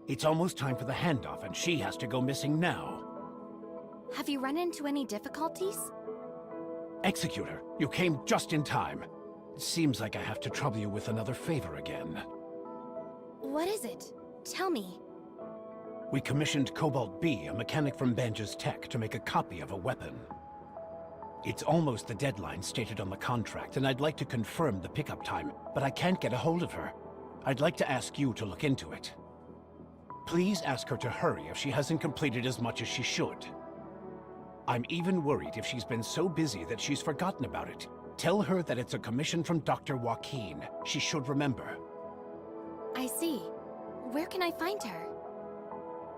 It's almost time for the handoff, and she has to go missing now. Have you run into any difficulties? Executor, you came just in time. It seems like I have to trouble you with another favor again. What is it? Tell me. We commissioned Cobalt B, a mechanic from Banja's Tech, to make a copy of a weapon. It's almost the deadline stated on the contract, and I'd like to confirm the pickup time, but I can't get a hold of her. I'd like to ask you to look into it. Please ask her to hurry if she hasn't completed as much as she should. I'm even worried if she's been so busy that she's forgotten about it. Tell her that it's a commission from Dr. Joaquin. She should remember. I see. Where can I find her?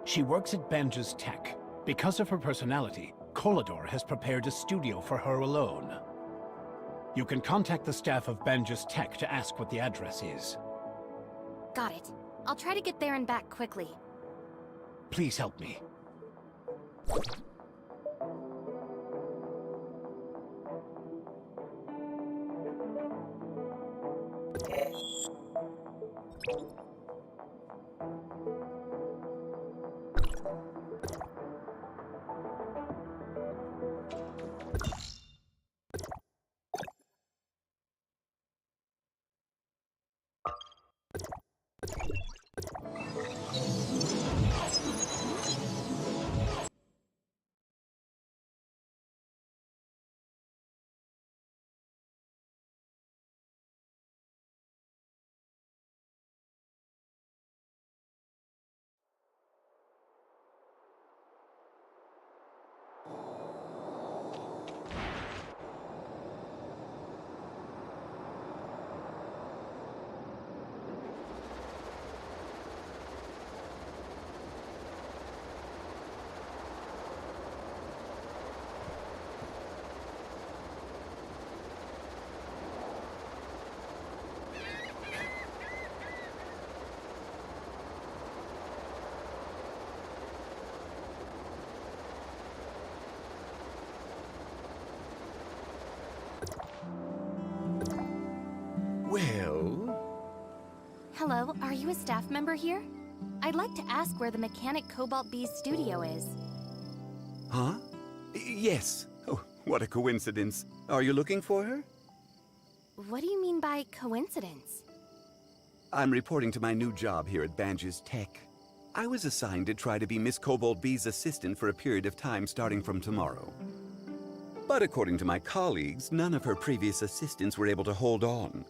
She works at Banja's Tech. Because of her personality, Colador has prepared a studio for her alone. You can contact the staff of Banja's Tech to ask what the address is. Got it. I'll try to get there and back quickly. Please help me. Well? Hello, are you a staff member here? I'd like to ask where the mechanic Cobalt B's studio is. Huh? Yes. Oh, what a coincidence. Are you looking for her? What do you mean by coincidence? I'm reporting to my new job here at Banja's Tech. I was assigned to try to be Miss Cobalt B's assistant for a period of time starting from tomorrow. But according to my colleagues, none of her previous assistants were able to hold on.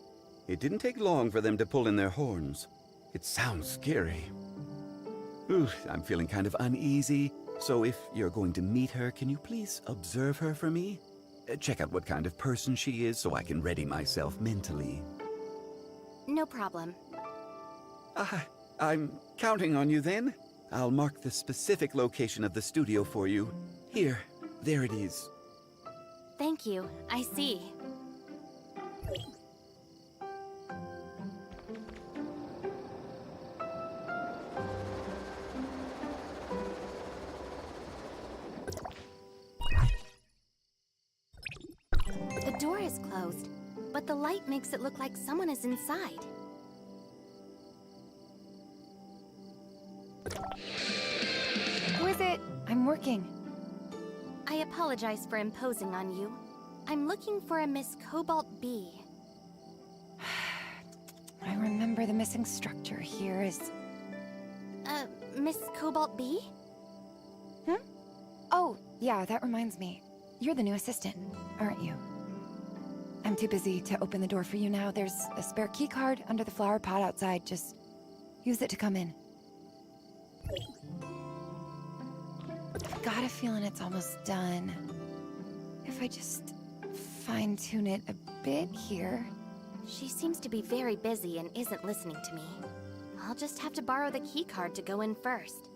It didn't take long for them to pull in their horns. It sounds scary. Oof, I'm feeling kind of uneasy, so if you're going to meet her, can you please observe her for me? Check out what kind of person she is so I can ready myself mentally. No problem. I'm counting on you then. I'll mark the specific location of the studio for you. Here, there it is. Thank you. I see. The door is closed, but the light makes it look like someone is inside. Who is it? I'm working. I apologize for imposing on you. I'm looking for a Miss Cobalt B. I remember the missing structure here is... Miss Cobalt B? Oh, yeah, that reminds me. You're the new assistant, aren't you? I'm too busy to open the door for you now. There's a spare key card under the flower pot outside. Just use it to come in. I've got a feeling it's almost done. If I just fine-tune it a bit here. She seems to be very busy and isn't listening to me. I'll just have to borrow the key card to go in first.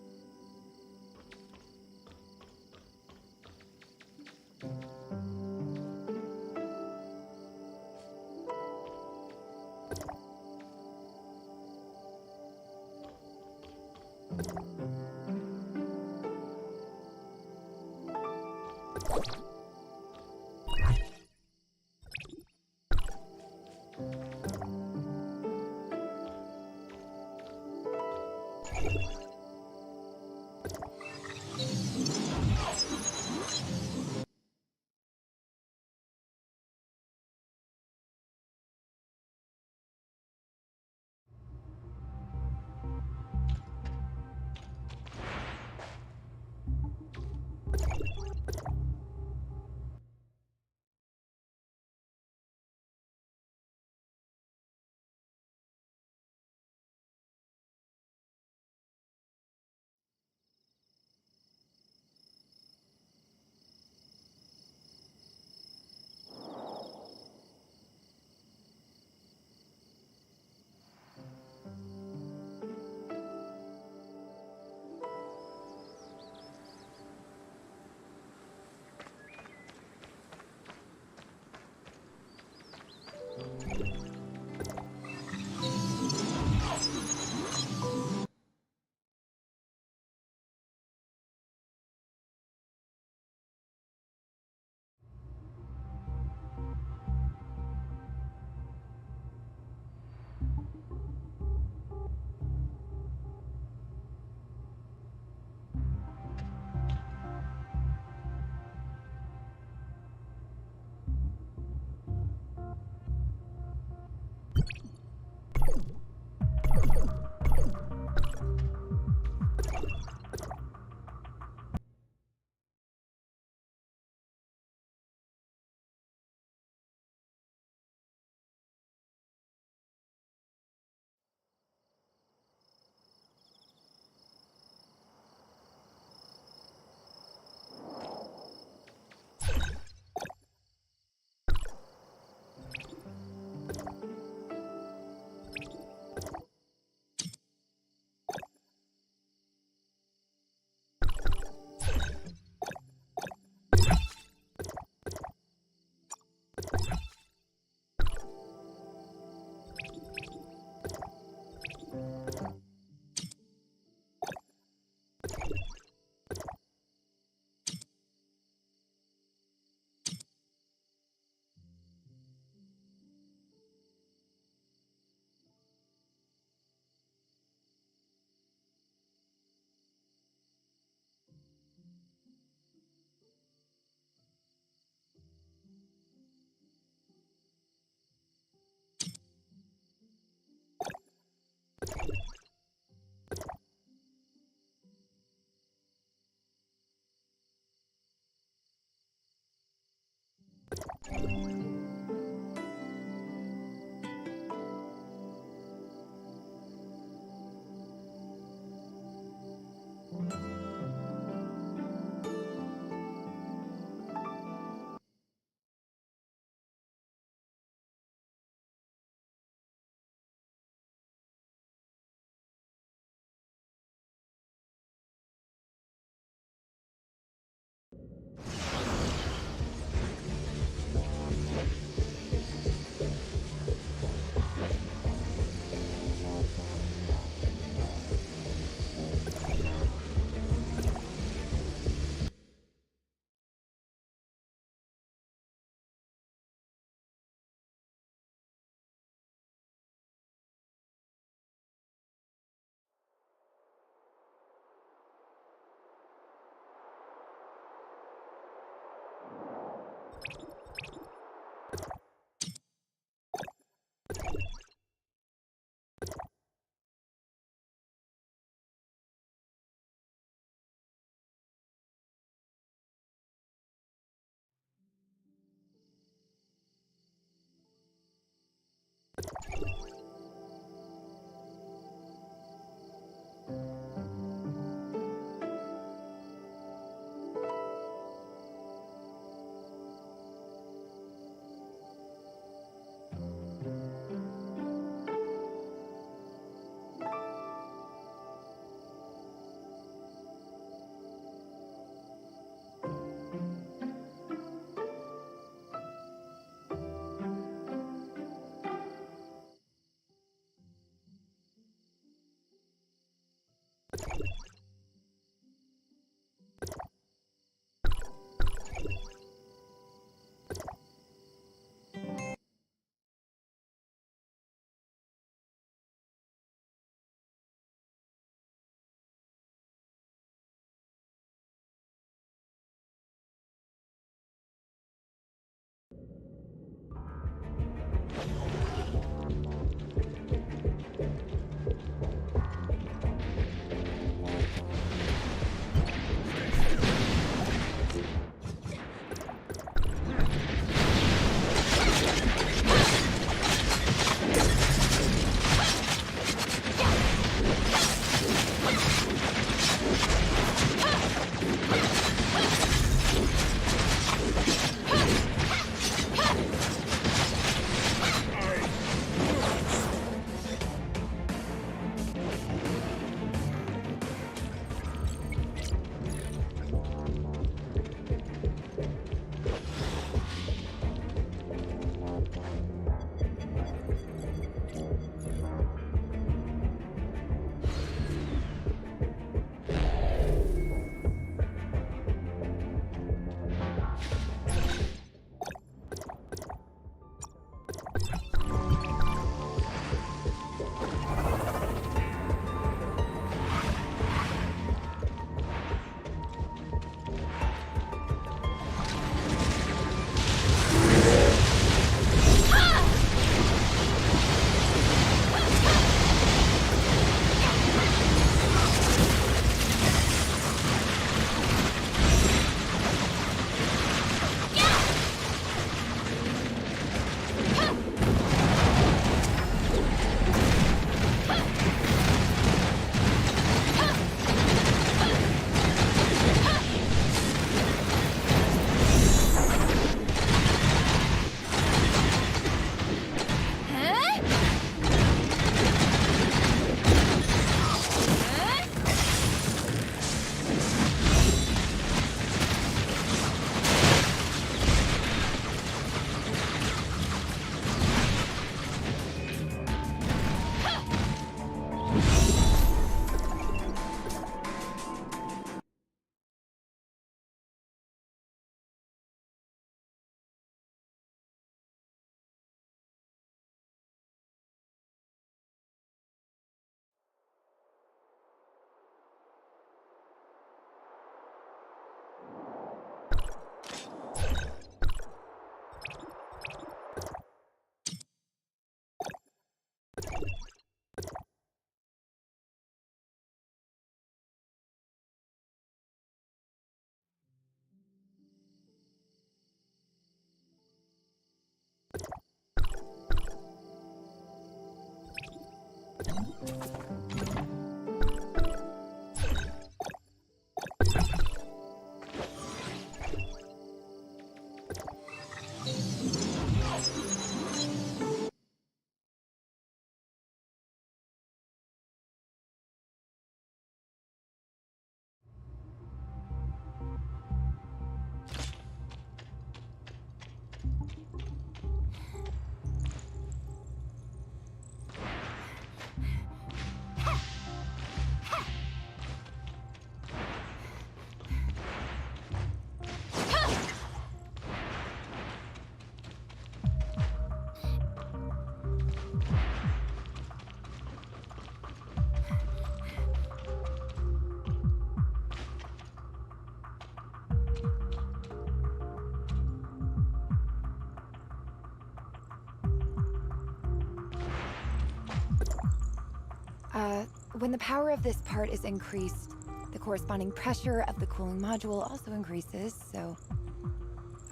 When the power of this part is increased, the corresponding pressure of the cooling module also increases, so...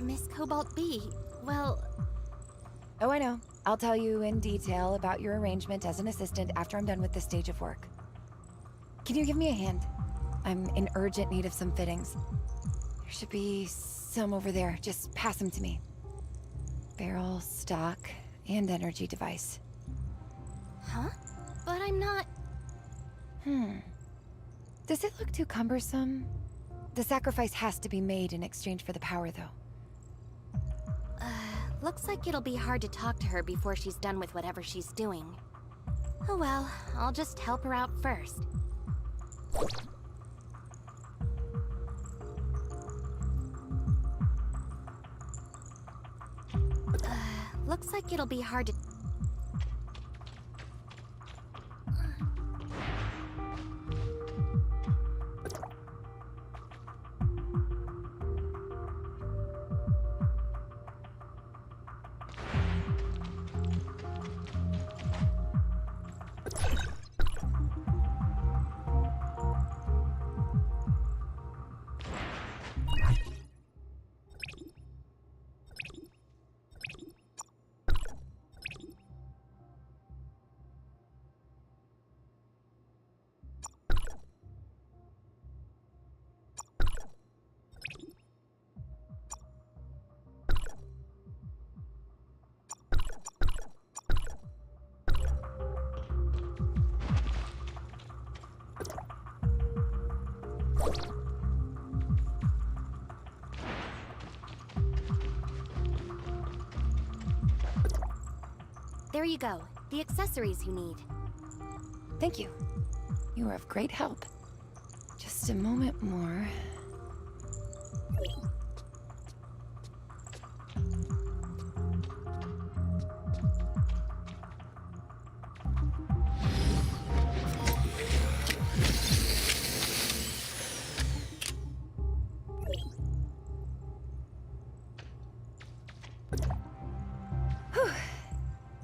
Miss Cobalt B, well... Oh, I know. I'll tell you in detail about your arrangement as an assistant after I'm done with this stage of work. Can you give me a hand? I'm in urgent need of some fittings. There should be some over there. Just pass them to me. Barrel, stock, and energy device. Huh? But I'm not... Does it look too cumbersome? The sacrifice has to be made in exchange for the power, though. Looks like it'll be hard to talk to her before she's done with whatever she's doing. Oh well, I'll just help her out first. Looks like it'll be hard to... There you go. The accessories you need. Thank you. You are of great help. Just a moment more.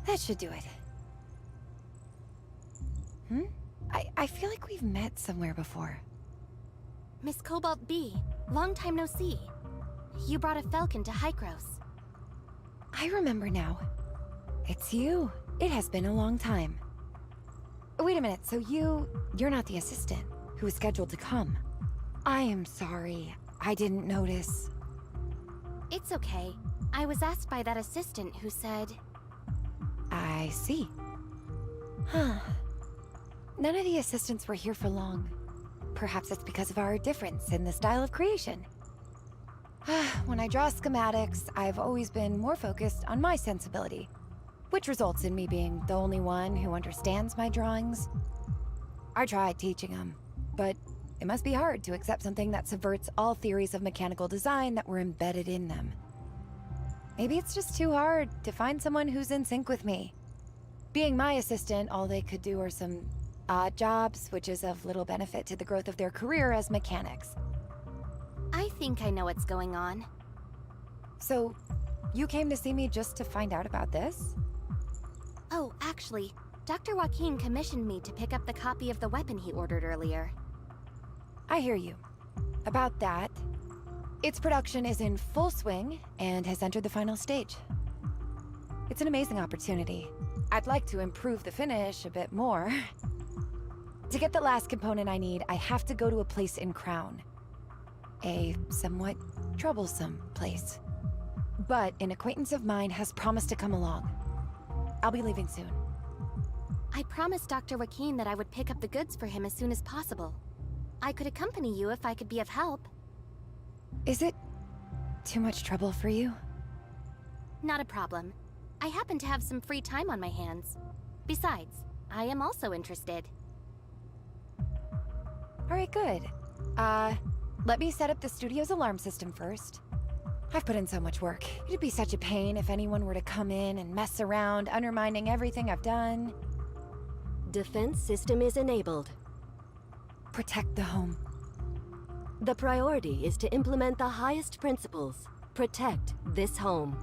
That should do it. I feel like we've met somewhere before. Miss Cobalt B, long time no see. You brought a falcon to Hykros. I remember now. It's you. It has been a long time. Wait a minute, so you're not the assistant who was scheduled to come. I am sorry. I didn't notice. It's okay. I was asked by that assistant who said... I see. Huh. None of the assistants were here for long. Perhaps it's because of our difference in the style of creation. When I draw schematics, I've always been more focused on my sensibility, which results in me being the only one who understands my drawings. I tried teaching them, but it must be hard to accept something that subverts all theories of mechanical design that were embedded in them. Maybe it's just too hard to find someone who's in sync with me. Being my assistant, all they could do are some odd jobs, which is of little benefit to the growth of their career as mechanics. I think I know what's going on. So, you came to see me just to find out about this? Oh, actually, Dr. Joaquin commissioned me to pick up the copy of the weapon he ordered earlier. I hear you. About that, its production is in full swing and has entered the final stage. It's an amazing opportunity. I'd like to improve the finish a bit more. To get the last component I need, I have to go to a place in Crown. A somewhat troublesome place. But an acquaintance of mine has promised to come along. I'll be leaving soon. I promised Dr. Joaquin that I would pick up the goods for him as soon as possible. I could accompany you if I could be of help. Is it too much trouble for you? Not a problem. I happen to have some free time on my hands. Besides, I am also interested. Alright, good. Let me set up the studio's alarm system first. I've put in so much work. It'd be such a pain if anyone were to come in and mess around, undermining everything I've done. Defense system is enabled. Protect the home. The priority is to implement the highest principles. Protect this home.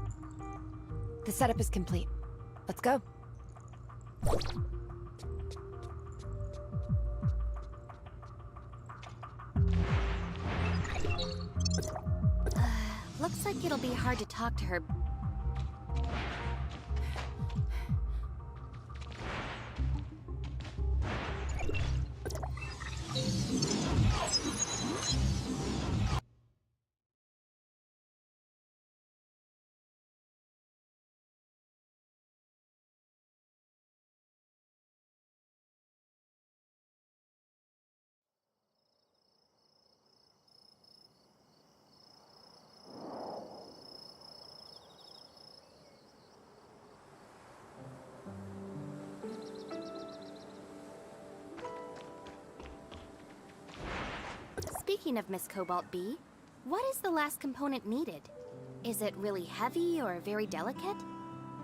The setup is complete. Let's go. Looks like it'll be hard to talk to her. Speaking of Miss Cobalt B, what is the last component needed? Is it really heavy or very delicate?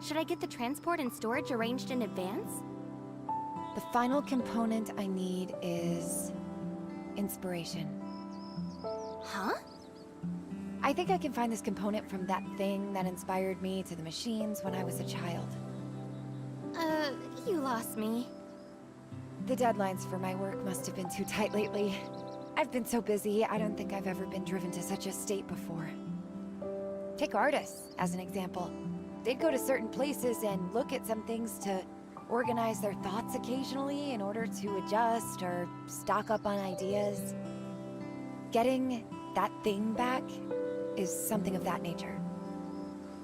Should I get the transport and storage arranged in advance? The final component I need is inspiration. Huh? I think I can find this component from that thing that inspired me to the machines when I was a child. You lost me. The deadlines for my work must have been too tight lately. I've been so busy, I don't think I've ever been driven to such a state before. Take artists, as an example. They'd go to certain places and look at some things to organize their thoughts occasionally in order to adjust or stock up on ideas. Getting that thing back is something of that nature.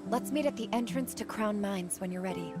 Let's meet at the entrance to Crown Mines when you're ready.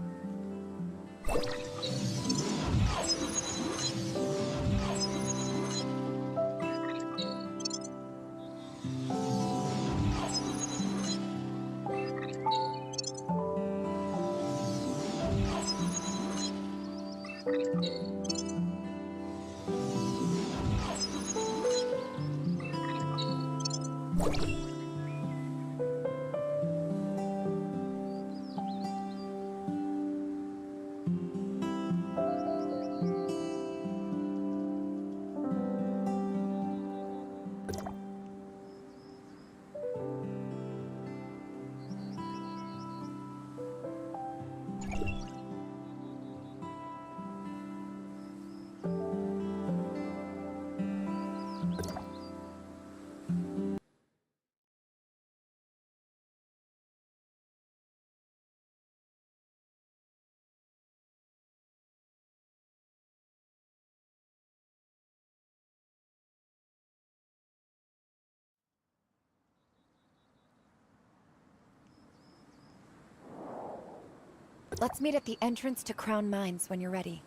Let's meet at the entrance to Crown Mines when you're ready.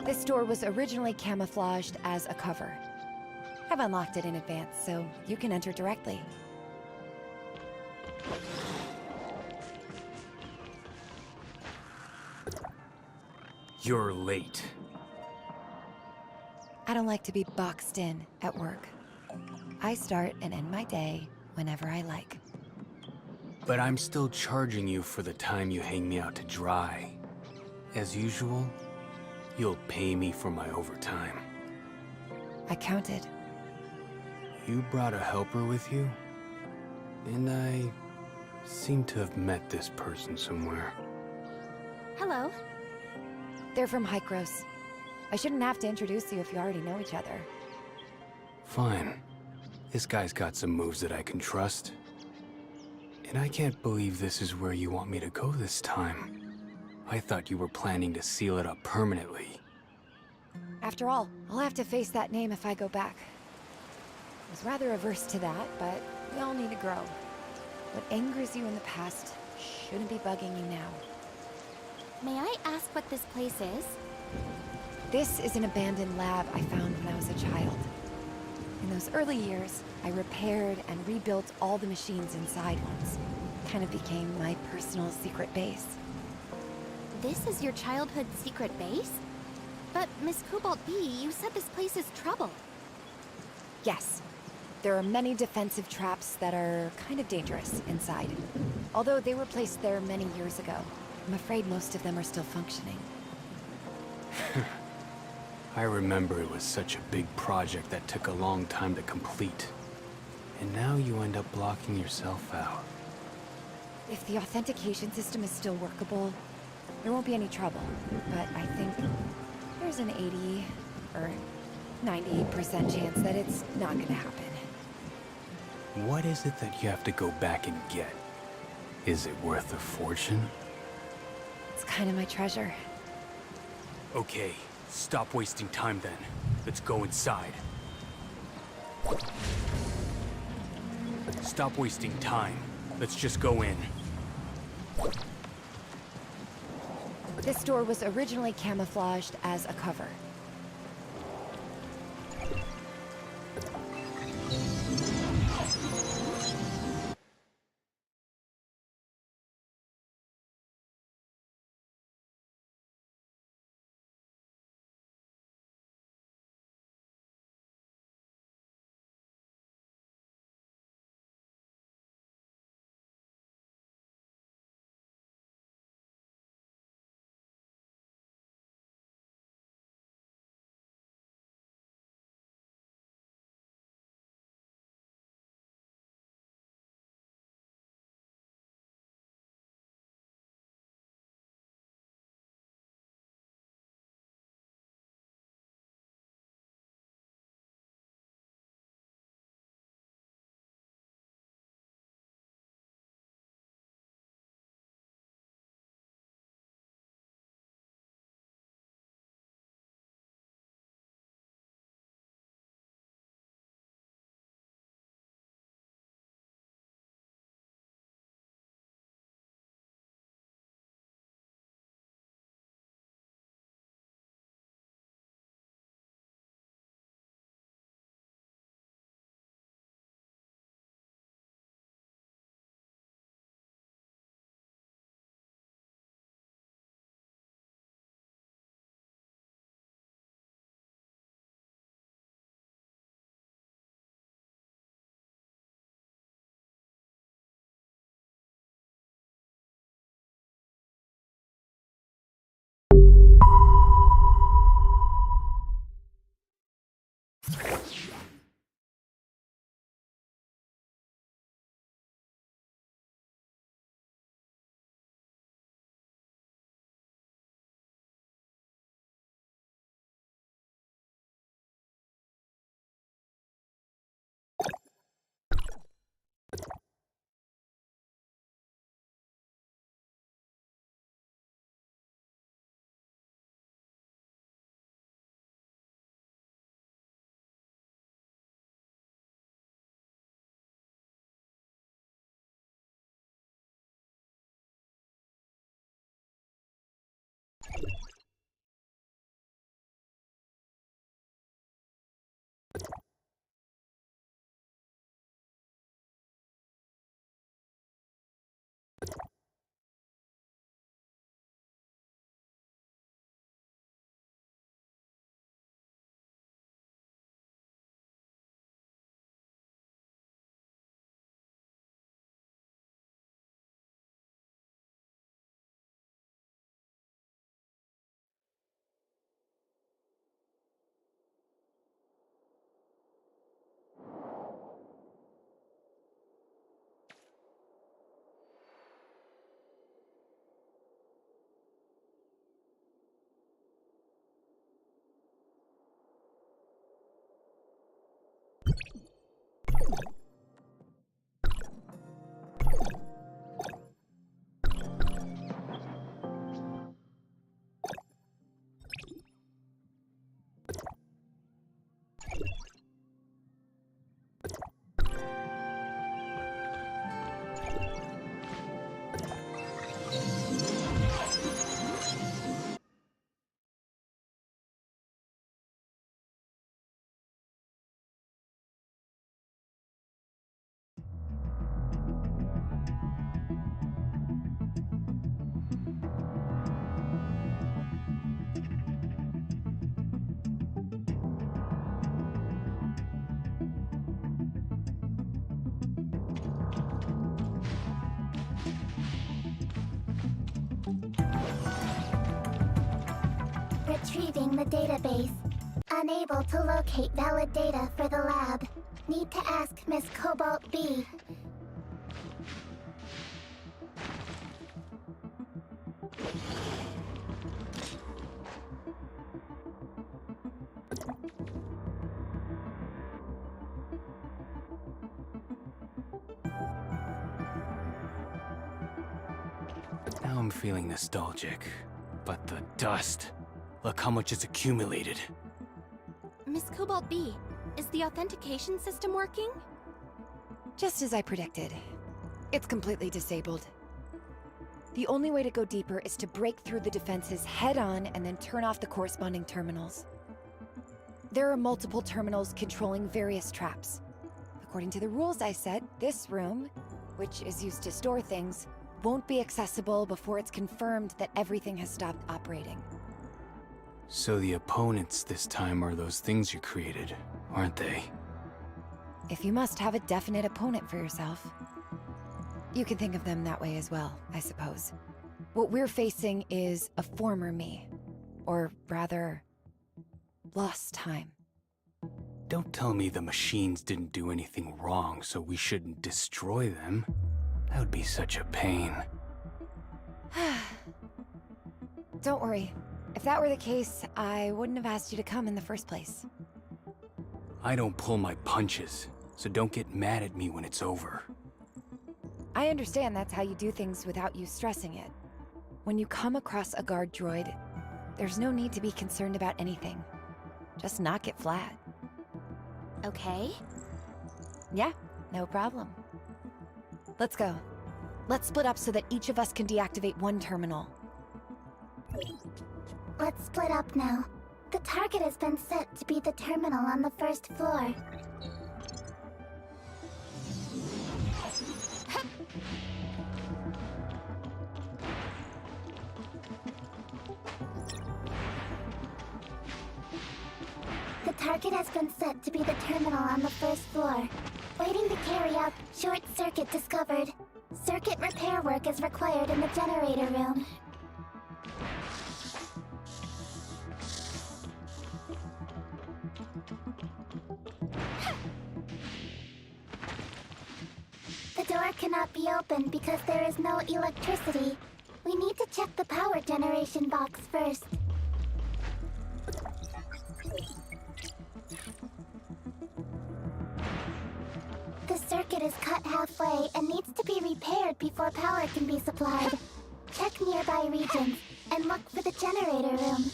This door was originally camouflaged as a cover. I've unlocked it in advance, so you can enter directly. You're late. I don't like to be boxed in at work. I start and end my day whenever I like. But I'm still charging you for the time you hang me out to dry. As usual, you'll pay me for my overtime. I counted. You brought a helper with you? And I seem to have met this person somewhere. Hello. They're from Hykros. I shouldn't have to introduce you if you already know each other. Fine. This guy's got some moves that I can trust. And I can't believe this is where you want me to go this time. I thought you were planning to seal it up permanently. After all, I'll have to face that name if I go back. I was rather averse to that, but we all need to grow. What angers you in the past shouldn't be bugging you now. May I ask what this place is? This is an abandoned lab I found when I was a child. In those early years, I repaired and rebuilt all the machines inside once. Kind of became my personal secret base. This is your childhood secret base? But, Miss Cobalt B, you said this place is trouble. Yes. There are many defensive traps that are kind of dangerous inside. Although they were placed there many years ago, I'm afraid most of them are still functioning. I remember it was such a big project that took a long time to complete. And now you end up blocking yourself out. If the authentication system is still workable, there won't be any trouble. But I think there's an 80 or 98% chance that it's not gonna happen. What is it that you have to go back and get? Is it worth a fortune? It's kind of my treasure. Okay, stop wasting time then. Let's go inside. Stop wasting time. Let's just go in. This door was originally camouflaged as a cover. retrieving the database. Unable to locate valid data for the lab. Need to ask Miss Cobalt B. Now I'm feeling nostalgic. But the dust. Look how much is accumulated. Miss Cobalt B, is the authentication system working? Just as I predicted. It's completely disabled. The only way to go deeper is to break through the defenses head-on and then turn off the corresponding terminals. There are multiple terminals controlling various traps. According to the rules I set, this room, which is used to store things, won't be accessible before it's confirmed that everything has stopped operating. So the opponents this time are those things you created, aren't they? If you must have a definite opponent for yourself. You can think of them that way as well, I suppose. What we're facing is a former me. Or rather, lost time. Don't tell me the machines didn't do anything wrong, so we shouldn't destroy them. That would be such a pain. Don't worry. If that were the case, I wouldn't have asked you to come in the first place. I don't pull my punches, so don't get mad at me when it's over. I understand that's how you do things without you stressing it. When you come across a guard droid, there's no need to be concerned about anything. Just knock it flat. Okay. Yeah, no problem. Let's go. Let's split up so that each of us can deactivate one terminal. Let's split up now. The target has been set to be the terminal on the first floor. The target has been set to be the terminal on the first floor. Waiting to carry out short circuit discovered. Circuit repair work is required in the generator room. The door cannot be opened because there is no electricity. We need to check the power generation box first. The circuit is cut halfway and needs to be repaired before power can be supplied. Check nearby regions and look for the generator room.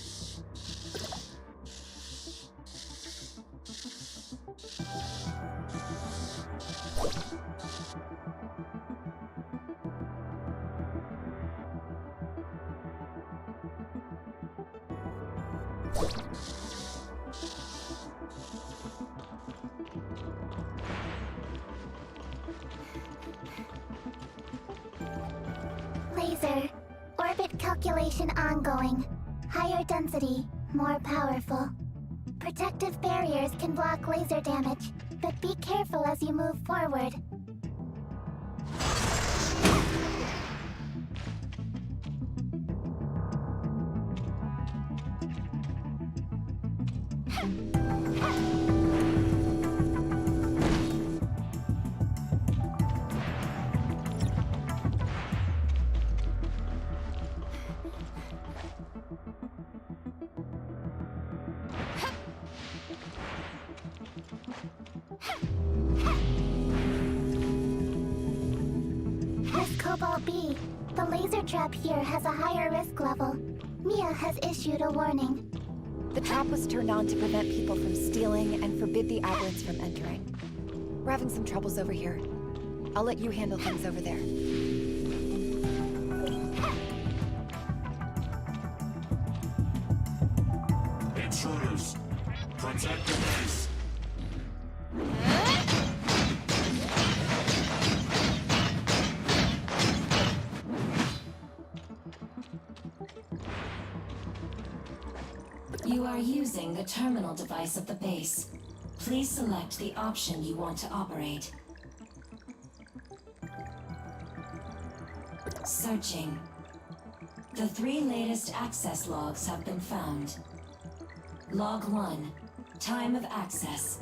Laser. Orbit calculation ongoing. Higher density, more powerful. Protective barriers can block laser damage, but be careful as you move forward. Miss Cobalt B, the laser trap here has a higher risk level. Mia has issued a warning. The trap was turned on to prevent people from stealing and forbid the aberrants from entering. We're having some troubles over here. I'll let you handle things over there. Intruders, protect the base. You are using the terminal device of the base. Please select the option you want to operate. Searching. The 3 latest access logs have been found. Log 1. Time of access.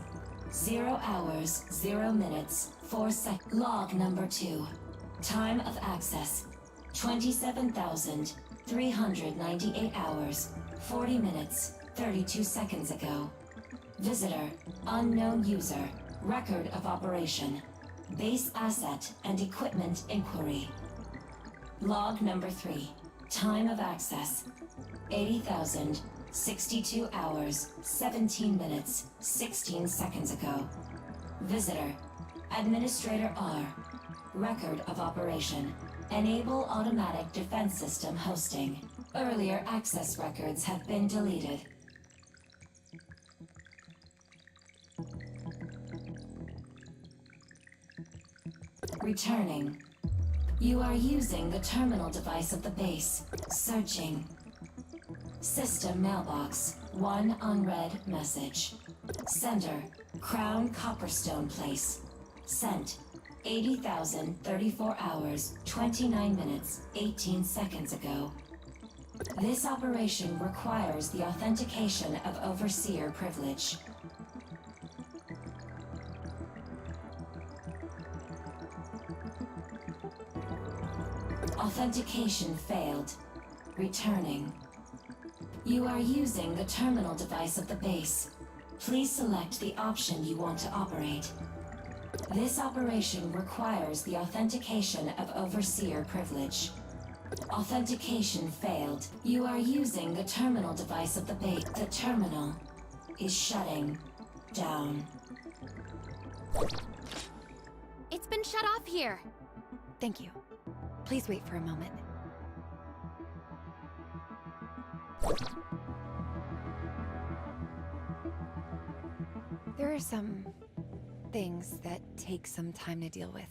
0 hours, 0 minutes, 4 seconds. Log number 2. Time of access. 27,398 hours, 40 minutes, 32 seconds ago. Visitor, unknown user, record of operation, base asset and equipment inquiry. Log number 3. Time of access. 80,062 hours, 17 minutes, 16 seconds ago. Visitor, Administrator R. Record of operation. Enable automatic defense system hosting. Earlier access records have been deleted. Returning. You are using the terminal device of the base. Searching. System mailbox. 1 unread message. Sender. Crown Copperstone Place. Sent. 80,034 hours, 29 minutes, 18 seconds ago. This operation requires the authentication of Overseer privilege. Authentication failed. Returning. You are using the terminal device of the base. Please select the option you want to operate. This operation requires the authentication of Overseer privilege. Authentication failed. You are using the terminal device of the base. The terminal is shutting down. It's been shut off here. Thank you. Please wait for a moment. There are some things that take some time to deal with.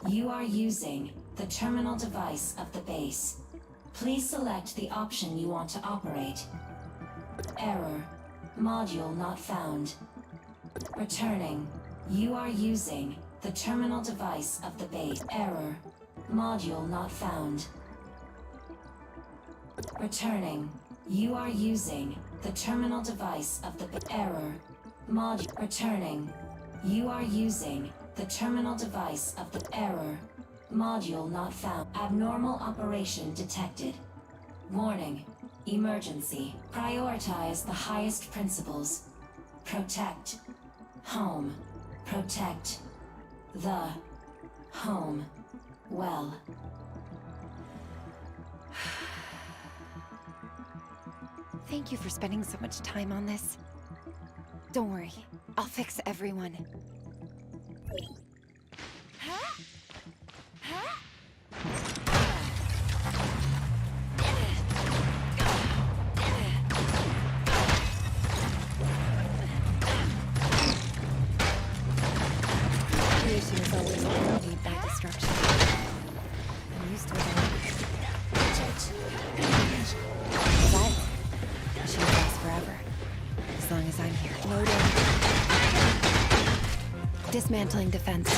You are using the terminal device of the base. Please select the option you want to operate. Error. Module not found. Returning. You are using the terminal device of the base. Error. Module not found. Returning. You are using the terminal device of the error. Module. Returning. You are using the terminal device of the error. Module not found. Abnormal operation detected. Warning. Emergency. Prioritize the highest principles. Protect. Home. Protect. The. Home. Well. Thank you for spending so much time on this. Don't worry, I'll fix everyone. Dismantling defense.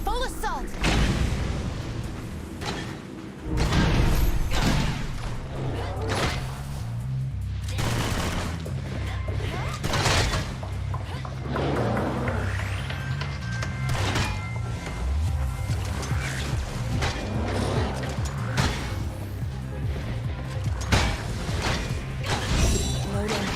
Full assault! Loading.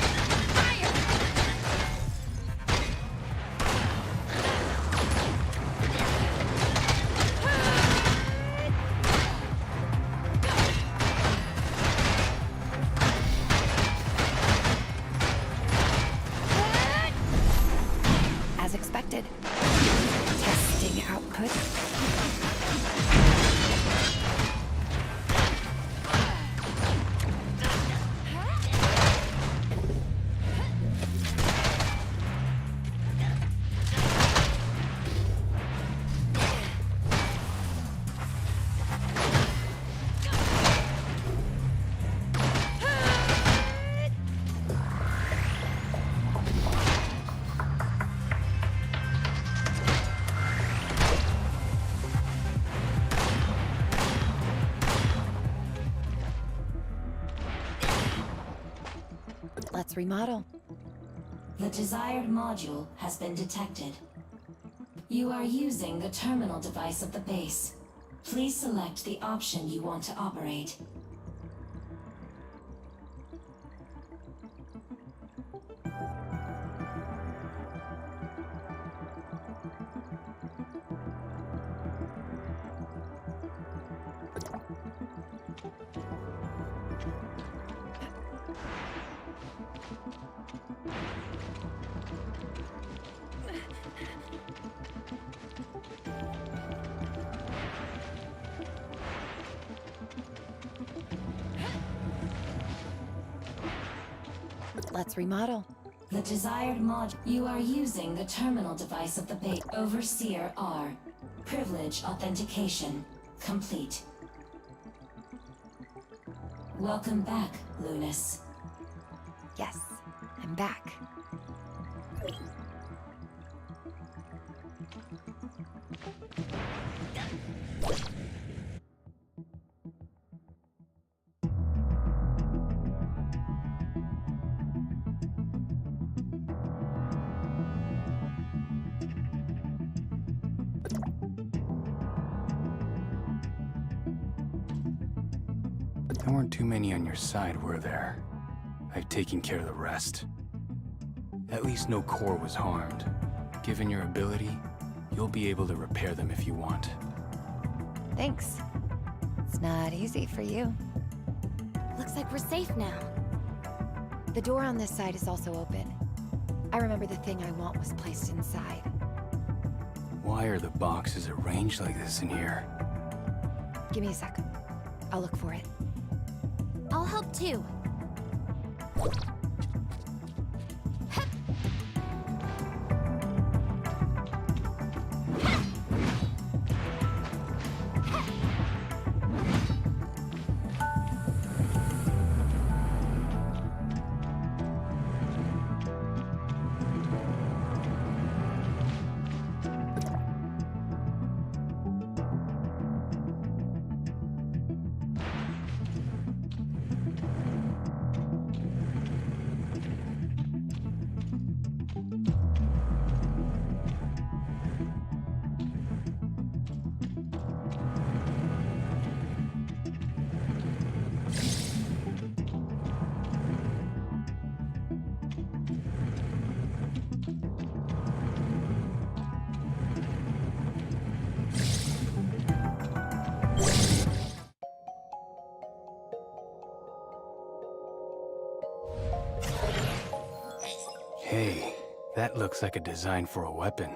As expected. Testing output. Let's remodel. The desired module has been detected. You are using the terminal device of the base. Please select the option you want to operate. Let's remodel. The desired module. You are using the terminal device of the base. Overseer R. Privilege authentication complete. Welcome back, Lunas. Yes, I'm back. There weren't too many on your side, were there? I've taken care of the rest. At least no core was harmed. Given your ability, you'll be able to repair them if you want. Thanks. It's not easy for you. Looks like we're safe now. The door on this side is also open. I remember the thing I want was placed inside. Why are the boxes arranged like this in here? Give me a sec. I'll look for it. I'll help too. Hey, that looks like a design for a weapon.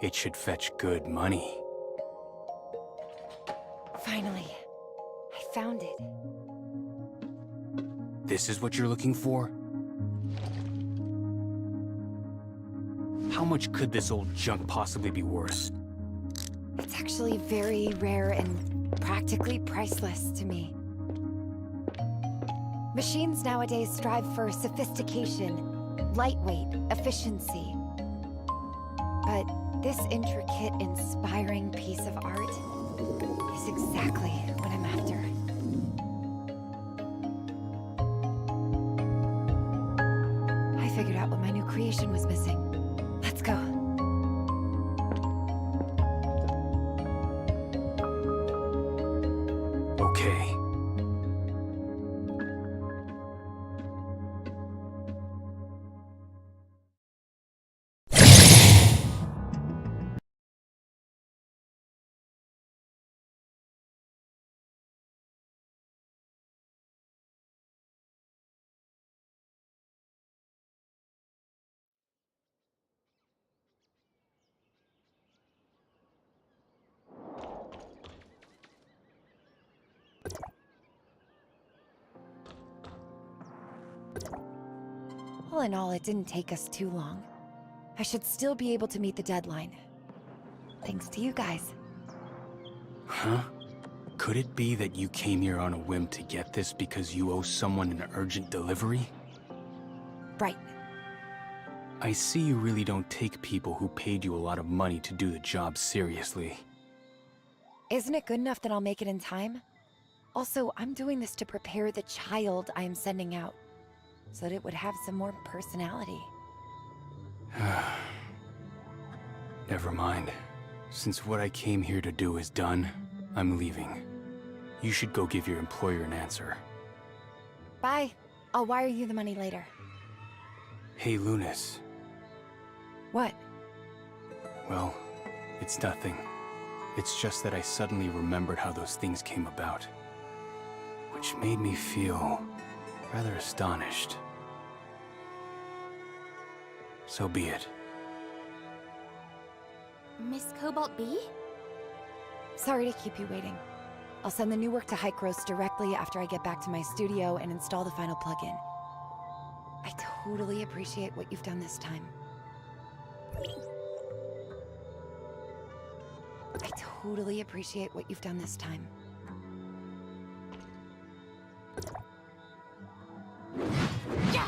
It should fetch good money. Finally, I found it. This is what you're looking for? How much could this old junk possibly be worth? It's actually very rare and practically priceless to me. Machines nowadays strive for sophistication, lightweight, efficiency. But this intricate, inspiring piece of art is exactly what I'm after. I figured out what my new creation was missing. Let's go. Okay. All in all, it didn't take us too long. I should still be able to meet the deadline. Thanks to you guys. Huh? Could it be that you came here on a whim to get this because you owe someone an urgent delivery? Right. I see you really don't take people who paid you a lot of money to do the job seriously. Isn't it good enough that I'll make it in time? Also, I'm doing this to prepare the child I am sending out, so that it would have some more personality. Never mind. Since what I came here to do is done, I'm leaving. You should go give your employer an answer. Bye. I'll wire you the money later. Hey, Lunas. What? Well, it's nothing. It's just that I suddenly remembered how those things came about. Which made me feel rather astonished. So be it. Miss Cobalt B? Sorry to keep you waiting. I'll send the new work to Hykros directly after I get back to my studio and install the final plugin. I totally appreciate what you've done this time. I totally appreciate what you've done this time. Yeah!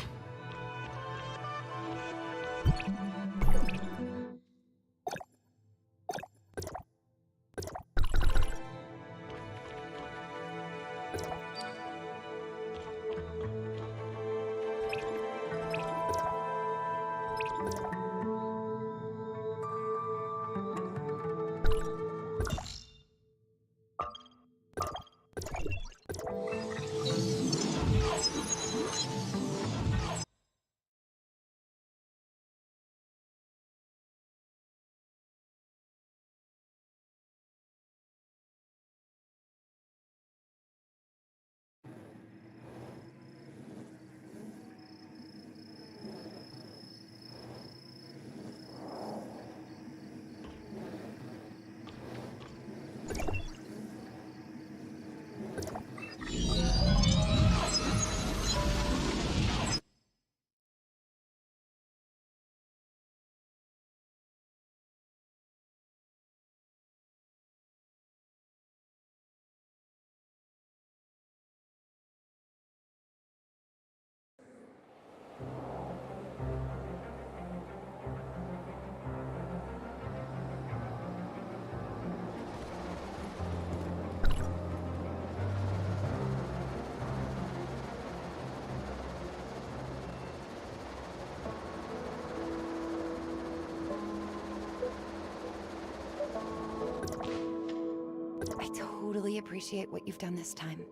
I totally appreciate what you've done this time.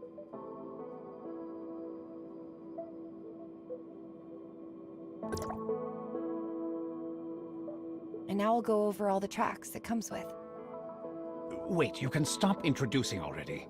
And now I'll go over all the tracks it comes with. Wait, you can stop introducing already.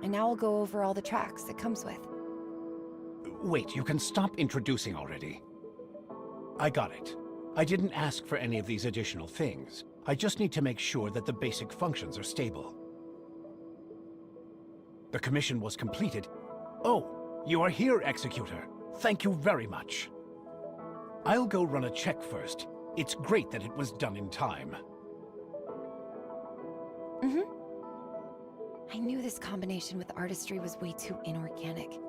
And now I'll go over all the tracks it comes with. Wait, you can stop introducing already. I got it. I didn't ask for any of these additional things. I just need to make sure that the basic functions are stable. The commission was completed. Oh, you are here, Executor. Thank you very much. I'll go run a check first. It's great that it was done in time. I knew this combination with artistry was way too inorganic.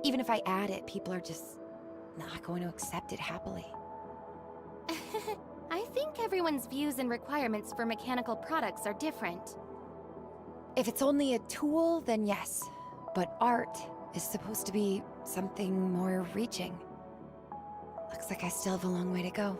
Even if I add it, people are just not going to accept it happily. I think everyone's views and requirements for mechanical products are different. If it's only a tool, then yes. But art is supposed to be something more reaching. Looks like I still have a long way to go.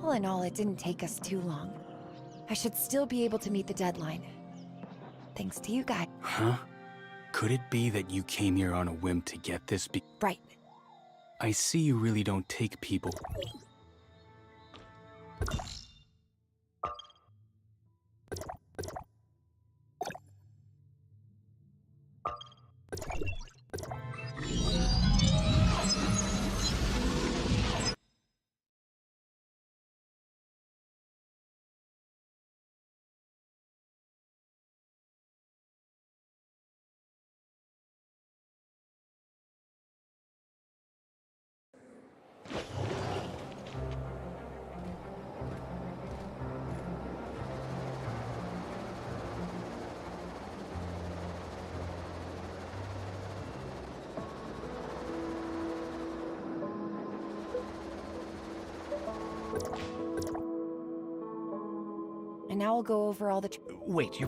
All in all, it didn't take us too long. I should still be able to meet the deadline. Thanks to you guys. Huh? Could it be that you came here on a whim to get this Right. I see you really don't take people... now I'll go over all the... Wait, you...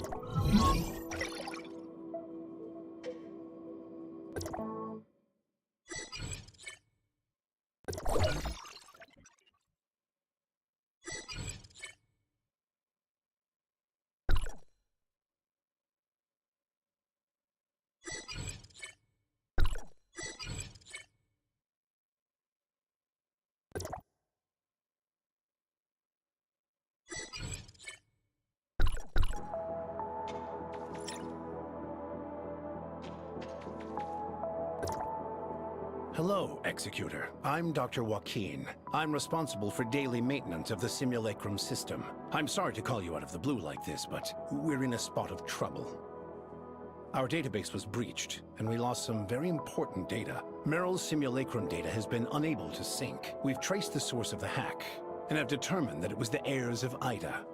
Hello, Executor. I'm Dr. Joaquin. I'm responsible for daily maintenance of the Simulacrum system. I'm sorry to call you out of the blue like this, but we're in a spot of trouble. Our database was breached, and we lost some very important data. Meryl's Simulacrum data has been unable to sync. We've traced the source of the hack, and have determined that it was the heirs of Ida.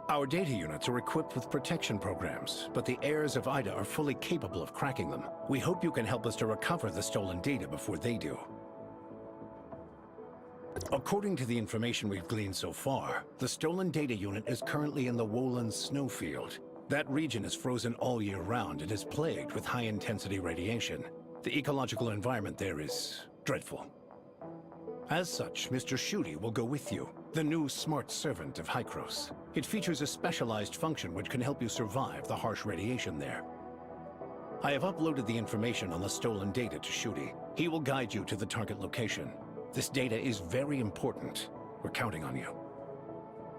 Our data units are equipped with protection programs, but the heirs of Ida are fully capable of cracking them. We hope you can help us to recover the stolen data before they do. According to the information we've gleaned so far, the stolen data unit is currently in the Wohlen snowfield. That region is frozen all year round and is plagued with high-intensity radiation. The ecological environment there is dreadful. As such, Mr. Shooty will go with you, the new smart servant of Hykros. It features a specialized function which can help you survive the harsh radiation there. I have uploaded the information on the stolen data to Shooty. He will guide you to the target location. This data is very important. We're counting on you.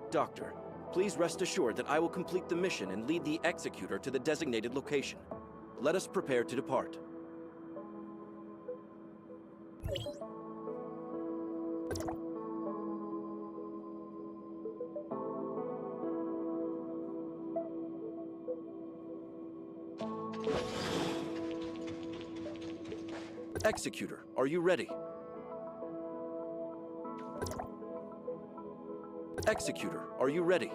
Doctor, please rest assured that I will complete the mission and lead the Executor to the designated location. Let us prepare to depart. Executor, are you ready? Executor, are you ready?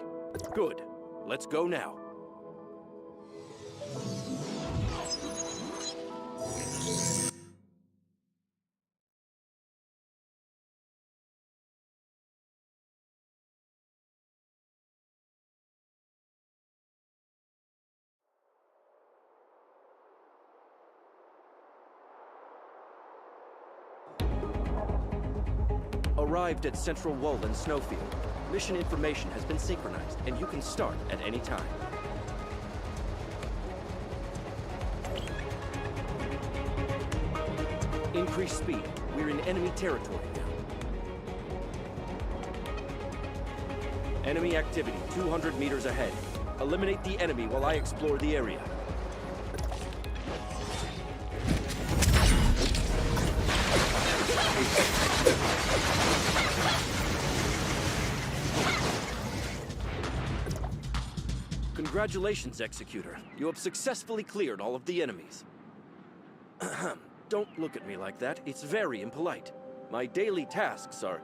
Good. Let's go now. Arrived at Central Wohlen Snowfield. Mission information has been synchronized, and you can start at any time. Increase speed. We're in enemy territory now. Enemy activity 200 meters ahead. Eliminate the enemy while I explore the area. Congratulations, Executor. You have successfully cleared all of the enemies. Don't look at me like that. It's very impolite. My daily tasks are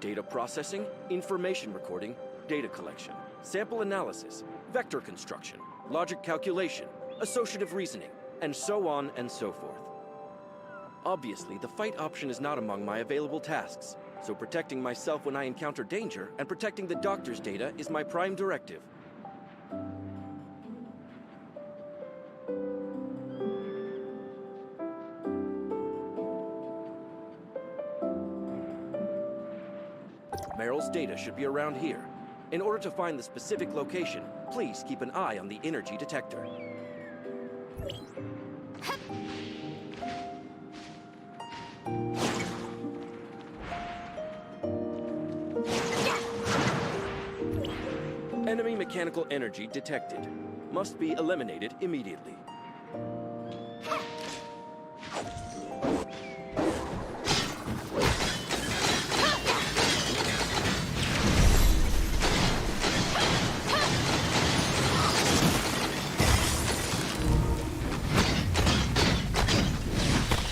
data processing, information recording, data collection, sample analysis, vector construction, logic calculation, associative reasoning, and so on and so forth. Obviously, the fight option is not among my available tasks, so protecting myself when I encounter danger and protecting the doctor's data is my prime directive. Meryl's data should be around here. In order to find the specific location, please keep an eye on the energy detector. Enemy mechanical energy detected. Must be eliminated immediately.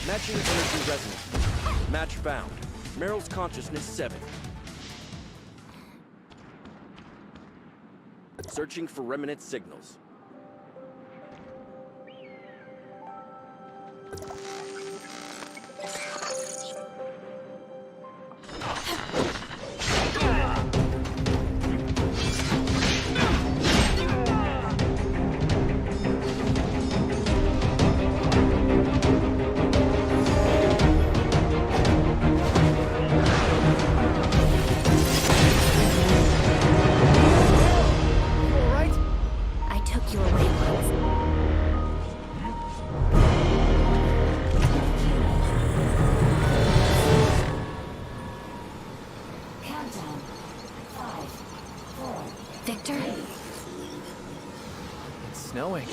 Matching energy resonance. Match found. Meryl's consciousness 7. Searching for remnant signals. snowing.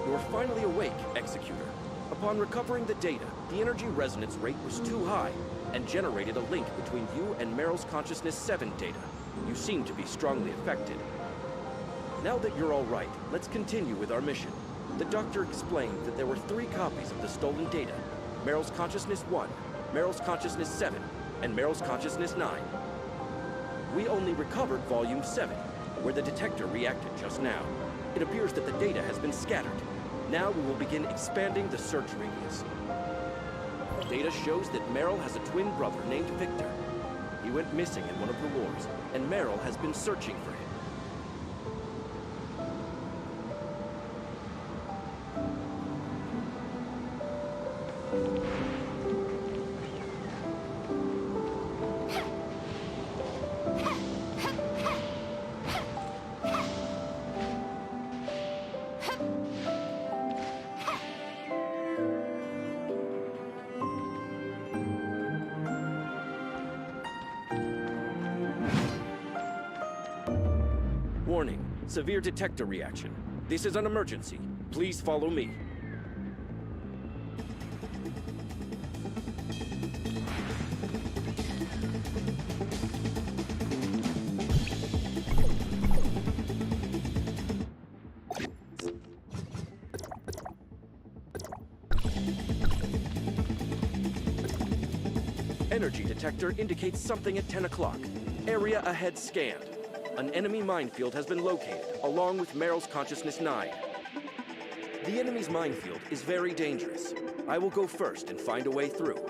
You're finally awake, Executor. Upon recovering the data, the energy resonance rate was too high and generated a link between you and Meryl's Consciousness 7 data. You seem to be strongly affected. Now that you're all right, let's continue with our mission. The doctor explained that there were 3 copies of the stolen data: Meryl's Consciousness 1, Meryl's Consciousness 7, and Meryl's Consciousness 9. We only recovered Volume 7, where the detector reacted just now. It appears that the data has been scattered. Now we will begin expanding the search radius. Data shows that Meryl has a twin brother named Victor. He went missing in one of the wars, and Meryl has been searching for him. Warning, severe detector reaction. This is an emergency. Please follow me. Energy detector indicates something at 10 o'clock. Area ahead scanned. An enemy minefield has been located, along with Meryl's Consciousness 9. The enemy's minefield is very dangerous. I will go first and find a way through.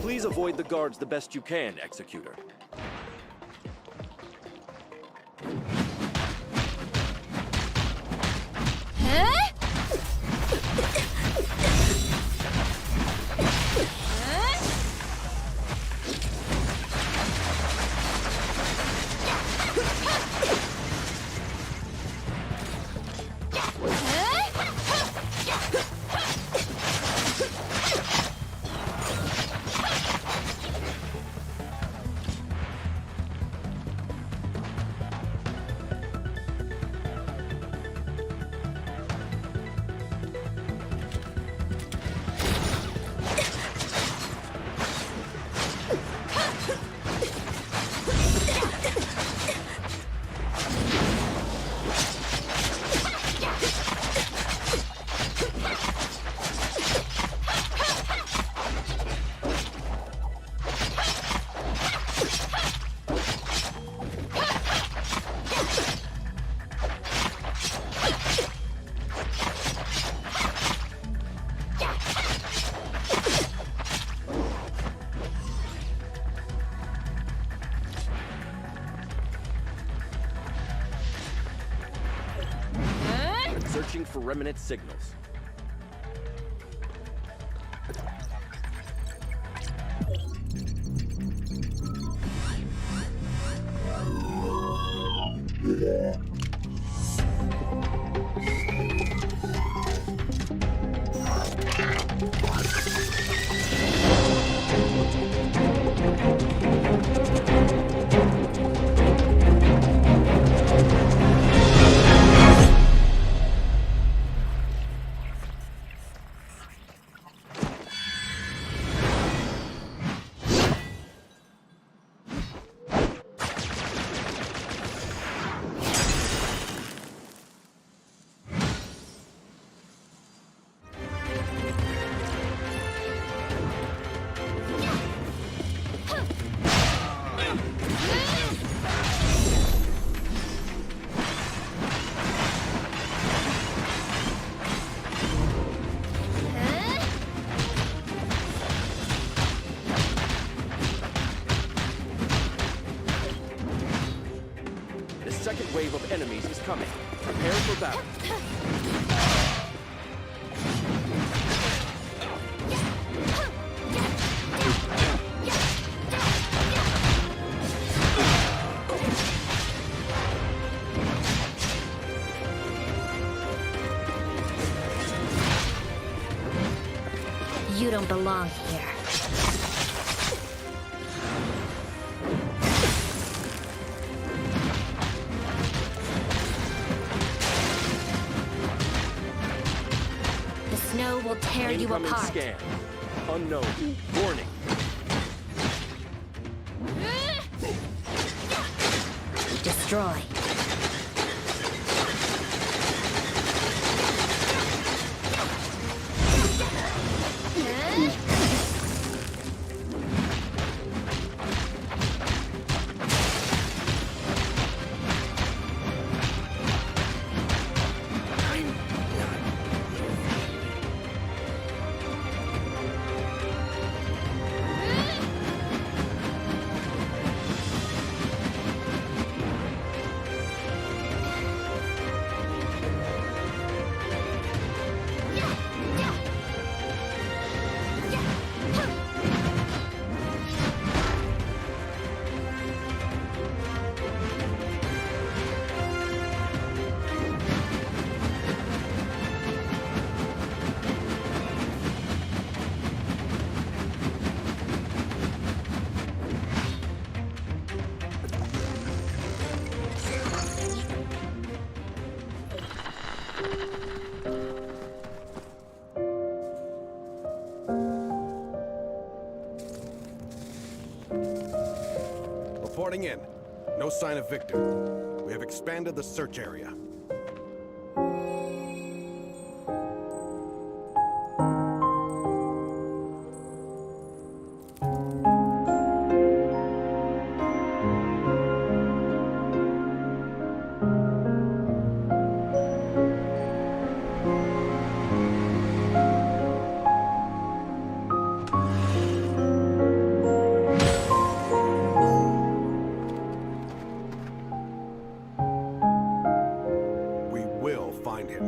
Please avoid the guards the best you can, Executor. Searching for remnant signals. second wave of enemies is coming. Prepare for battle. You don't belong here. The snow will tear you Incoming apart. scan. Unknown. Warning. Destroy. Reporting in. No sign of Victor. We have expanded the search area. Find him.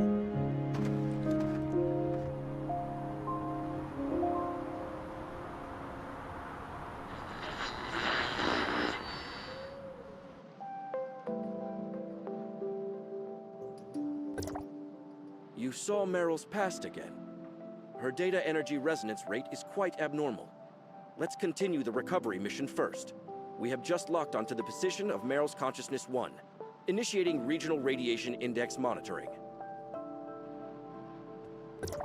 You saw Meryl's past again. Her data energy resonance rate is quite abnormal. Let's continue the recovery mission first. We have just locked onto the position of Meryl's Consciousness 1, initiating Regional Radiation Index monitoring.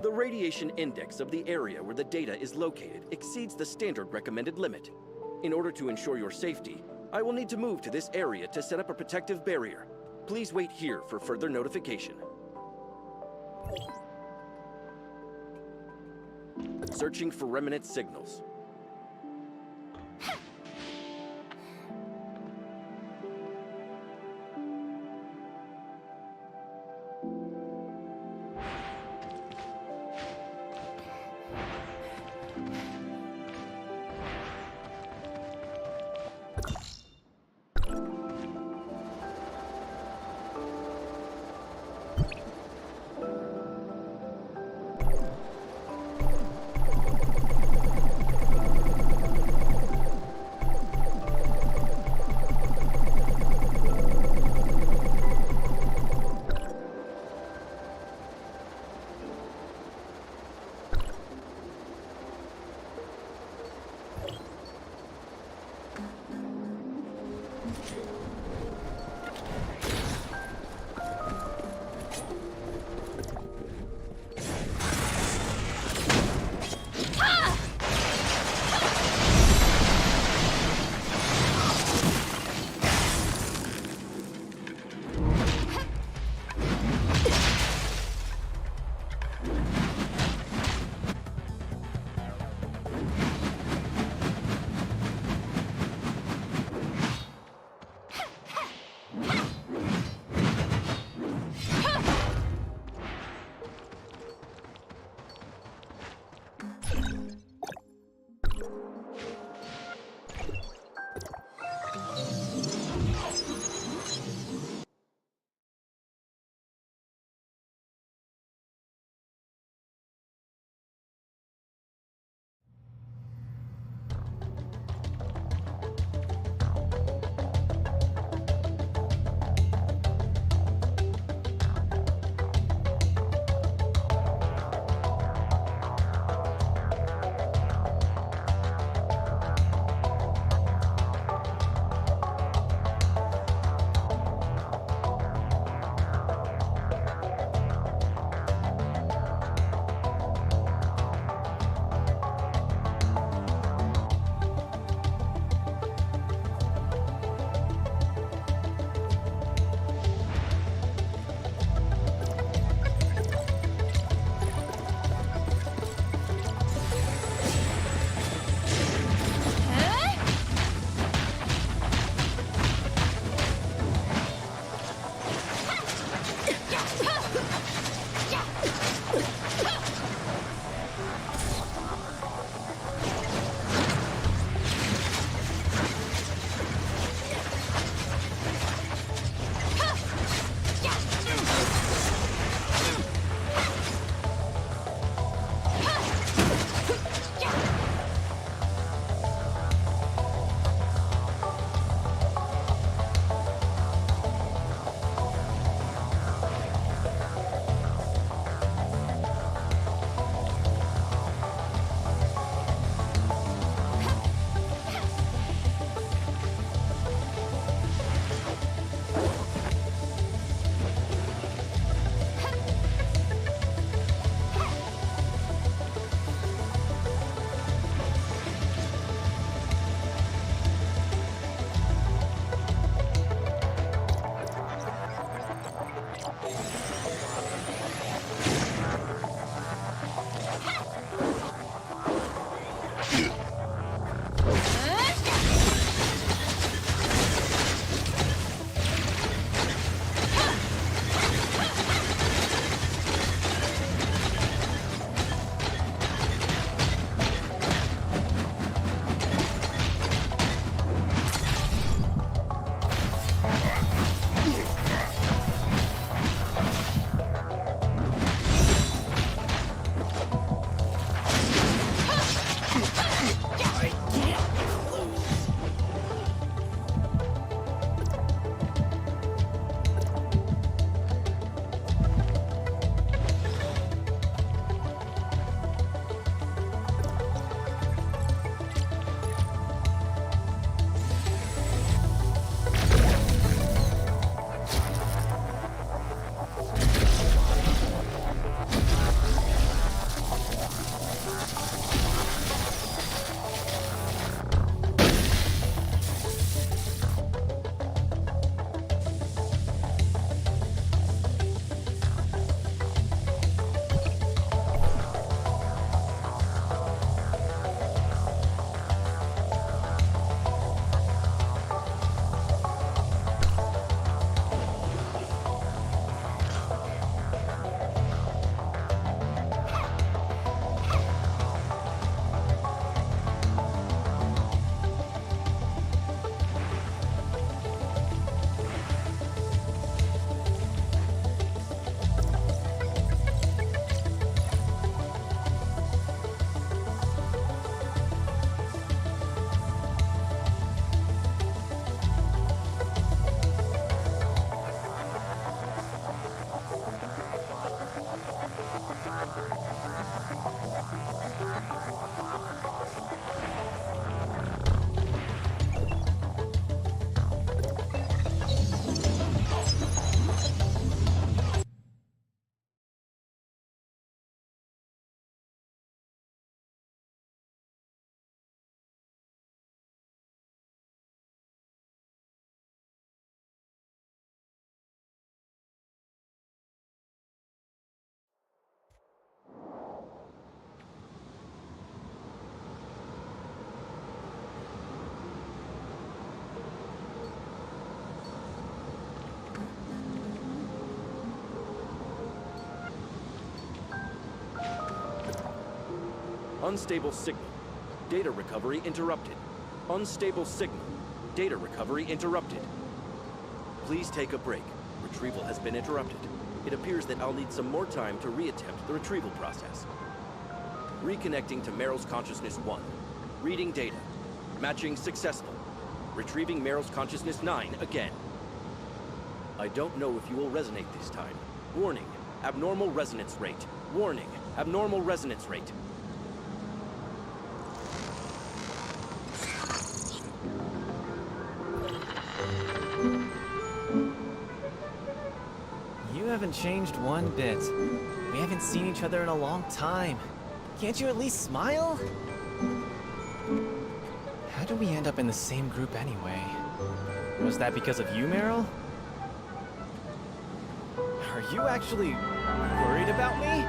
The radiation index of the area where the data is located exceeds the standard recommended limit. In order to ensure your safety, I will need to move to this area to set up a protective barrier. Please wait here for further notification. Searching for remnant signals. Unstable signal. Data recovery interrupted. Unstable signal. Data recovery interrupted. Please take a break. Retrieval has been interrupted. It appears that I'll need some more time to reattempt the retrieval process. Reconnecting to Meryl's Consciousness 1. Reading data. Matching successful. Retrieving Meryl's Consciousness 9 again. I don't know if you will resonate this time. Warning. Abnormal resonance rate. Warning. Abnormal resonance rate. You haven't changed one bit. We haven't seen each other in a long time. Can't you at least smile? How did we end up in the same group anyway? Was that because of you, Meryl? Are you actually worried about me?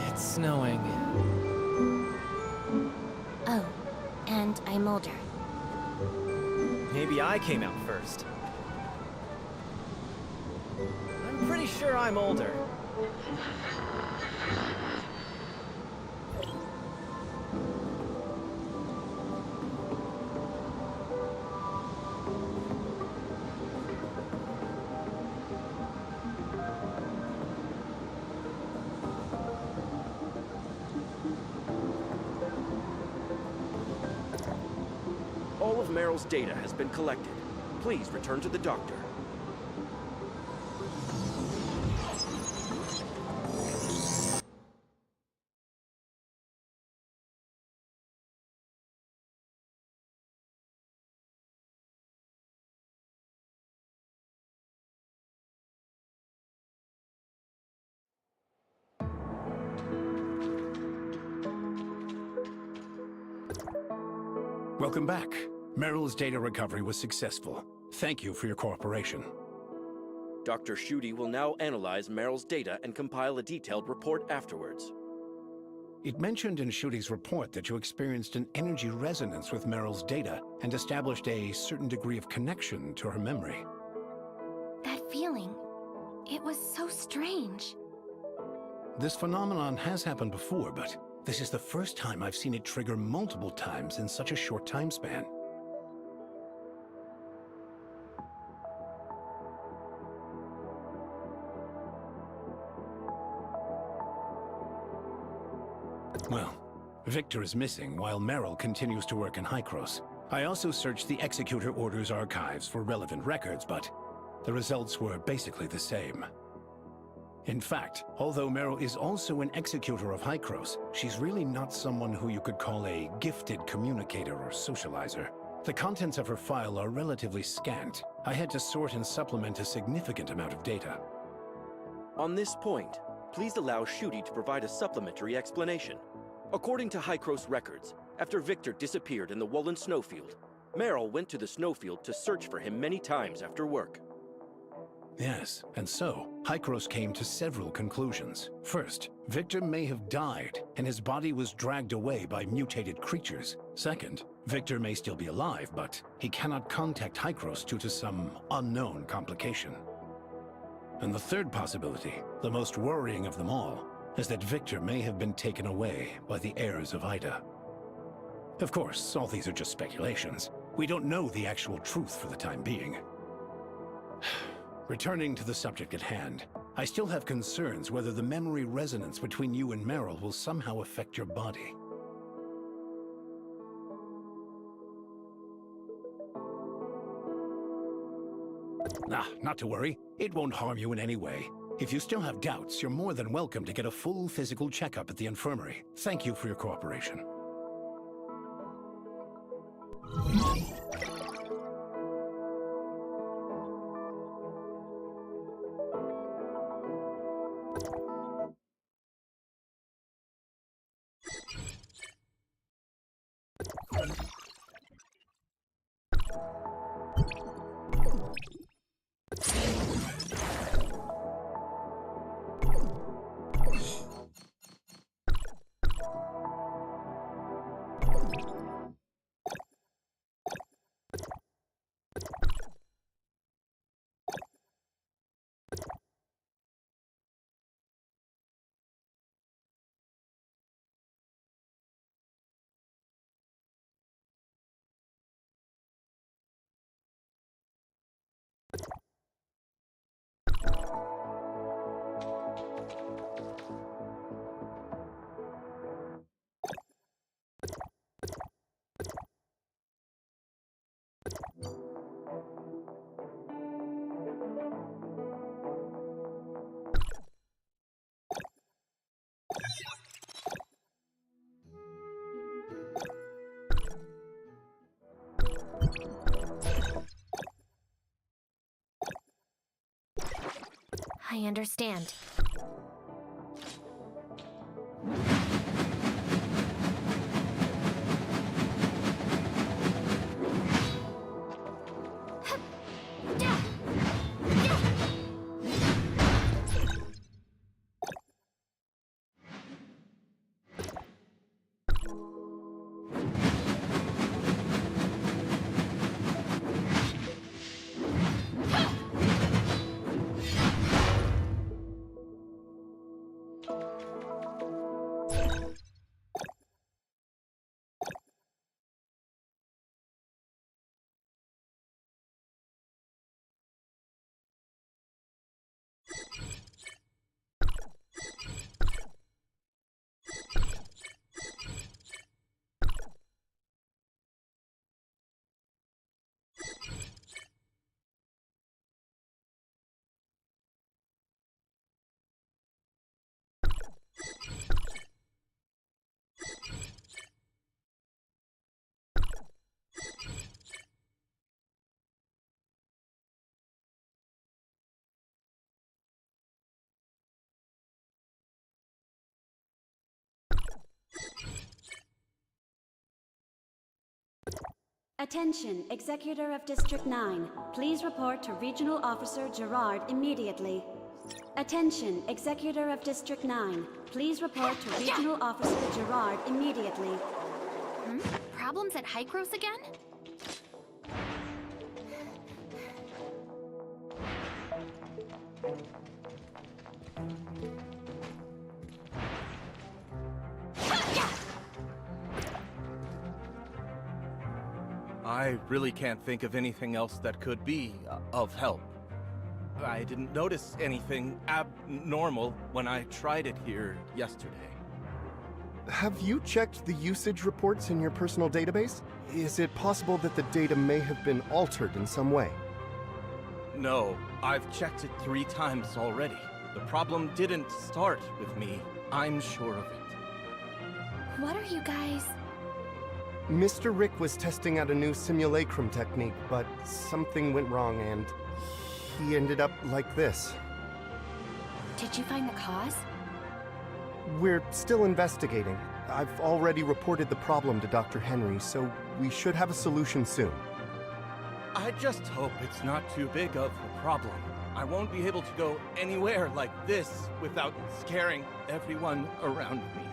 It's snowing. Oh, and I'm older. Maybe I came out first. I'm pretty sure I'm older. All of Meryl's data has been collected. Please return to the doctor. Welcome back. Meryl's data recovery was successful. Thank you for your cooperation. Dr. Schutte will now analyze Meryl's data and compile a detailed report afterwards. It mentioned in Schutte's report that you experienced an energy resonance with Meryl's data and established a certain degree of connection to her memory. That feeling, it was so strange. This phenomenon has happened before, but this is the first time I've seen it trigger multiple times in such a short time span. Well, Victor is missing while Meryl continues to work in Hykros. I also searched the Executor Order's archives for relevant records, but the results were basically the same. In fact, although Meryl is also an Executor of Hykros, she's really not someone who you could call a gifted communicator or socializer. The contents of her file are relatively scant. I had to sort and supplement a significant amount of data. On this point, please allow Schutte to provide a supplementary explanation. According to Hykros records, after Victor disappeared in the Woolen snowfield, Meryl went to the snowfield to search for him many times after work. Yes, and so, Hykros came to several conclusions. First, Victor may have died, and his body was dragged away by mutated creatures. Second, Victor may still be alive, but he cannot contact Hykros due to some unknown complication. And the third possibility, the most worrying of them all, is that Victor may have been taken away by the heirs of Ida. Of course, all these are just speculations. We don't know the actual truth for the time being. Returning to the subject at hand, I still have concerns whether the memory resonance between you and Meryl will somehow affect your body. Not to worry. It won't harm you in any way. If you still have doubts, you're more than welcome to get a full physical checkup at the infirmary. Thank you for your cooperation. I understand. Attention, Executor of District 9. Please report to Regional Officer Gerard immediately. Attention, Executor of District 9. Please report to Regional Officer Gerard immediately. Problems at Hycros again? I really can't think of anything else that could be of help. I didn't notice anything abnormal when I tried it here yesterday. Have you checked the usage reports in your personal database? Is it possible that the data may have been altered in some way? No, I've checked it 3 times already. The problem didn't start with me. I'm sure of it. What are you guys... Mr. Rick was testing out a new simulacrum technique, but something went wrong and he ended up like this. Did you find the cause? We're still investigating. I've already reported the problem to Dr. Henry, so we should have a solution soon. I just hope it's not too big of a problem. I won't be able to go anywhere like this without scaring everyone around me.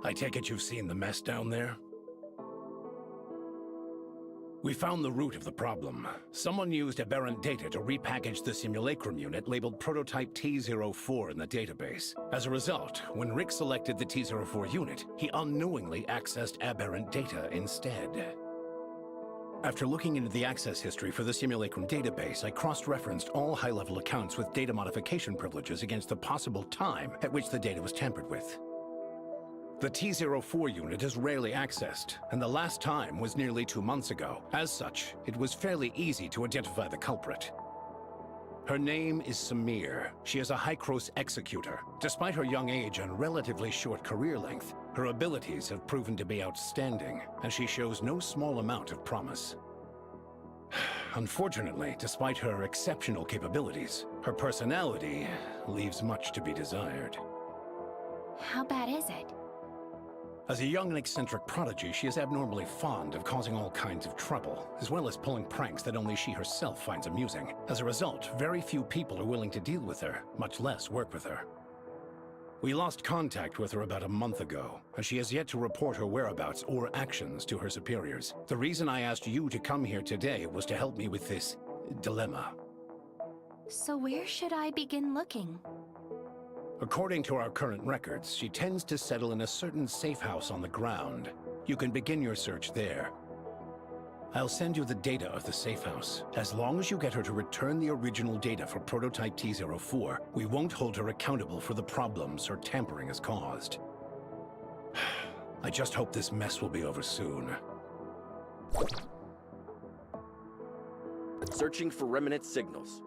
I take it you've seen the mess down there? We found the root of the problem. Someone used aberrant data to repackage the simulacrum unit labeled Prototype T04 in the database. As a result, when Rick selected the T04 unit, he unknowingly accessed aberrant data instead. After looking into the access history for the simulacrum database, I cross-referenced all high-level accounts with data modification privileges against the possible time at which the data was tampered with. The T04 unit is rarely accessed, and the last time was nearly 2 months ago. As such, it was fairly easy to identify the culprit. Her name is Samir. She is a Hykros executor. Despite her young age and relatively short career length, her abilities have proven to be outstanding, and she shows no small amount of promise. Unfortunately, despite her exceptional capabilities, her personality leaves much to be desired. How bad is it? As a young and eccentric prodigy, she is abnormally fond of causing all kinds of trouble, as well as pulling pranks that only she herself finds amusing. As a result, very few people are willing to deal with her, much less work with her. We lost contact with her about a month ago, and she has yet to report her whereabouts or actions to her superiors. The reason I asked you to come here today was to help me with this dilemma. So where should I begin looking? According to our current records, she tends to settle in a certain safe house on the ground. You can begin your search there. I'll send you the data of the safe house. As long as you get her to return the original data for prototype T-04, we won't hold her accountable for the problems her tampering has caused. I just hope this mess will be over soon. Searching for remnant signals.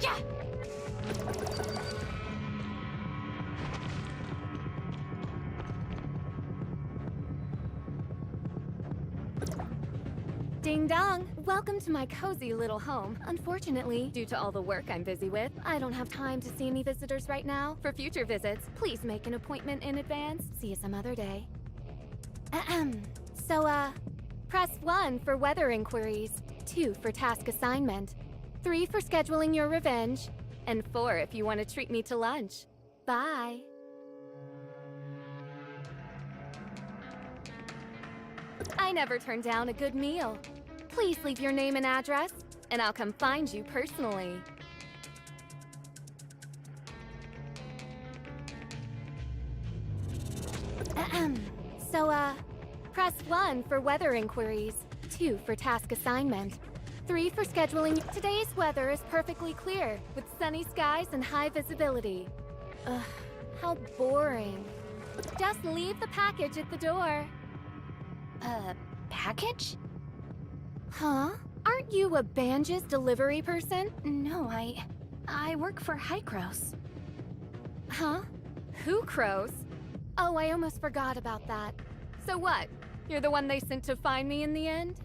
Yeah! Ding dong! Welcome to my cozy little home. Unfortunately, due to all the work I'm busy with, I don't have time to see any visitors right now. For future visits, please make an appointment in advance. See you some other day. Ahem. So, press 1 for weather inquiries, 2 for task assignment, 3 for scheduling your revenge, and 4 if you want to treat me to lunch. Bye. I never turn down a good meal. Please leave your name and address, and I'll come find you personally. Ahem. So, press 1 for weather inquiries, 2 for task assignment, 3 for scheduling. Today's weather is perfectly clear, with sunny skies and high visibility. Ugh, how boring. Just leave the package at the door. Package? Huh? Aren't you a Banja's delivery person? No, I work for Hycros. Huh? Who crows? Oh, I almost forgot about that. So what? You're the one they sent to find me in the end?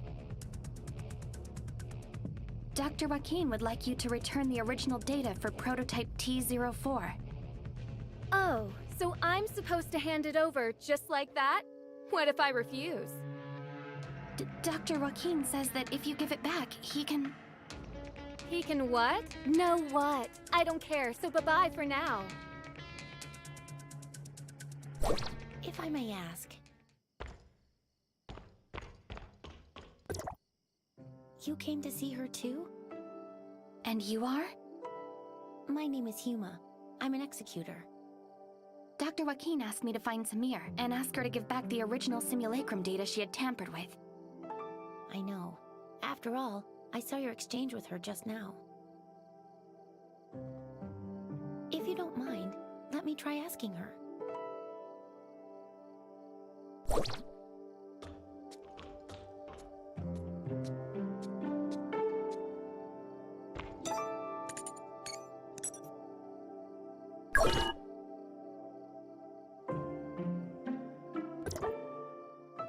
Dr. Joaquin would like you to return the original data for prototype T04. Oh, so I'm supposed to hand it over just like that? What if I refuse? Dr. Joaquin says that if you give it back, he can... He can what? No what? I don't care, so bye-bye for now. If I may ask... You came to see her too? And you are? My name is Huma. I'm an executor. Dr. Joaquin asked me to find Samir and ask her to give back the original simulacrum data she had tampered with. I know. After all, I saw your exchange with her just now. If you don't mind, let me try asking her.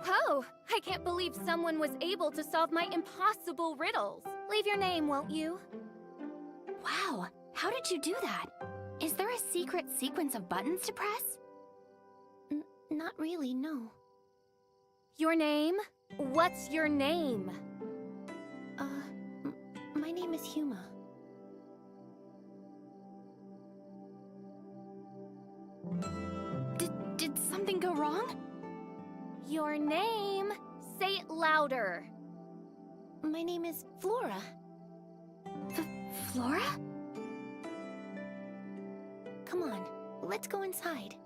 Whoa! I can't believe someone was able to solve my impossible riddles. Leave your name, won't you? Wow! How did you do that? Is there a secret sequence of buttons to press? Not really, no. Your name? What's your name? My name is Huma. Did something go wrong? Your name? Say it louder. My name is Flora. Flora? Come on, let's go inside.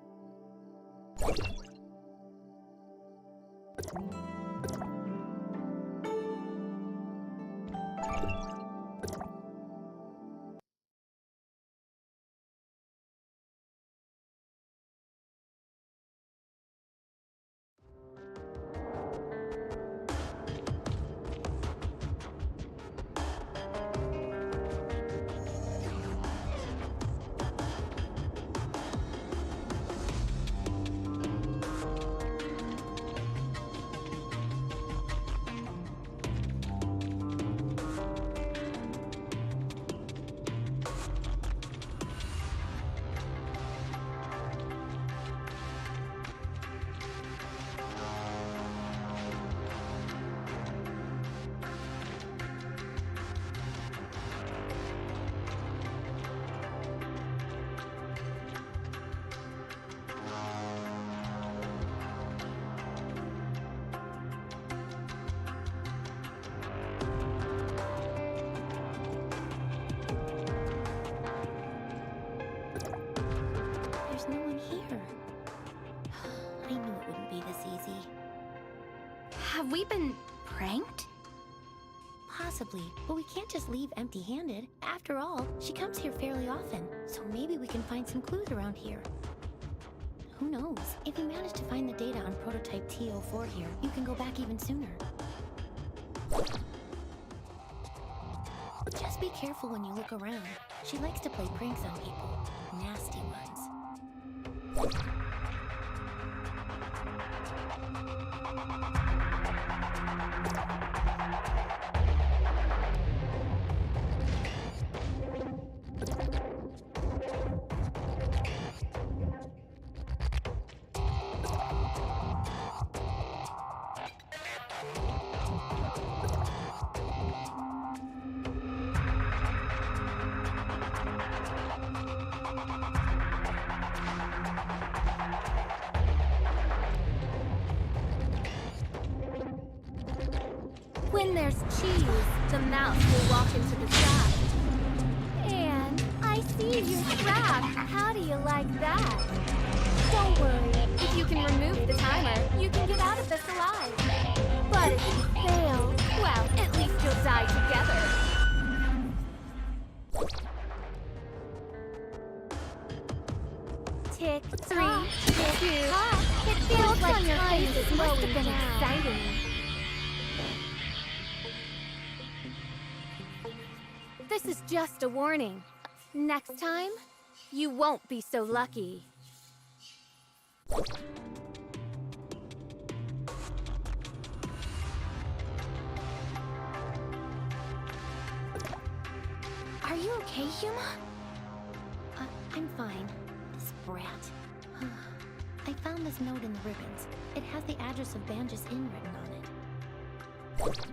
There's no one here. I knew it wouldn't be this easy. Have we been pranked? Possibly, but we can't just leave empty-handed. After all, she comes here fairly often, so maybe we can find some clues around here. Who knows? If you manage to find the data on prototype T04 here, you can go back even sooner. Just be careful when you look around. She likes to play pranks on people. Nasty ones. When there's cheese, the mouse will walk into the shaft. And I see you're trapped. How do you like that? Don't worry. If you can remove the timer, you can get out of this alive. But if you fail, well, at least you'll die together. Tick, 3, 2, it feels like on your face is must have been exciting. This is just a warning. Next time, you won't be so lucky. Are you okay, Yuma? I'm fine. This brat. I found this note in the ribbons. It has the address of Banjas Inn written on it.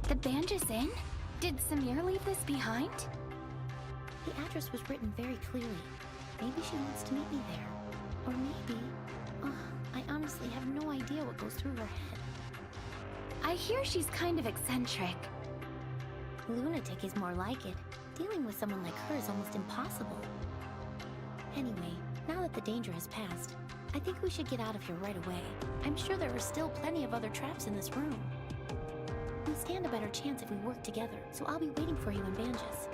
The Banjas Inn? Did Samir leave this behind? The address was written very clearly. Maybe she wants to meet me there. Or maybe... I honestly have no idea what goes through her head. I hear she's kind of eccentric. Lunatic is more like it. Dealing with someone like her is almost impossible. Anyway, now that the danger has passed, I think we should get out of here right away. I'm sure there are still plenty of other traps in this room. We stand a better chance if we work together, so I'll be waiting for you in Banjas.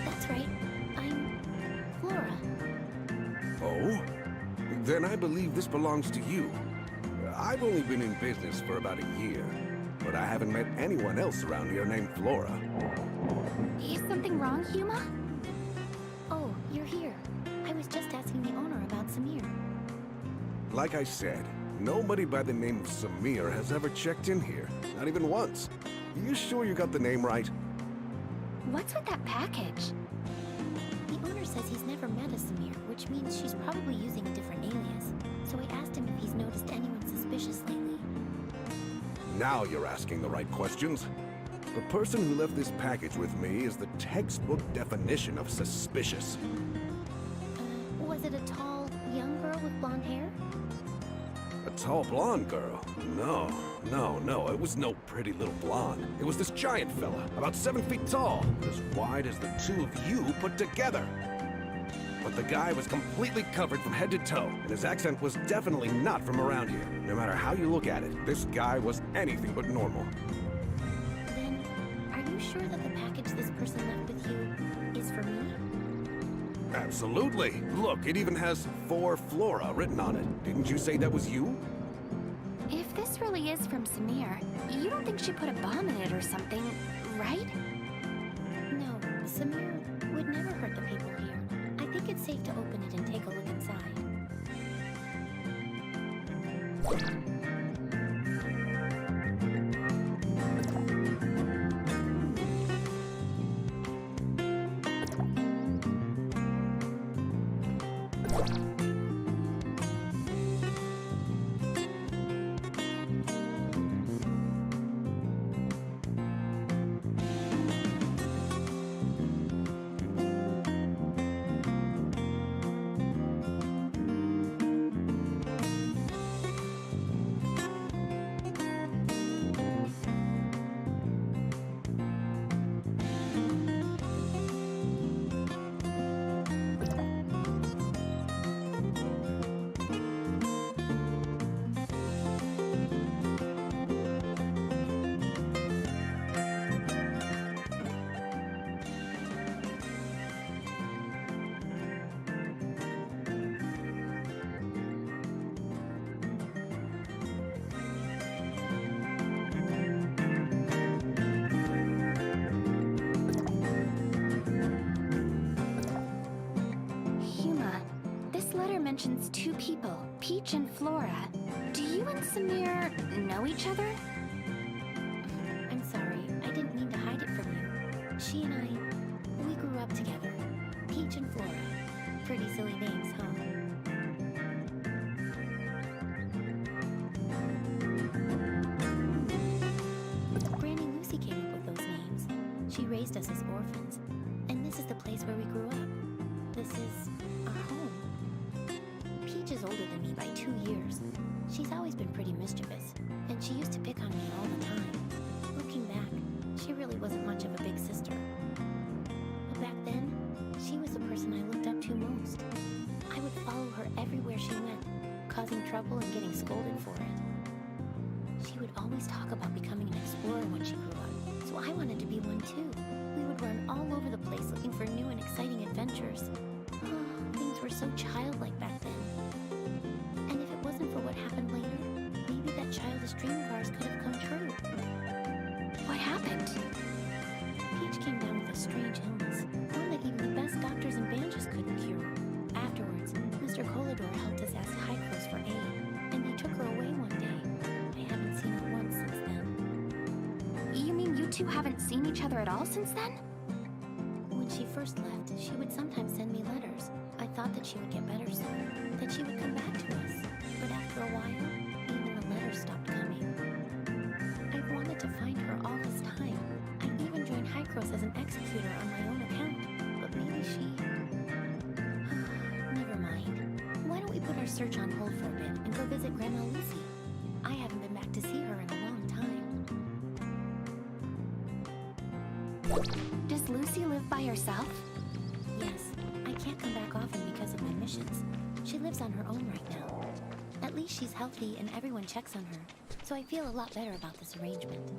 That's right. I'm Flora. Oh? Then I believe this belongs to you. I've only been in business for about a year, but I haven't met anyone else around here named Flora. Is something wrong, Huma? Oh, you're here. I was just asking the owner about Samir. Like I said, nobody by the name of Samir has ever checked in here. Not even once. You sure you got the name right? What's with that package? The owner says he's never met a Samir, which means she's probably using a different alias. So I asked him if he's noticed anyone suspicious lately. Now you're asking the right questions. The person who left this package with me is the textbook definition of suspicious. Was it a tall, young girl with blonde hair? A tall blonde girl? No. It was no pretty little blonde. It was this giant fella, about 7 feet tall, as wide as the two of you put together. But the guy was completely covered from head to toe, and his accent was definitely not from around here. No matter how you look at it, this guy was anything but normal. Then, are you sure that the package this person left with you is for me? Absolutely. Look, it even has "For Flora" written on it. Didn't you say that was you? If this really is from Samir, you don't think she put a bomb in it or something, right? No, Samir would never hurt the people here. I think it's safe to open it and take a look inside. Mentions two people, Peach and Flora. Do you and Samir know each other? I'm sorry, I didn't mean to hide it from you. She and I, we grew up together. Peach and Flora. Pretty silly names, huh? Granny Lucy came up with those names. She raised us as orphans, and this is the place where we grew up. This is our home. Peach is older than me by 2 years. She's always been pretty mischievous, and she used to pick on me all the time. Looking back, she really wasn't much of a big sister. But back then, she was the person I looked up to most. I would follow her everywhere she went, causing trouble and getting scolded for it. She would always talk about becoming an explorer when she grew up, so I wanted to be one too. We would run all over the place looking for new and exciting adventures. Things were so childlike back then. And if it wasn't for what happened later, maybe that childish dream of ours could have come true. What happened? Peach came down with a strange illness, one that even the best doctors and Banjas couldn't cure. Afterwards, Mr. Colador helped us ask Hykros for aid, and they took her away one day. I haven't seen her once since then. You mean you two haven't seen each other at all since then? When she first left, she would sometimes send me letters. I thought that she would get better soon, that she would come back to us. But after a while, even the letters stopped coming. I've wanted to find her all this time. I even joined Hykros as an executor on my own account. But maybe she... Never mind. Why don't we put our search on hold for a bit and go visit Grandma Lucy? I haven't been back to see Does Lucy live by herself? Yes. I can't come back often because of my missions. She lives on her own right now. At least she's healthy and everyone checks on her, so I feel a lot better about this arrangement.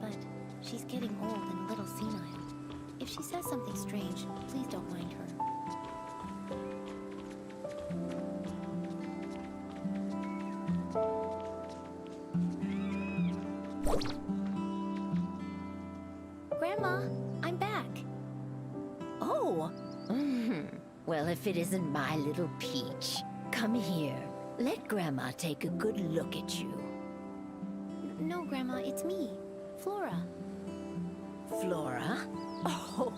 But she's getting old and a little senile. If she says something strange, please don't mind her. Grandma, I'm back. Oh, well, if it isn't my little Peach. Come here. Let Grandma take a good look at you. No, Grandma, it's me, Flora. Flora? Oh,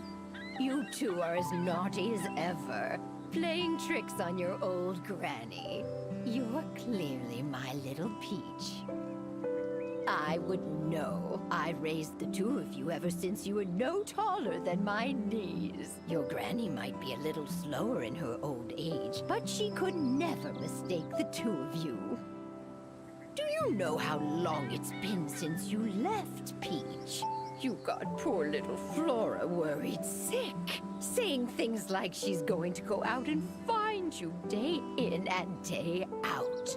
you two are as naughty as ever, playing tricks on your old granny. You're clearly my little Peach. I wouldn't know. I raised the two of you ever since you were no taller than my knees. Your granny might be a little slower in her old age, but she could never mistake the two of you. Do you know how long it's been since you left, Peach? You got poor little Flora worried sick, saying things like she's going to go out and find you day in and day out.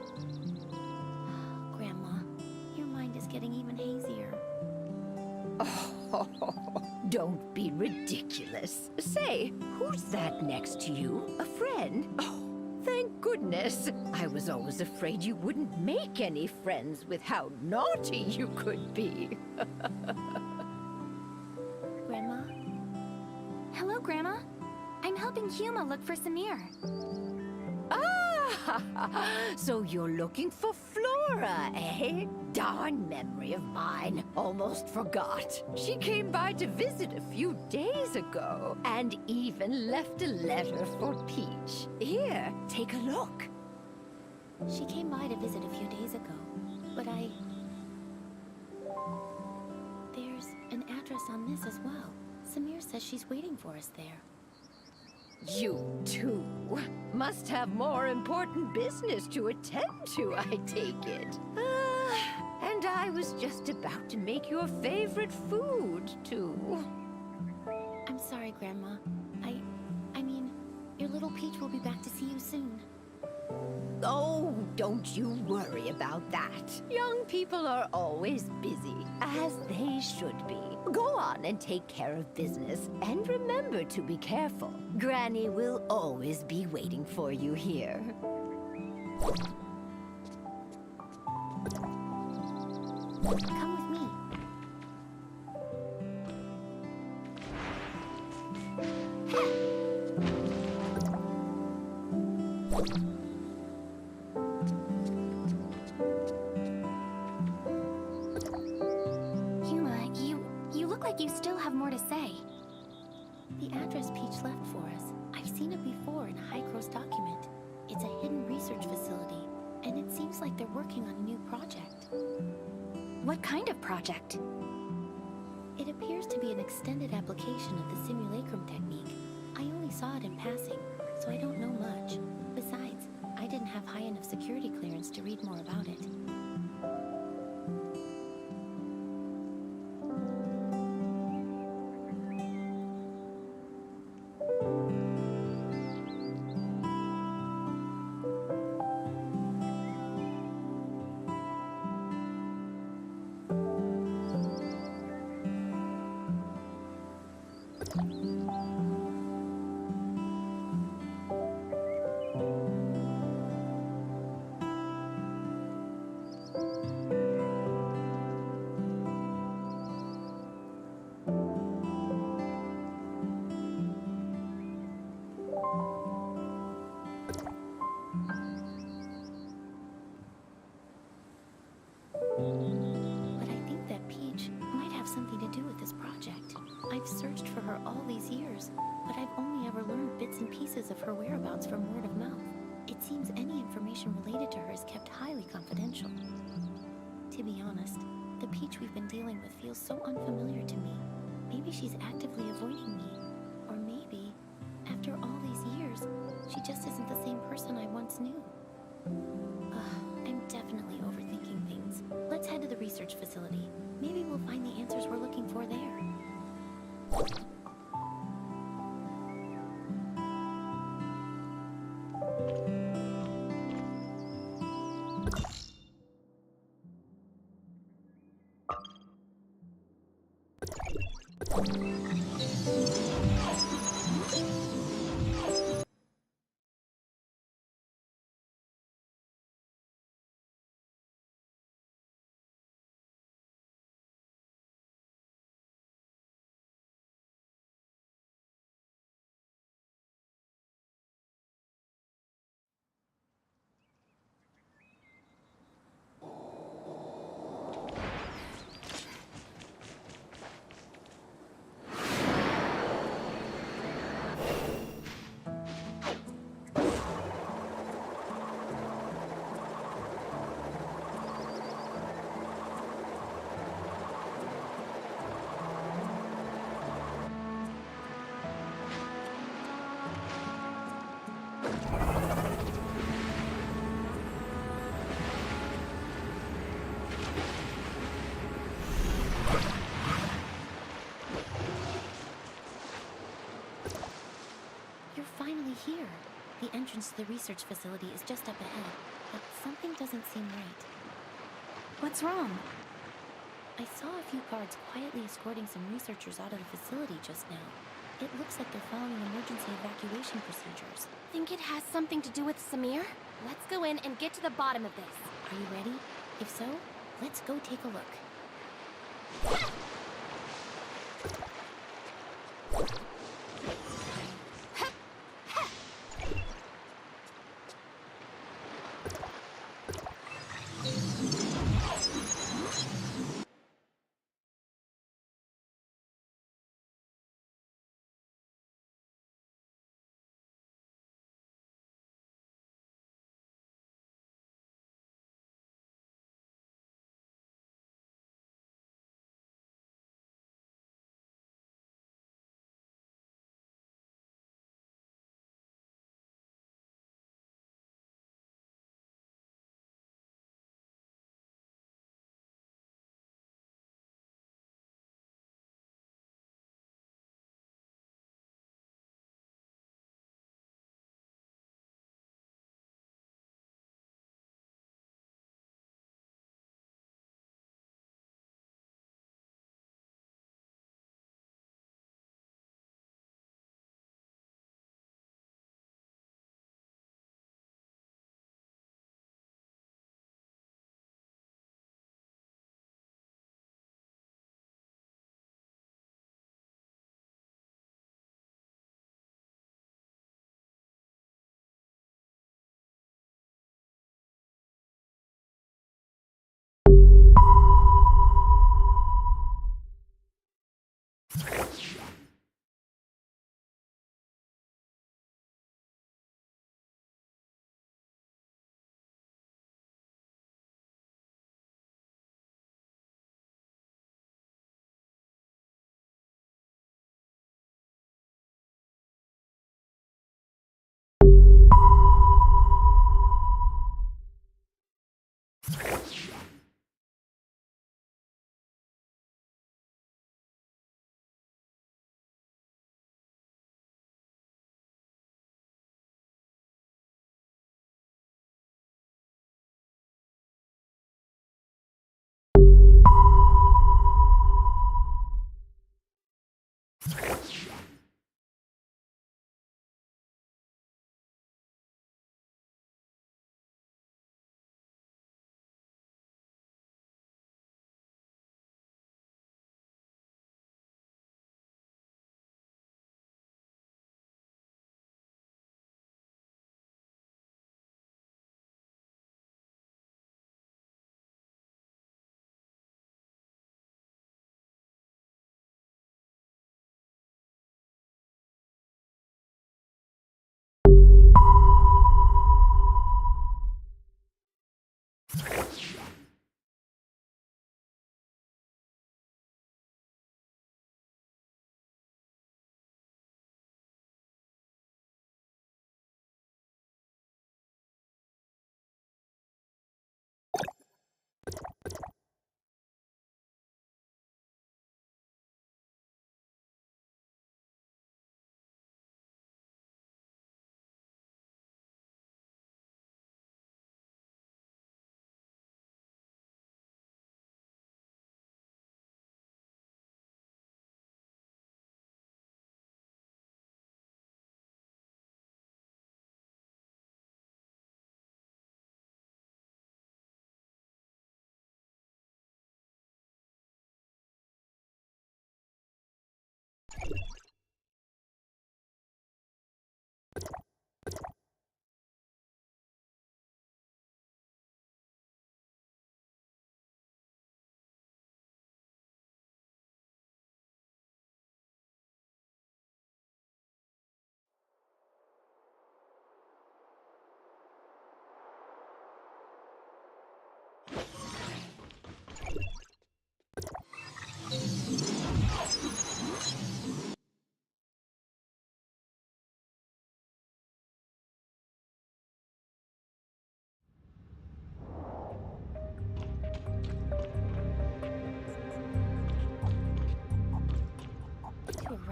Grandma, your mind is getting even hazier. Oh, don't be ridiculous. Say, who's that next to you? A friend? Oh, thank goodness. I was always afraid you wouldn't make any friends with how naughty you could be. Grandma? Hello, Grandma. I'm helping Huma look for Samir. Ah, so you're looking for Flora, eh? Darn memory of mine. Almost forgot. She came by to visit a few days ago, and even left a letter for Peach. Here, take a look. She came by to visit a few days ago, but There's an address on this as well. Samir says she's waiting for us there. You two must have more important business to attend to, I take it. And I was just about to make your favorite food, too. I'm sorry, Grandma. I mean, your little Peach will be back to see you soon. Oh, don't you worry about that. Young people are always busy, as they should be. Go on and take care of business, and remember to be careful. Granny will always be waiting for you here. Come with me. You look like you still have more to say. The address Peach left for us. I've seen it before in a High-Cross document. It's a hidden research facility, and it seems like they're working on a new project. What kind of project? It appears to be an extended application of the simulacrum technique. I only saw it in passing, so I don't know much. Besides, I didn't have high enough security clearance to read more about it. But I think that Peach might have something to do with this project. I've searched for her all these years, but I've only ever learned bits and pieces of her whereabouts from word of mouth. It seems any information related to her is kept highly confidential. To be honest, the Peach we've been dealing with feels so unfamiliar to me. Maybe she's actively avoiding me. Or maybe, after all these years, she just isn't the same person I once knew. I'm definitely overthinking things. Let's head to the research facility. Maybe we'll find the answers we're looking for there. You're finally here. The entrance to the research facility is just up ahead, but something doesn't seem right. What's wrong? I saw a few guards quietly escorting some researchers out of the facility just now. It looks like they're following emergency evacuation procedures. Think it has something to do with Samir? Let's go in and get to the bottom of this. Are you ready? If so, let's go take a look.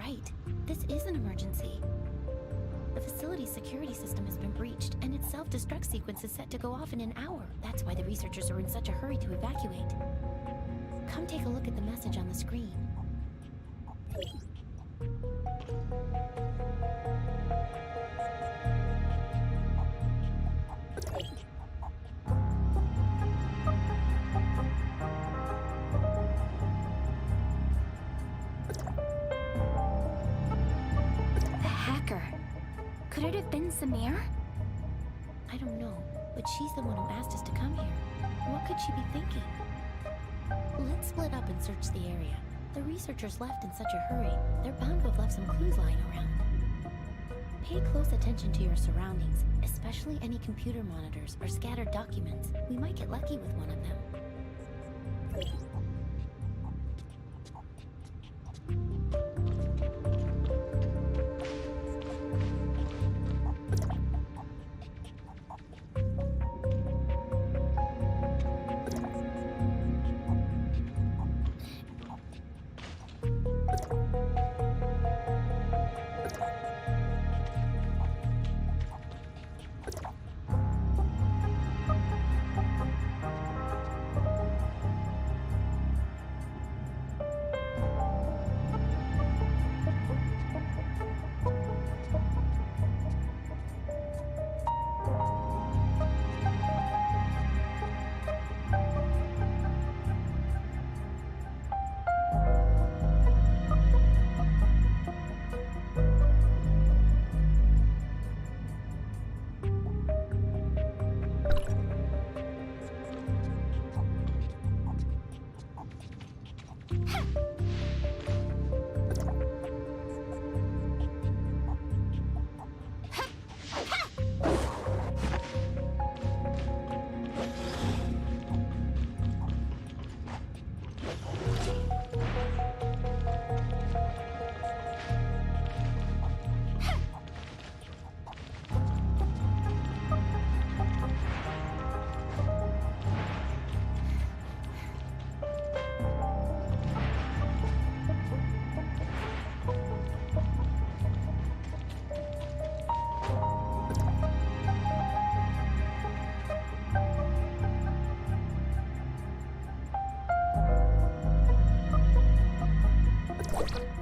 right. This is an emergency. The facility's security system has been breached, and its self-destruct sequence is set to go off in an hour. That's why the researchers are in such a hurry to evacuate. Come take a look at the message on the screen. The hacker. Could it have been Samir? I don't know, but she's the one who asked us to come here. What could she be thinking? Let's split up and search the area. The researchers left in such a hurry, they're bound to have left some clues lying around. Pay close attention to your surroundings, especially any computer monitors or scattered documents. We might get lucky with one of them.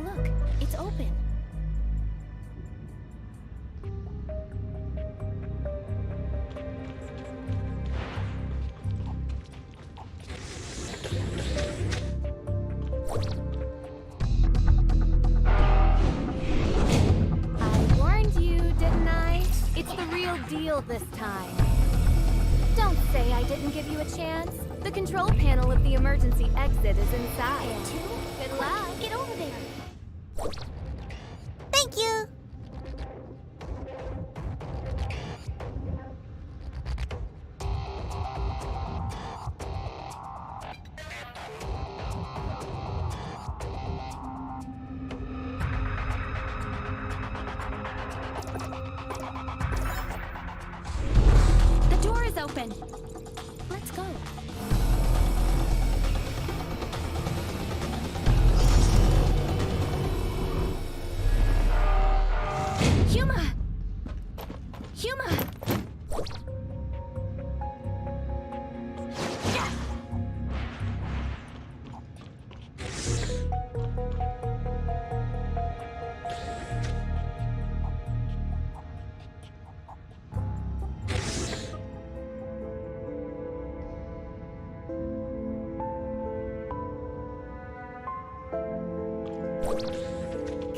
Look, it's open. I warned you, didn't I? It's the real deal this time. Don't say I didn't give you a chance. The control panel of the emergency exit is inside. Good luck. Get over there. Thank you! The door is open. Let's go. Huma! Huma!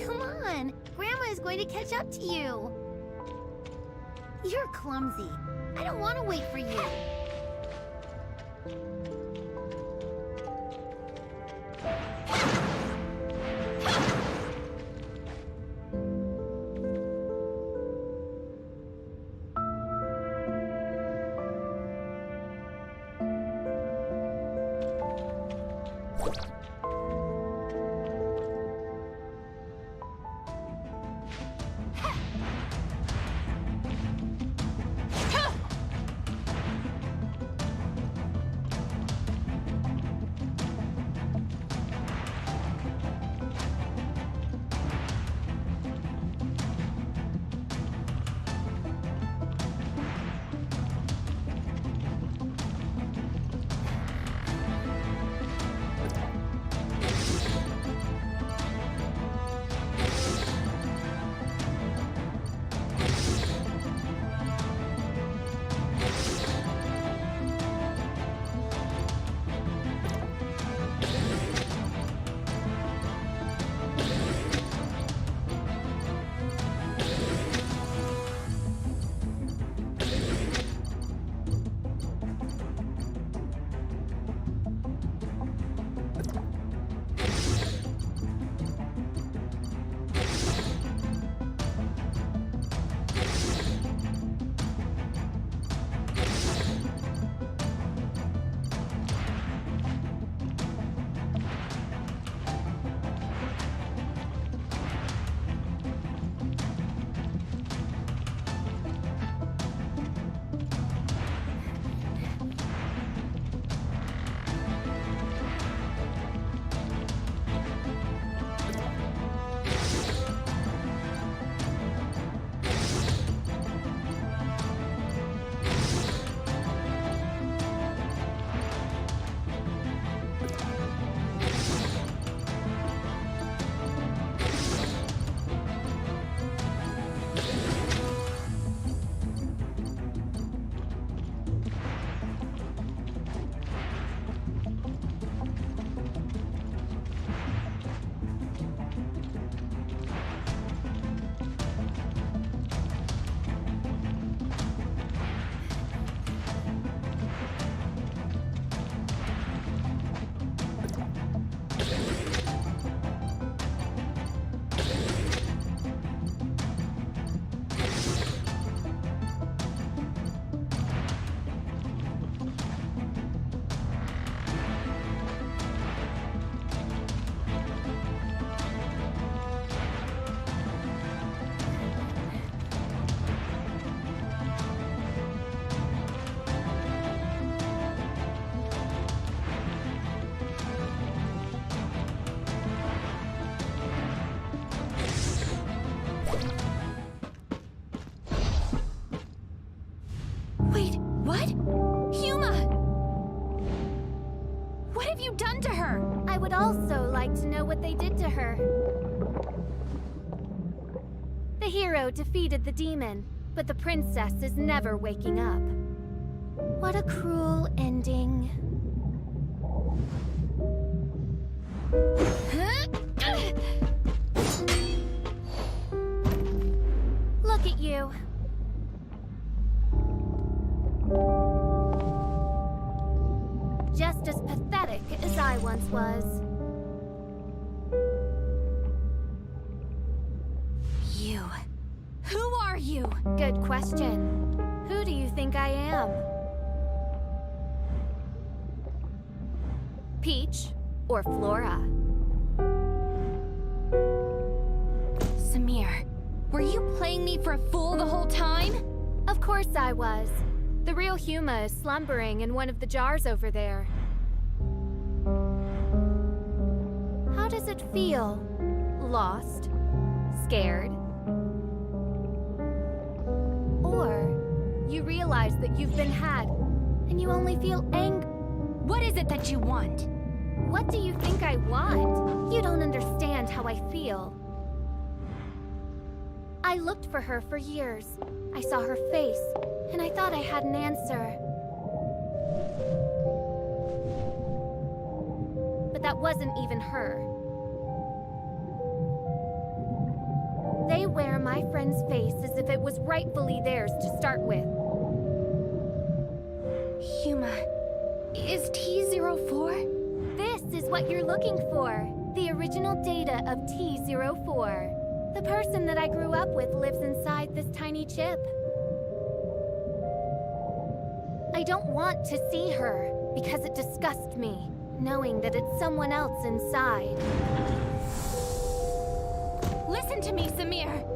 Come on! Grandma is going to catch up to you! You're clumsy. I don't want to wait for you. I would also like to know what they did to her. The hero defeated the demon, but the princess is never waking up. What a cruel ending. Look at you. Just as pathetic as I once was. You. Who are you? Good question. Who do you think I am? Peach or Flora? Samir, were you playing me for a fool the whole time? Of course I was. The real Huma is slumbering in one of the jars over there. How does it feel? Lost? Scared? Or you realize that you've been had, and you only feel angry. What is it that you want? What do you think I want? You don't understand how I feel. I looked for her for years. I saw her face, and I thought I had an answer. But that wasn't even her. They wear my friend's face as if it was rightfully theirs to start with. Huma, is T-04? This is what you're looking for. The original data of T-04. The person that I grew up with lives inside this tiny chip. I don't want to see her, because it disgusts me, knowing that it's someone else inside. Listen to me, Samir!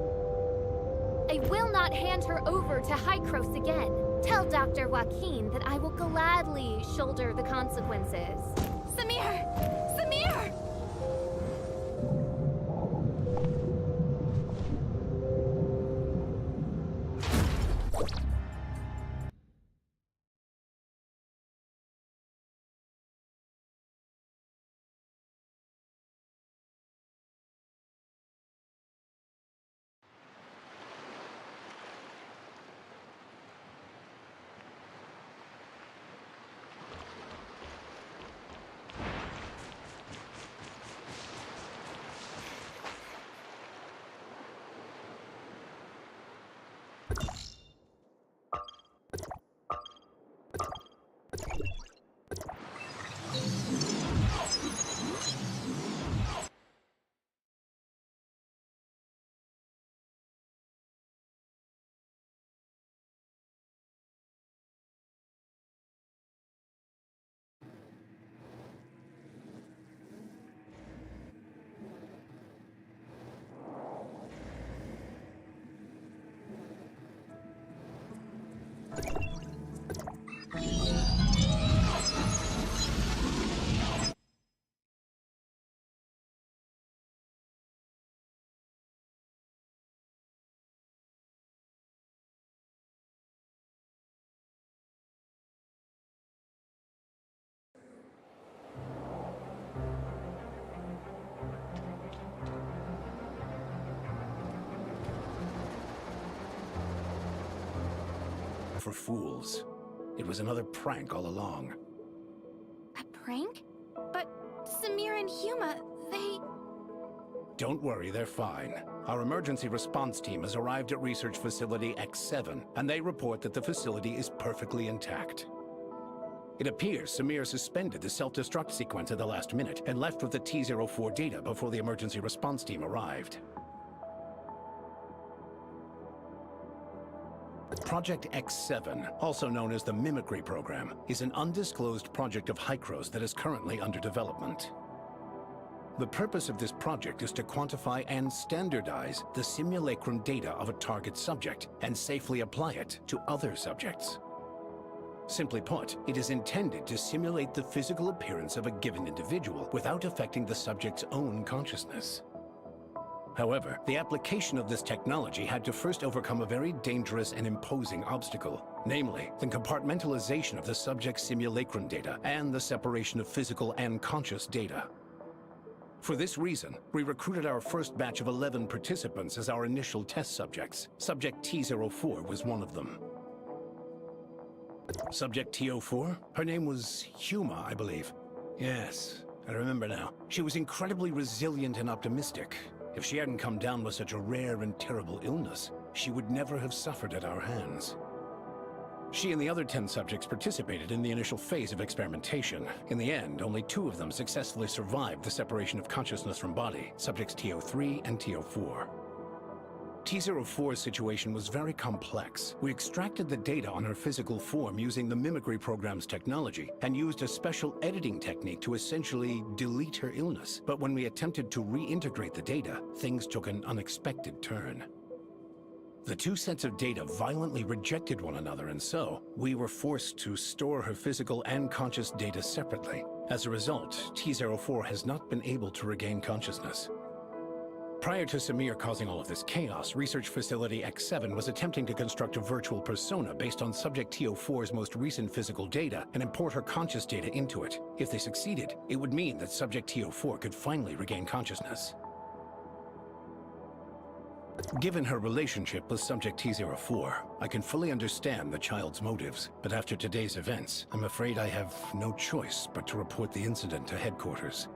I will not hand her over to Hykros again. Tell Dr. Joaquin that I will gladly shoulder the consequences. Samir! Samir! For fools. It was another prank all along. A prank? But Samir and Huma, they... Don't worry, they're fine. Our emergency response team has arrived at Research Facility X7, and they report that the facility is perfectly intact. It appears Samir suspended the self-destruct sequence at the last minute and left with the T-04 data before the emergency response team arrived. Project X7, also known as the Mimicry Program, is an undisclosed project of Hykros that is currently under development. The purpose of this project is to quantify and standardize the simulacrum data of a target subject and safely apply it to other subjects. Simply put, it is intended to simulate the physical appearance of a given individual without affecting the subject's own consciousness. However, the application of this technology had to first overcome a very dangerous and imposing obstacle, namely, the compartmentalization of the subject's simulacrum data and the separation of physical and conscious data. For this reason, we recruited our first batch of 11 participants as our initial test subjects. Subject T-04 was one of them. Subject T-04? Her name was Huma, I believe. Yes, I remember now. She was incredibly resilient and optimistic. If she hadn't come down with such a rare and terrible illness, she would never have suffered at our hands. She and the other 10 subjects participated in the initial phase of experimentation. In the end, only 2 of them successfully survived the separation of consciousness from body, subjects T-03 and T-04. T-04's situation was very complex. We extracted the data on her physical form using the mimicry program's technology and used a special editing technique to essentially delete her illness. But when we attempted to reintegrate the data, things took an unexpected turn. The 2 sets of data violently rejected one another, and so we were forced to store her physical and conscious data separately. As a result, T-04 has not been able to regain consciousness. Prior to Samir causing all of this chaos, Research Facility X7 was attempting to construct a virtual persona based on Subject T-04's most recent physical data and import her conscious data into it. If they succeeded, it would mean that Subject T-04 could finally regain consciousness. Given her relationship with Subject T-04, I can fully understand the child's motives. But after today's events, I'm afraid I have no choice but to report the incident to headquarters.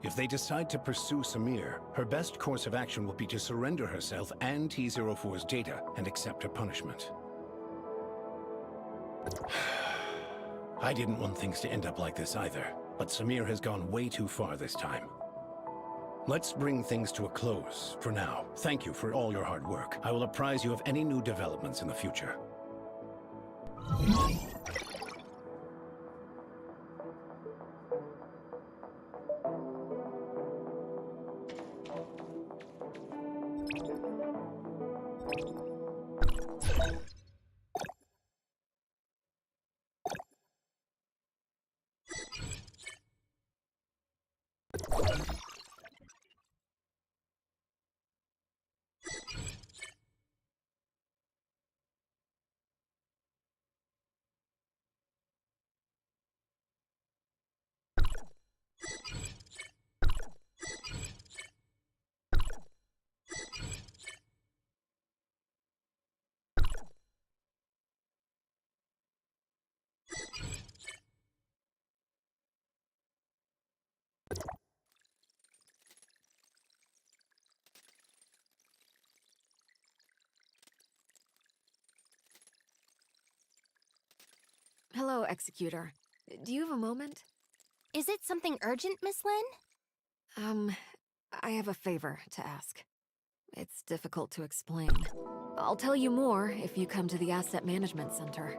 If they decide to pursue Samir, her best course of action will be to surrender herself and T-04's data and accept her punishment. I didn't want things to end up like this either, but Samir has gone way too far this time. Let's bring things to a close for now. Thank you for all your hard work. I will apprise you of any new developments in the future. Hello, Executor. Do you have a moment? Is it something urgent, Miss Lin? I have a favor to ask. It's difficult to explain. I'll tell you more if you come to the Asset Management Center.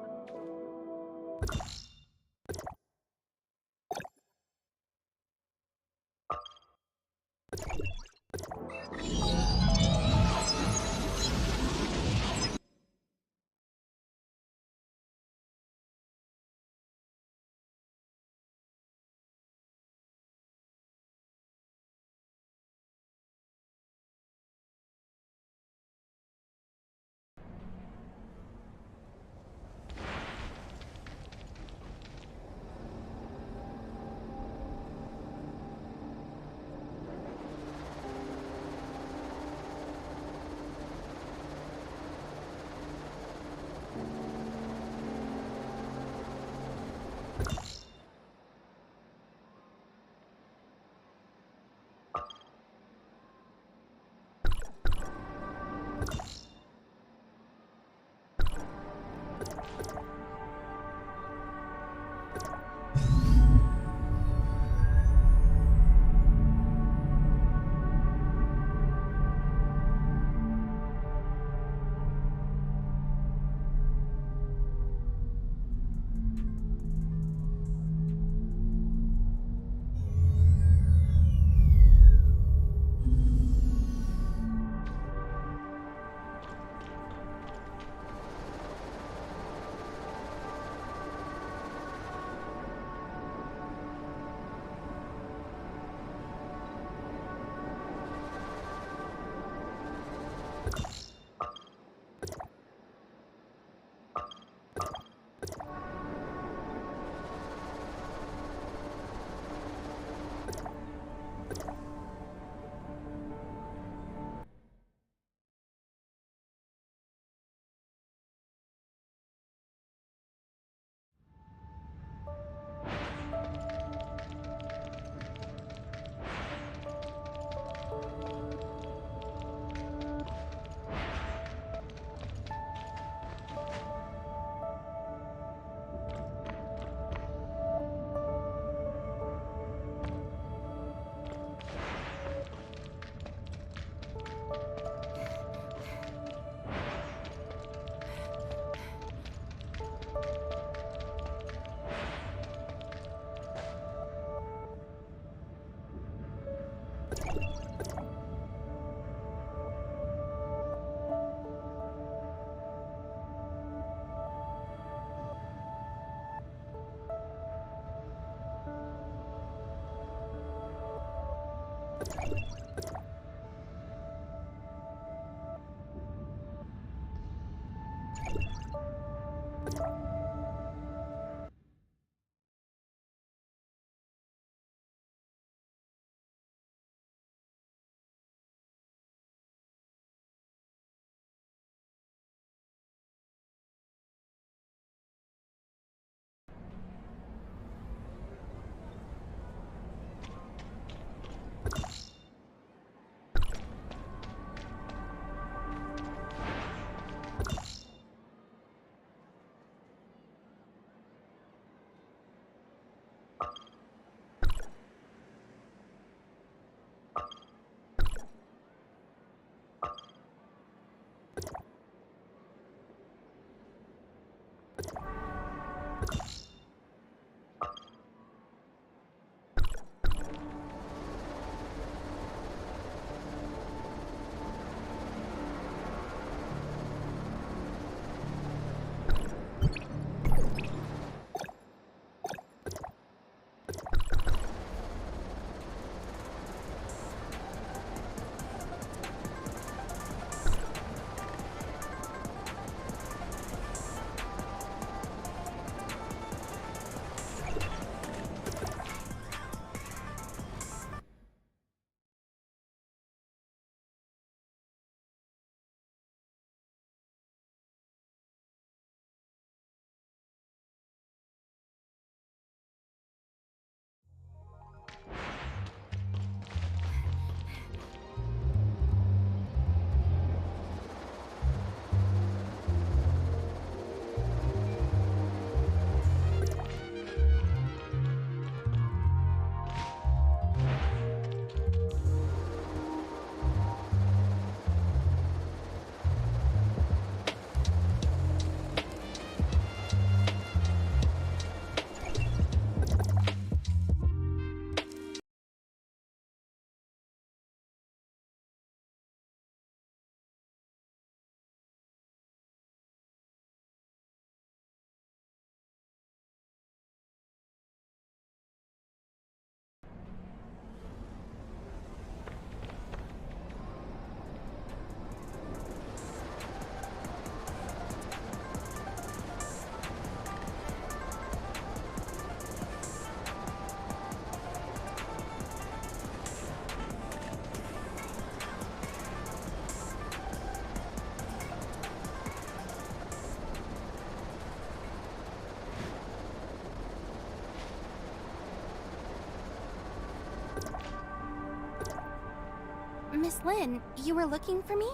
Miss Lynn, you were looking for me?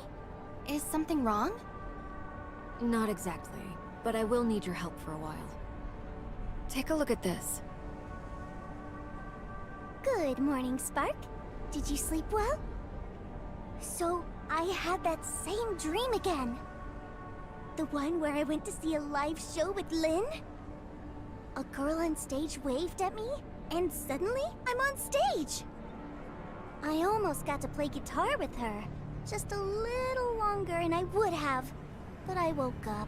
Is something wrong? Not exactly, but I will need your help for a while. Take a look at this. Good morning, Spark. Did you sleep well? So, I had that same dream again. The one where I went to see a live show with Lynn? A girl on stage waved at me, and suddenly I'm on stage! I almost got to play guitar with her. Just a little longer and I would have, but I woke up.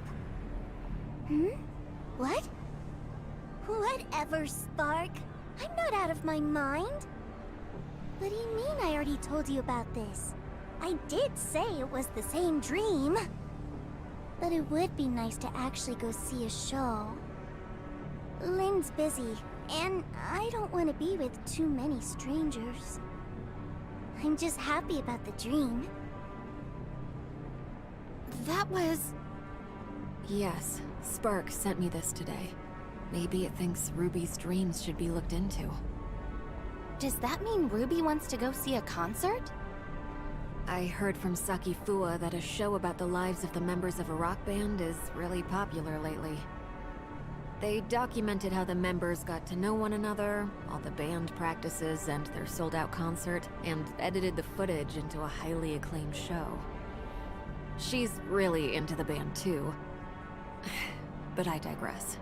What? Whatever, Spark. I'm not out of my mind. What do you mean I already told you about this? I did say it was the same dream. But it would be nice to actually go see a show. Lynn's busy, and I don't want to be with too many strangers. I'm just happy about the dream. That was... Yes, Spark sent me this today. Maybe it thinks Ruby's dreams should be looked into. Does that mean Ruby wants to go see a concert? I heard from Saki Fua that a show about the lives of the members of a rock band is really popular lately. They documented how the members got to know one another, all the band practices, and their sold-out concert, and edited the footage into a highly acclaimed show. She's really into the band too. But I digress.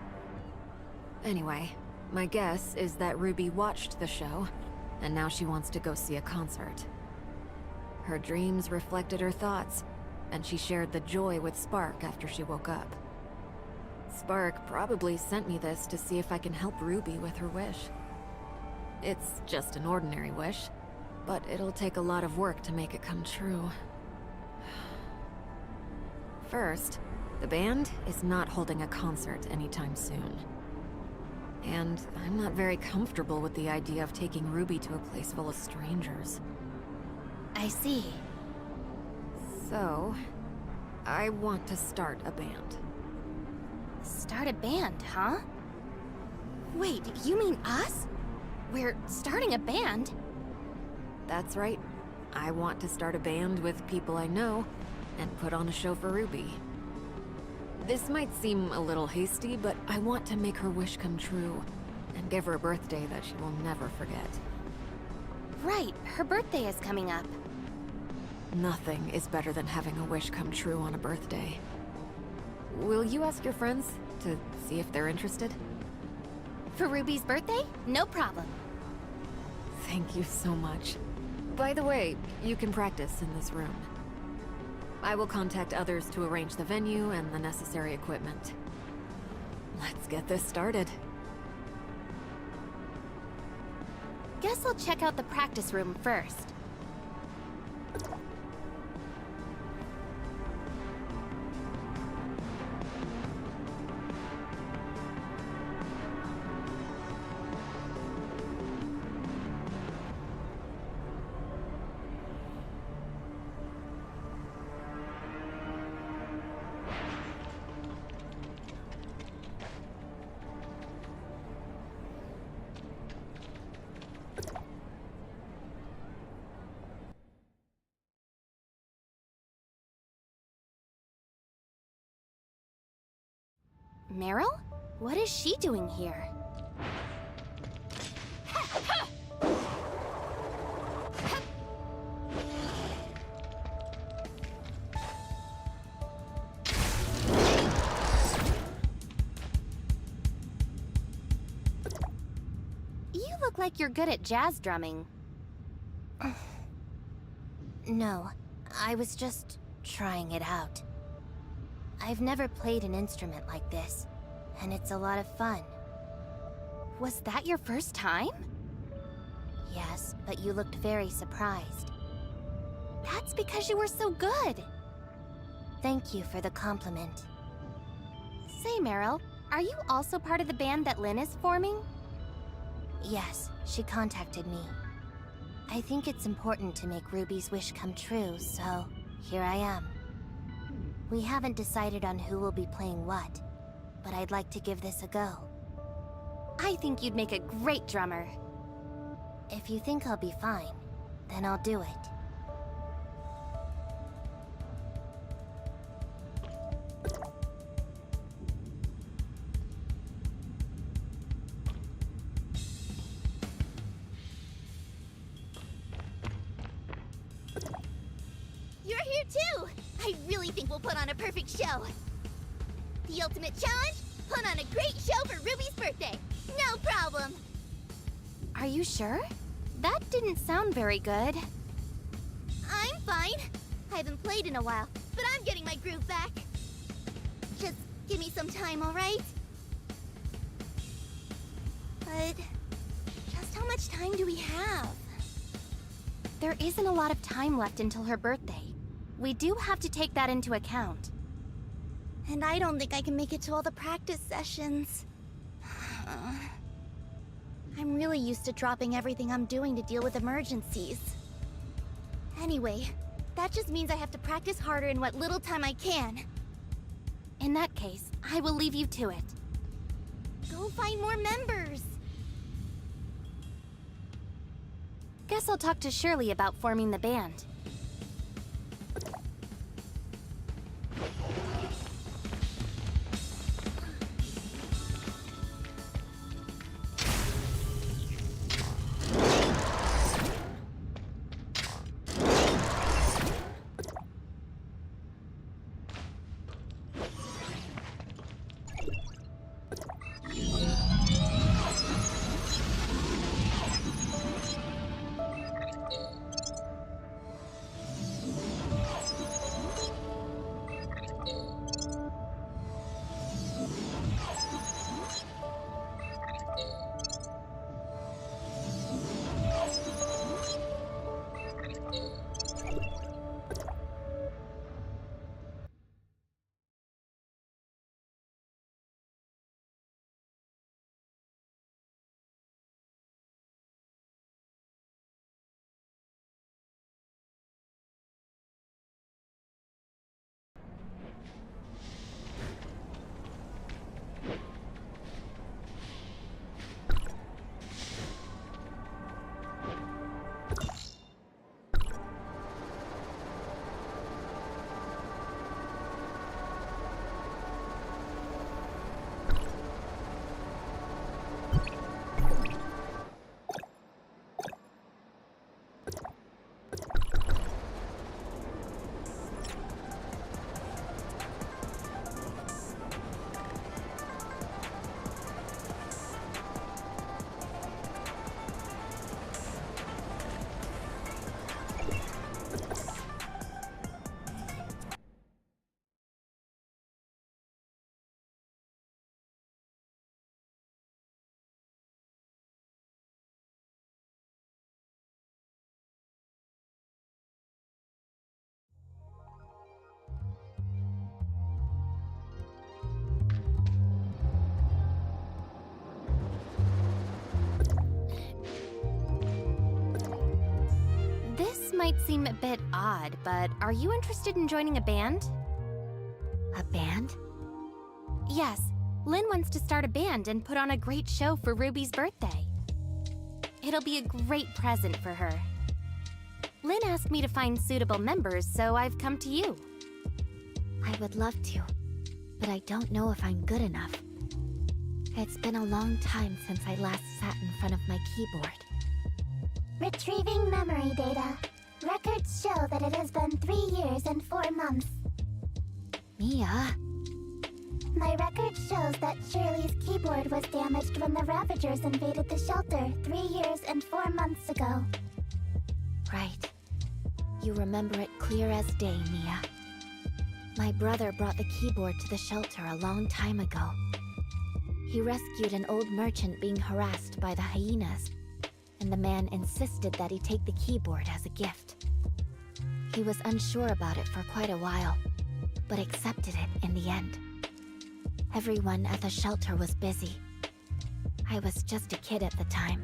Anyway, my guess is that Ruby watched the show, and now she wants to go see a concert. Her dreams reflected her thoughts, and she shared the joy with Spark after she woke up. Spark probably sent me this to see if I can help Ruby with her wish. It's just an ordinary wish, but it'll take a lot of work to make it come true. First, the band is not holding a concert anytime soon. And I'm not very comfortable with the idea of taking Ruby to a place full of strangers. I see. So, I want to start a band. Start a band, huh? Wait, you mean us? We're starting a band? That's right. I want to start a band with people I know and put on a show for Ruby. This might seem a little hasty, but I want to make her wish come true and give her a birthday that she will never forget. Right, her birthday is coming up. Nothing is better than having a wish come true on a birthday. Will you ask your friends to see if they're interested? For Ruby's birthday? No problem. Thank you so much. By the way, you can practice in this room. I will contact others to arrange the venue and the necessary equipment. Let's get this started. Guess I'll check out the practice room first. Meryl? What is she doing here? You look like you're good at jazz drumming. No, I was just trying it out. I've never played an instrument like this, and it's a lot of fun. Was that your first time? Yes, but you looked very surprised. That's because you were so good. Thank you for the compliment. Say, Meryl, are you also part of the band that Lynn is forming? Yes, she contacted me. I think it's important to make Ruby's wish come true, so here I am. We haven't decided on who will be playing what, but I'd like to give this a go. I think you'd make a great drummer. If you think I'll be fine, then I'll do it. You're here too! I really think we'll put on a perfect show. The ultimate challenge? Put on a great show for Ruby's birthday. No problem. Are you sure? That didn't sound very good. I'm fine. I haven't played in a while, but I'm getting my groove back. Just give me some time, alright? But just how much time do we have? There isn't a lot of time left until her birthday. We do have to take that into account. And I don't think I can make it to all the practice sessions. I'm really used to dropping everything I'm doing to deal with emergencies. Anyway, that just means I have to practice harder in what little time I can. In that case, I will leave you to it. Go find more members! Guess I'll talk to Shirley about forming the band. might seem a bit odd, but are you interested in joining a band? A band? Yes. Lynn wants to start a band and put on a great show for Ruby's birthday. It'll be a great present for her. Lynn asked me to find suitable members, so I've come to you. I would love to, but I don't know if I'm good enough. It's been a long time since I last sat in front of my keyboard. Retrieving memory data. Records show that it has been 3 years and 4 months. Mia? My record shows that Shirley's keyboard was damaged when the Ravagers invaded the shelter 3 years and 4 months ago. Right. You remember it clear as day, Mia. My brother brought the keyboard to the shelter a long time ago. He rescued an old merchant being harassed by the hyenas, and the man insisted that he take the keyboard as a gift. He was unsure about it for quite a while, but accepted it in the end. Everyone at the shelter was busy. I was just a kid at the time,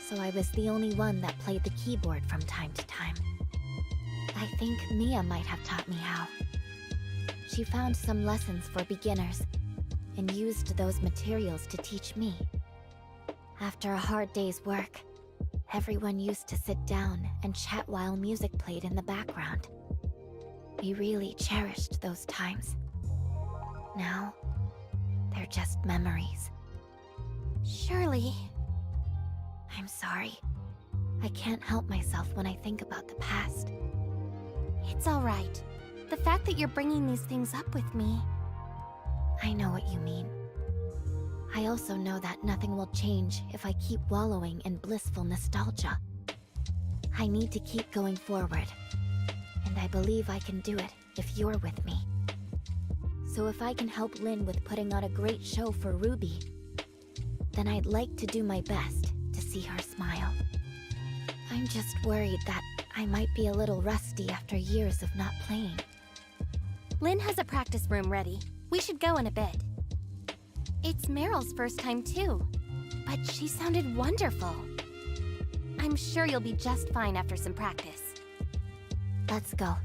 so I was the only one that played the keyboard from time to time. I think Mia might have taught me how. She found some lessons for beginners, and used those materials to teach me. After a hard day's work, everyone used to sit down and chat while music played in the background. We really cherished those times. Now, they're just memories. Shirley. I'm sorry. I can't help myself when I think about the past. It's all right. The fact that you're bringing these things up with me... I know what you mean. I also know that nothing will change if I keep wallowing in blissful nostalgia. I need to keep going forward, and I believe I can do it if you're with me. So if I can help Lynn with putting on a great show for Ruby, then I'd like to do my best to see her smile. I'm just worried that I might be a little rusty after years of not playing. Lynn has a practice room ready. We should go in a bit. It's Meryl's first time too, but she sounded wonderful. I'm sure you'll be just fine after some practice. Let's go.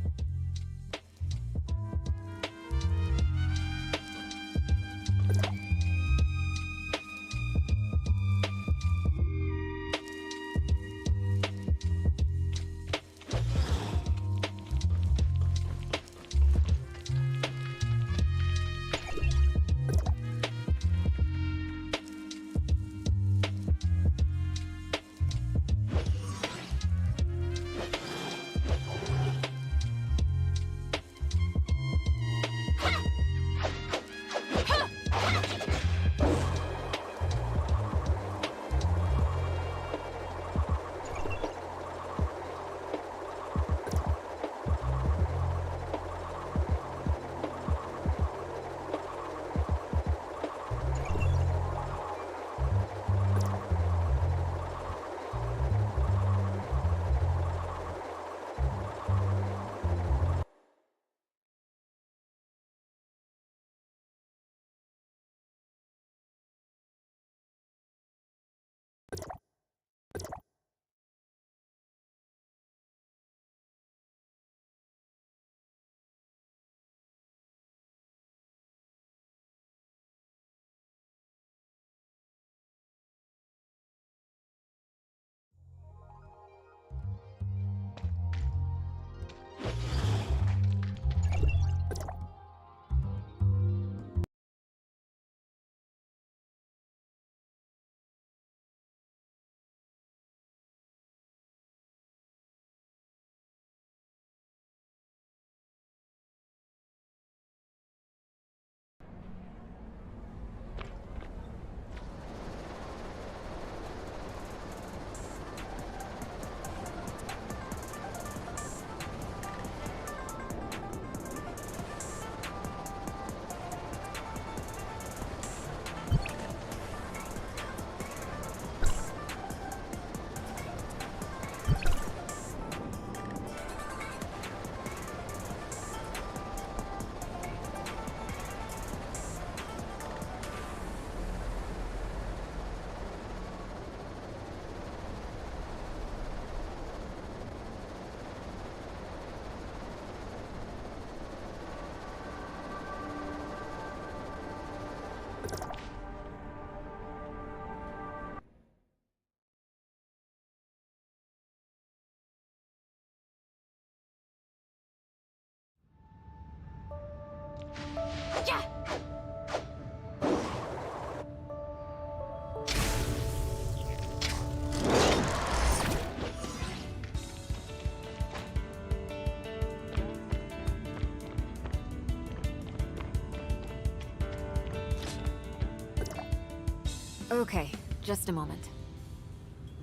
Okay, just a moment.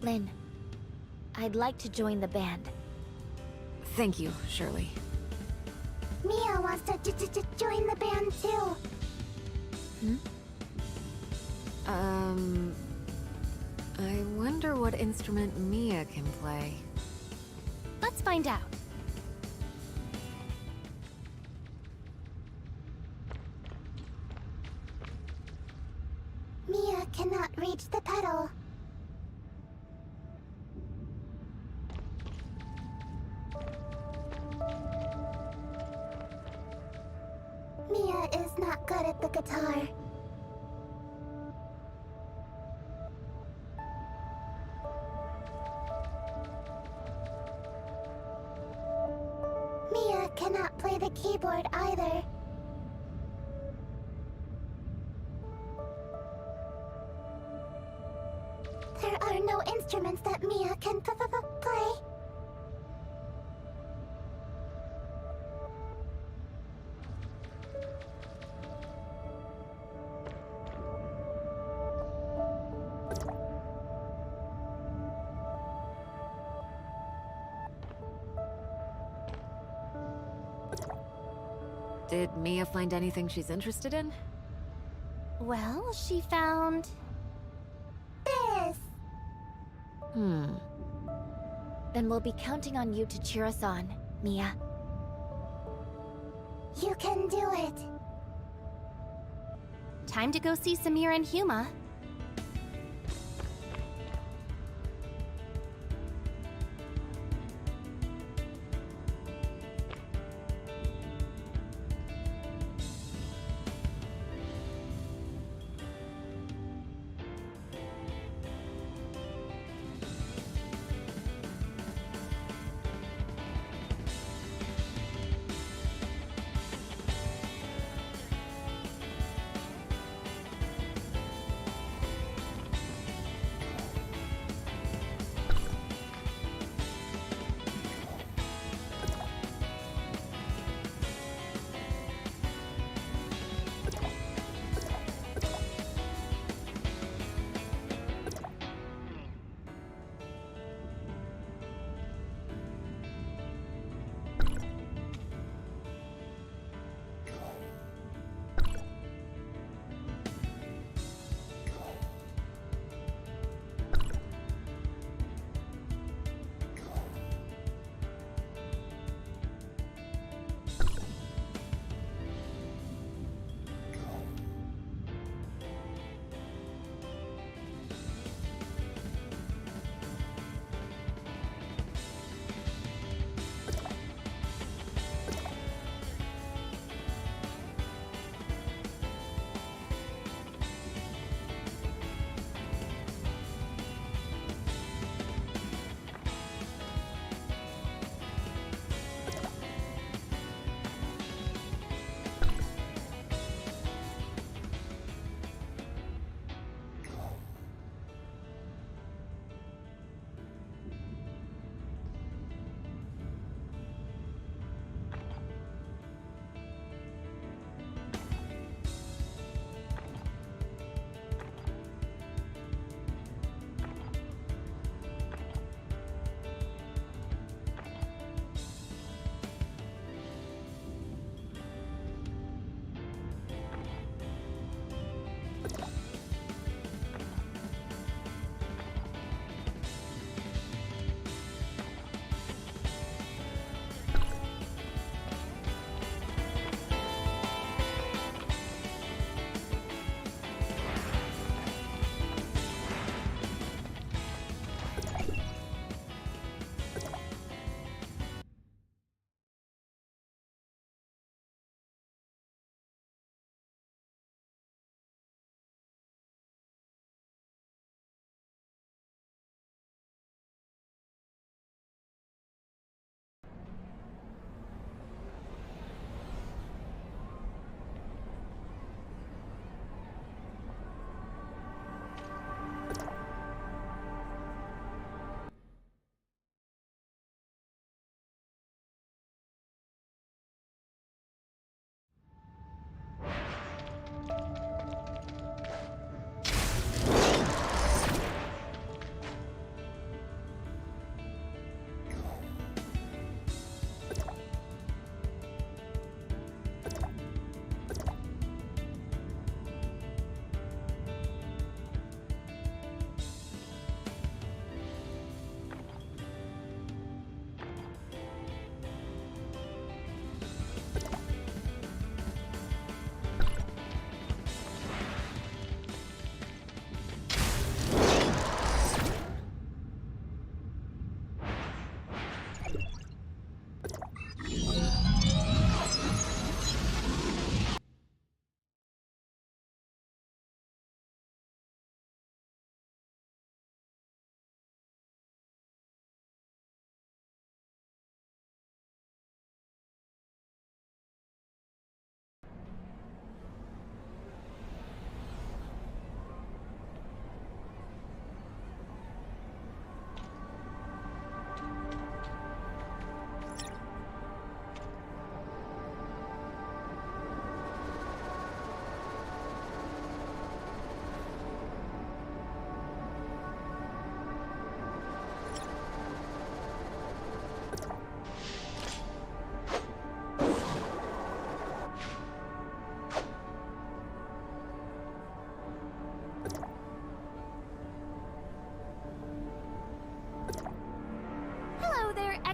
Lynn, I'd like to join the band. Thank you, Shirley. Mia wants to join the band too. I wonder what instrument Mia can play. Let's find out. Mia cannot reach the pedal. Mia is not good at the guitar. Mia cannot play the keyboard either. There are no instruments that Mia can play. Did Mia find anything she's interested in? Well, she found... this. Then we'll be counting on you to cheer us on, Mia. You can do it. Time to go see Samir and Huma.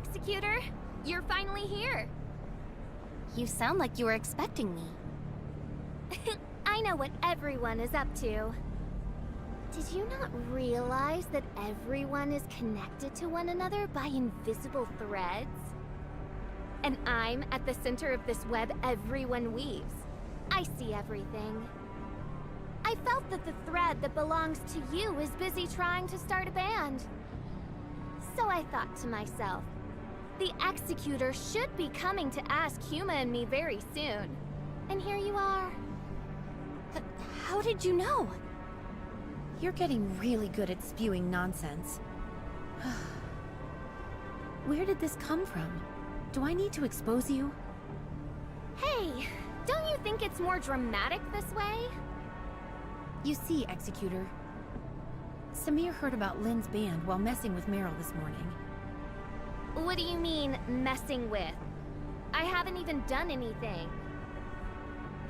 Executor! You're finally here! You sound like you were expecting me. I know what everyone is up to. Did you not realize that everyone is connected to one another by invisible threads? And I'm at the center of this web everyone weaves. I see everything. I felt that the thread that belongs to you is busy trying to start a band. So I thought to myself, the Executor should be coming to ask Huma and me very soon. And here you are. How did you know? You're getting really good at spewing nonsense. Where did this come from? Do I need to expose you? Hey, don't you think it's more dramatic this way? You see, Executor, Samir heard about Lynn's band while messing with Meryl this morning. What do you mean, messing with? I haven't even done anything.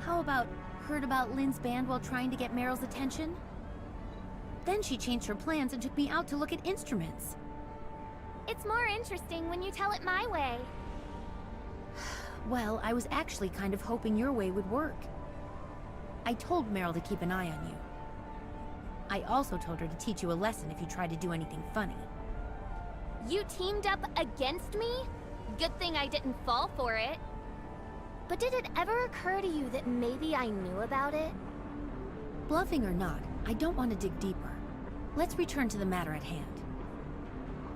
How about heard about Lynn's band while trying to get Meryl's attention? Then she changed her plans and took me out to look at instruments. It's more interesting when you tell it my way. Well, I was actually kind of hoping your way would work. I told Meryl to keep an eye on you. I also told her to teach you a lesson if you try to do anything funny. You teamed up against me? Good thing I didn't fall for it. But did it ever occur to you that maybe I knew about it? Bluffing or not, I don't want to dig deeper. Let's return to the matter at hand.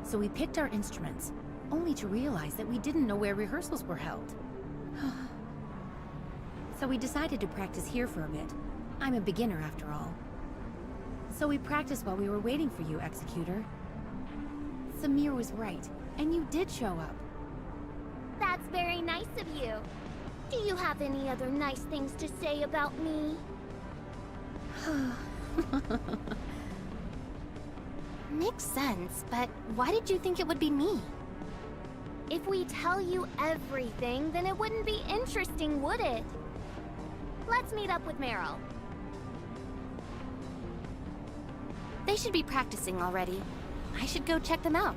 So we picked our instruments, only to realize that we didn't know where rehearsals were held. So we decided to practice here for a bit. I'm a beginner after all. So we practiced while we were waiting for you, Executor. Samir was right, and you did show up. That's very nice of you. Do you have any other nice things to say about me? Makes sense, but why did you think it would be me? If we tell you everything, then it wouldn't be interesting, would it? Let's meet up with Meryl. They should be practicing already. I should go check them out.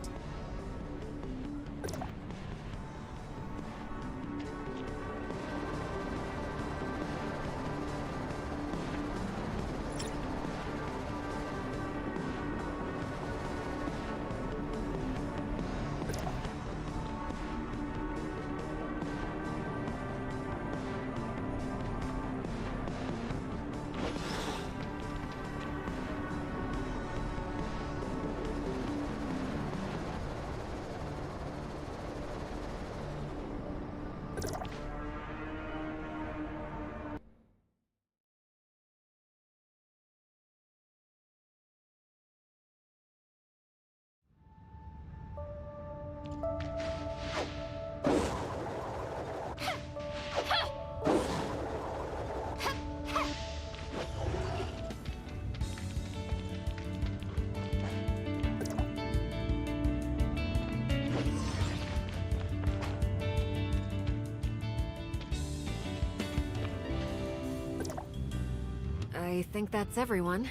I think that's everyone.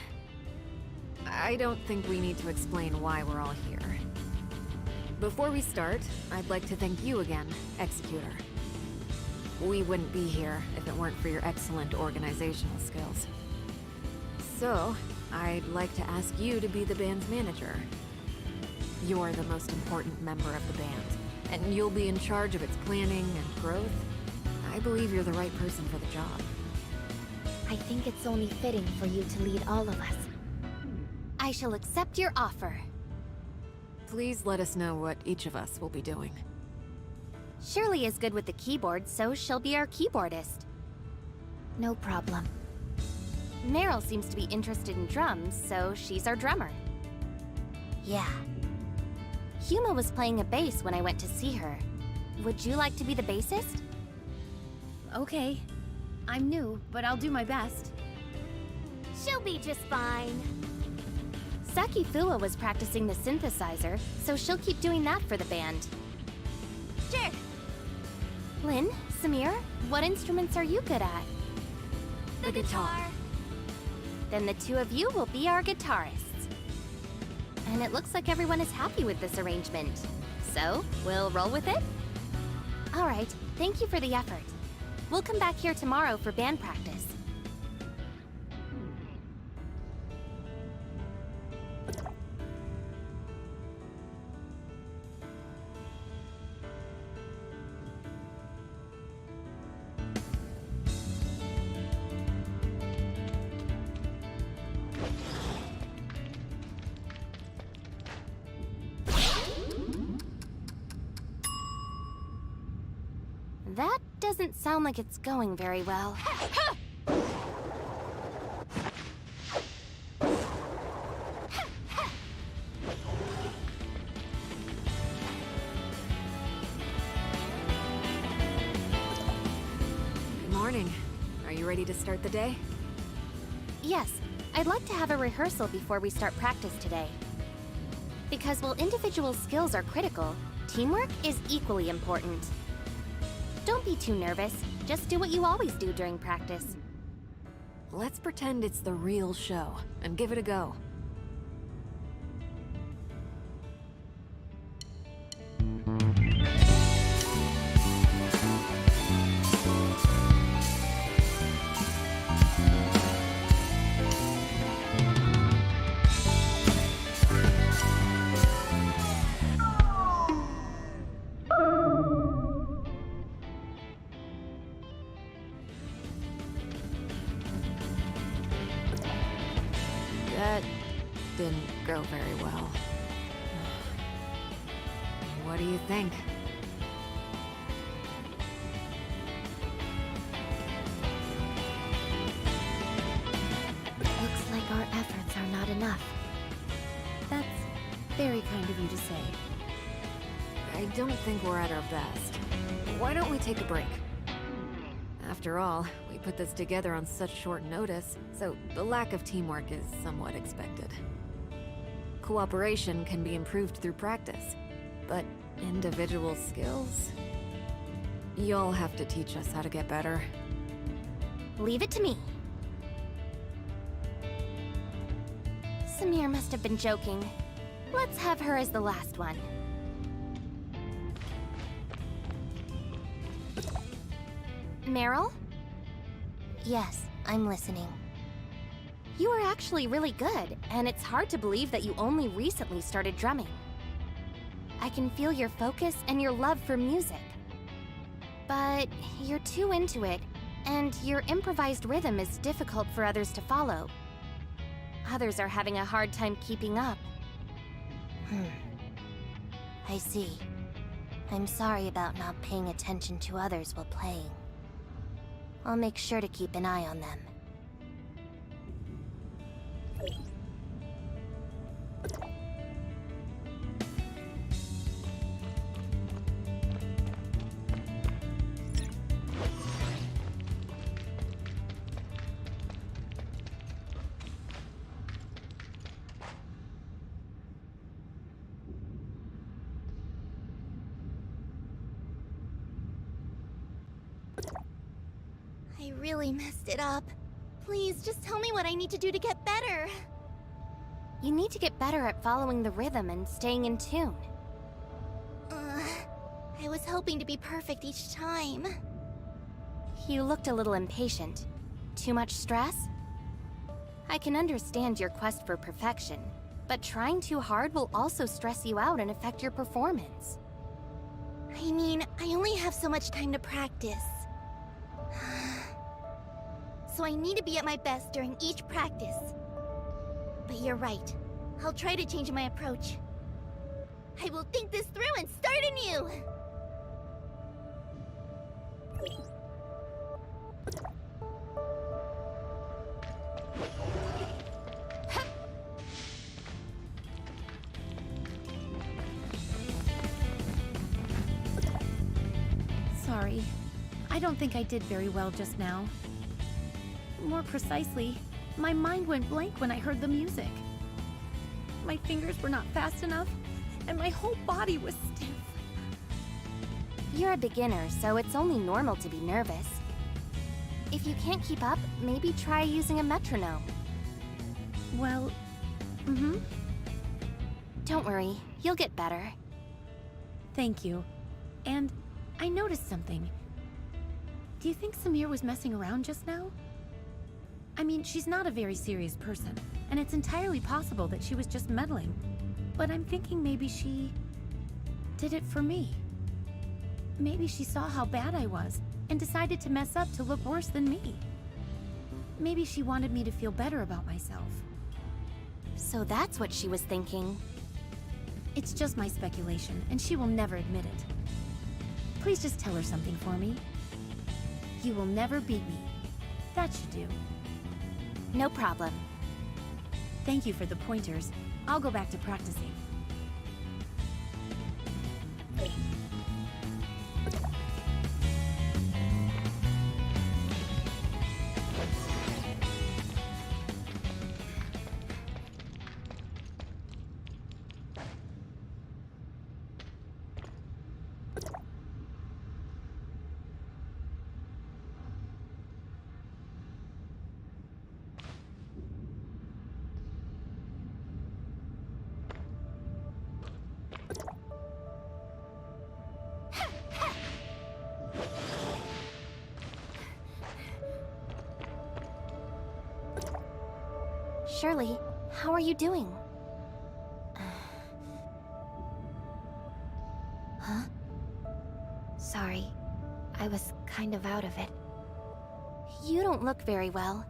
I don't think we need to explain why we're all here. Before we start, I'd like to thank you again, Executor. We wouldn't be here if it weren't for your excellent organizational skills. So, I'd like to ask you to be the band's manager. You're the most important member of the band, and you'll be in charge of its planning and growth. I believe you're the right person for the job. I think it's only fitting for you to lead all of us. I shall accept your offer. Please let us know what each of us will be doing. Shirley is good with the keyboard, so she'll be our keyboardist. No problem. Meryl seems to be interested in drums, so she's our drummer. Yeah. Huma was playing a bass when I went to see her. Would you like to be the bassist? Okay. I'm new, but I'll do my best. She'll be just fine. Saki Fua was practicing the synthesizer, so she'll keep doing that for the band. Sure. Lynn, Samir, what instruments are you good at? The guitar. Then the two of you will be our guitarists. And it looks like everyone is happy with this arrangement. So, we'll roll with it? All right, thank you for the effort. We'll come back here tomorrow for band practice. That doesn't sound like it's going very well. Good morning. Are you ready to start the day? Yes, I'd like to have a rehearsal before we start practice today. Because while individual skills are critical, teamwork is equally important. Don't be too nervous. Just do what you always do during practice. Let's pretend it's the real show and give it a go. That didn't go very well. What do you think? Looks like our efforts are not enough. That's very kind of you to say. I don't think we're at our best. Why don't we take a break? After all, we put this together on such short notice, so the lack of teamwork is somewhat expected. Cooperation can be improved through practice, but individual skills? You'll have to teach us how to get better. Leave it to me. Samir must have been joking. Let's have her as the last one. Meryl? Yes, I'm listening. You are actually really good, and it's hard to believe that you only recently started drumming. I can feel your focus and your love for music. But you're too into it, and your improvised rhythm is difficult for others to follow. Others are having a hard time keeping up. I see. I'm sorry about not paying attention to others while playing. I'll make sure to keep an eye on them. I really messed it up. Please, just tell me what I need to do to get better. You need to get better at following the rhythm and staying in tune. I was hoping to be perfect each time. You looked a little impatient. Too much stress? I can understand your quest for perfection, but trying too hard will also stress you out and affect your performance. I mean, I only have so much time to practice. So I need to be at my best during each practice. But you're right. I'll try to change my approach. I will think this through and start anew! Sorry. I don't think I did very well just now. More precisely, my mind went blank when I heard the music. My fingers were not fast enough, and my whole body was stiff. You're a beginner, so it's only normal to be nervous. If you can't keep up, maybe try using a metronome. Well, Don't worry, you'll get better. Thank you. And I noticed something. Do you think Samir was messing around just now? I mean, she's not a very serious person, and it's entirely possible that she was just meddling. But I'm thinking maybe she did it for me. Maybe she saw how bad I was and decided to mess up to look worse than me. Maybe she wanted me to feel better about myself. So that's what she was thinking. It's just my speculation, and she will never admit it. Please just tell her something for me. You will never beat me. That should do. No problem. Thank you for the pointers. I'll go back to practicing. Shirley, how are you doing? Huh? Sorry, I was kind of out of it. You don't look very well.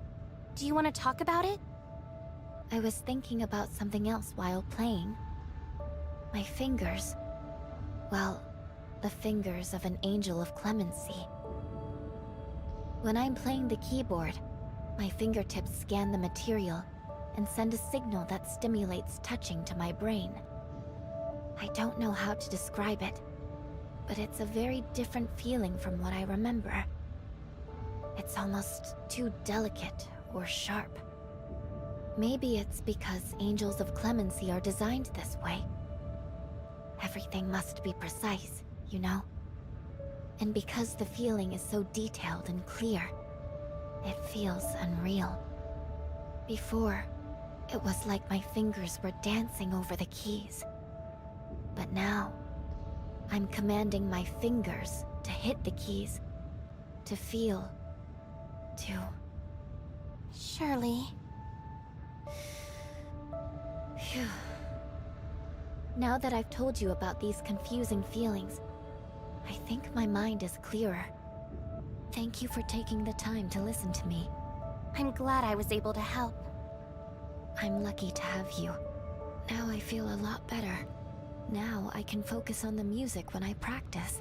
Do you want to talk about it? I was thinking about something else while playing. My fingers. Well, the fingers of an angel of clemency. When I'm playing the keyboard, my fingertips scan the material and send a signal that stimulates touching to my brain. I don't know how to describe it, but it's a very different feeling from what I remember. It's almost too delicate or sharp. Maybe it's because angels of clemency are designed this way. Everything must be precise, you know? And because the feeling is so detailed and clear, it feels unreal. Before, it was like my fingers were dancing over the keys. But now, I'm commanding my fingers to hit the keys, to feel, to... Shirley. Phew. Now that I've told you about these confusing feelings, I think my mind is clearer. Thank you for taking the time to listen to me. I'm glad I was able to help. I'm lucky to have you. Now I feel a lot better. Now I can focus on the music when I practice.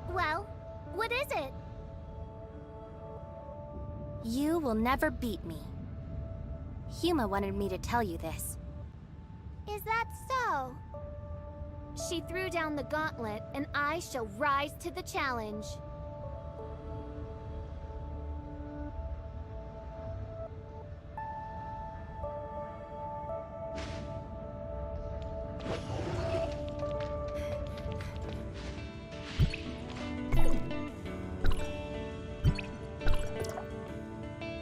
Well, what is it? You will never beat me. Huma wanted me to tell you this. Is that so? She threw down the gauntlet, and I shall rise to the challenge.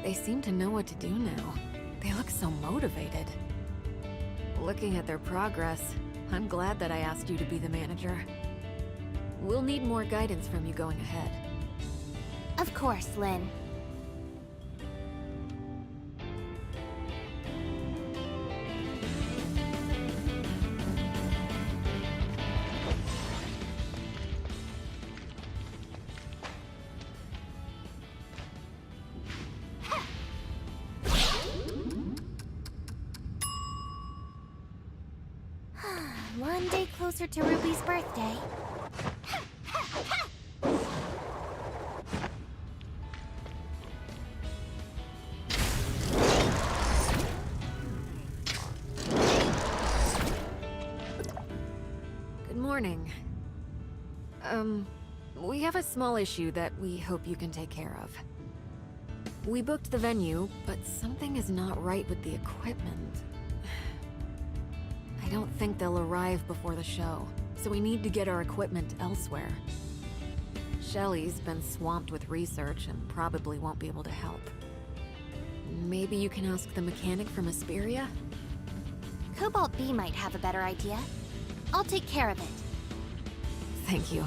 They seem to know what to do now. They look so motivated. Looking at their progress, I'm glad that I asked you to be the manager. We'll need more guidance from you going ahead. Of course, Lynn. One day closer to Ruby's birthday. Good morning. We have a small issue that we hope you can take care of. We booked the venue, but something is not right with the equipment. I don't think they'll arrive before the show, so we need to get our equipment elsewhere. Shelly's been swamped with research and probably won't be able to help. Maybe you can ask the mechanic from Asperia? Cobalt B might have a better idea. I'll take care of it. Thank you.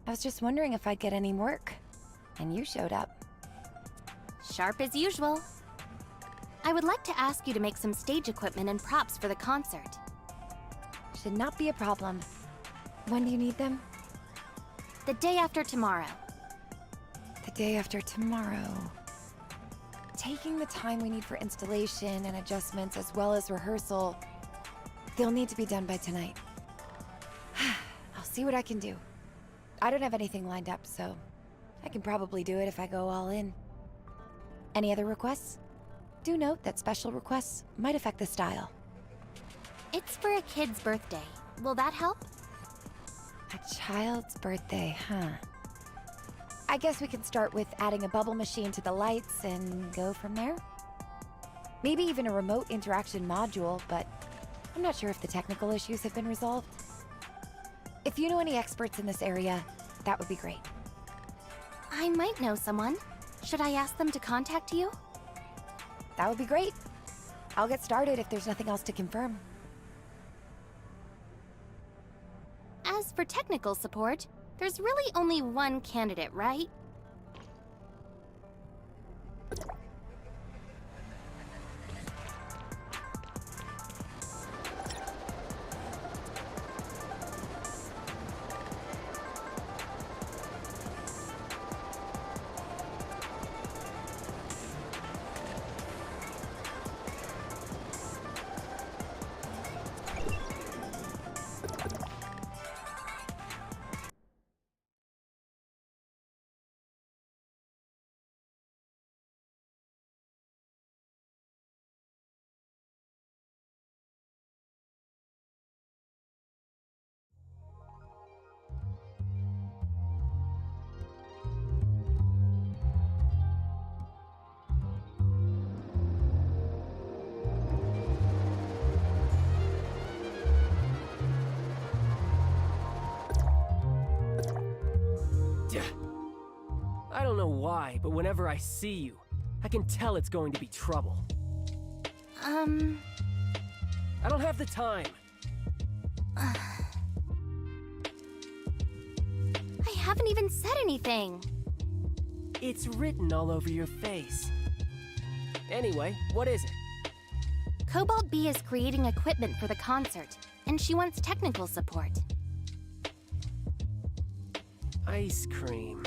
I was just wondering if I'd get any work. And you showed up. Sharp as usual. I would like to ask you to make some stage equipment and props for the concert. Should not be a problem. When do you need them? The day after tomorrow. The day after tomorrow. Taking the time we need for installation and adjustments as well as rehearsal, they'll need to be done by tonight. I'll see what I can do. I don't have anything lined up, so I can probably do it if I go all in. Any other requests? Do note that special requests might affect the style. It's for a kid's birthday. Will that help? A child's birthday, huh? I guess we can start with adding a bubble machine to the lights and go from there? Maybe even a remote interaction module, but I'm not sure if the technical issues have been resolved. If you know any experts in this area, that would be great. I might know someone. Should I ask them to contact you? That would be great. I'll get started if there's nothing else to confirm. As for technical support, there's really only one candidate, right? I don't know why, but whenever I see you, I can tell it's going to be trouble. I don't have the time. I haven't even said anything. It's written all over your face. Anyway, what is it? Cobalt B is creating equipment for the concert, and she wants technical support. Ice cream.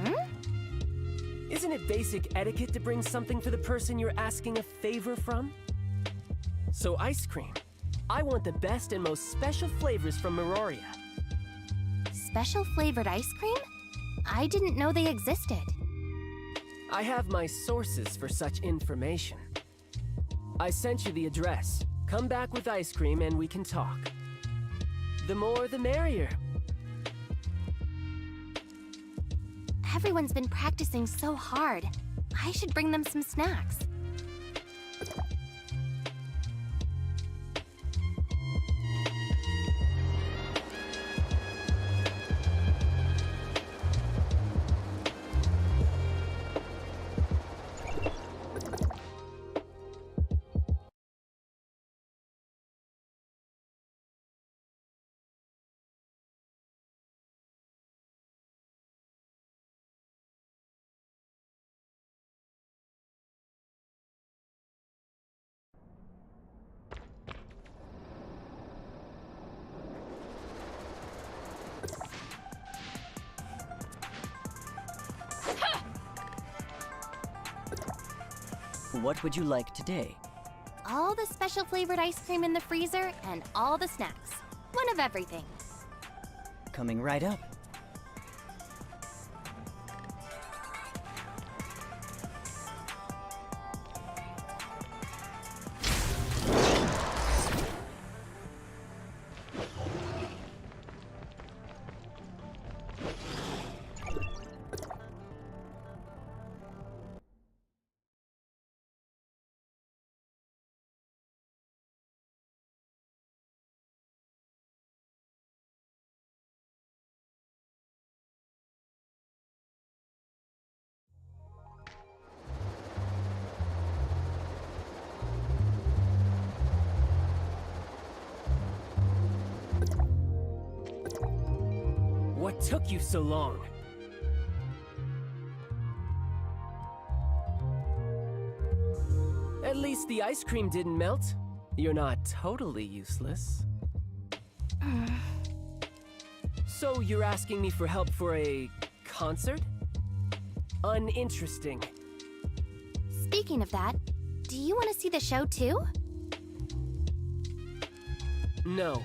Huh? Isn't it basic etiquette to bring something for the person you're asking a favor from? So ice cream. I want the best and most special flavors from Meroria. Special flavored ice cream? I didn't know they existed. I have my sources for such information. I sent you the address. Come back with ice cream and we can talk. The more the merrier. Everyone's been practicing so hard. I should bring them some snacks. What would you like today? All the special flavored ice cream in the freezer and all the snacks. One of everything. Coming right up. What took you so long? At least the ice cream didn't melt. You're not totally useless. So you're asking me for help for a concert? Uninteresting. Speaking of that, do you want to see the show too? No.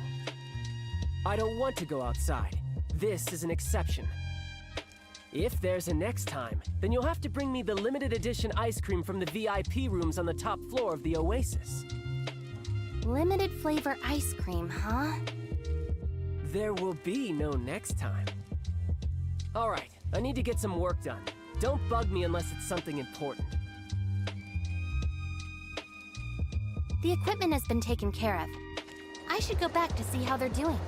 I don't want to go outside. This is an exception. If there's a next time, then you'll have to bring me the limited edition ice cream from the VIP rooms on the top floor of the Oasis. Limited flavor ice cream, huh? There will be no next time. All right, I need to get some work done. Don't bug me unless it's something important. The equipment has been taken care of. I should go back to see how they're doing.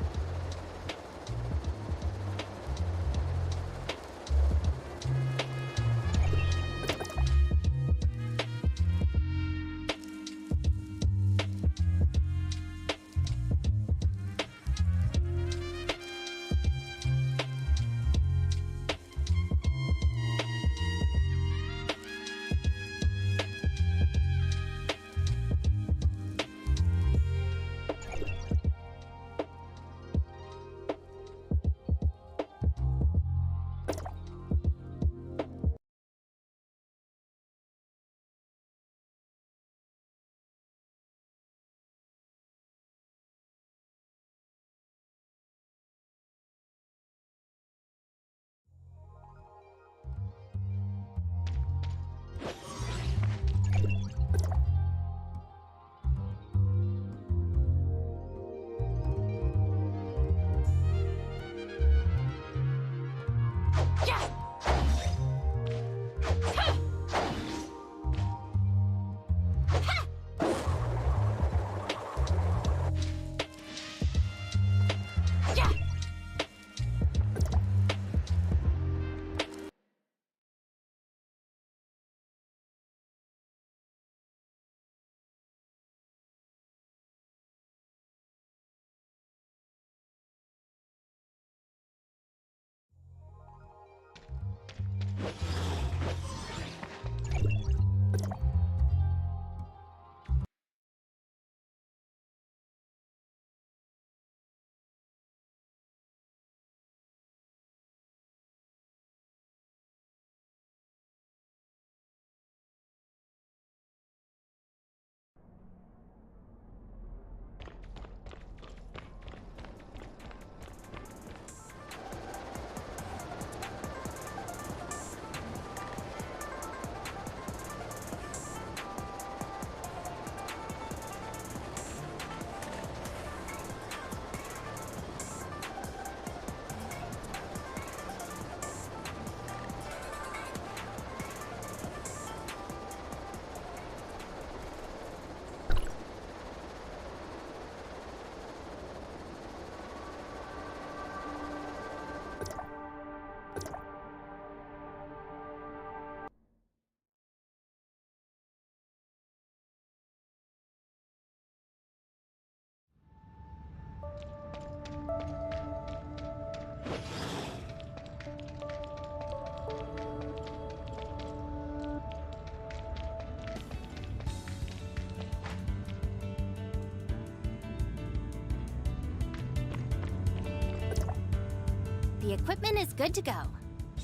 The equipment is good to go.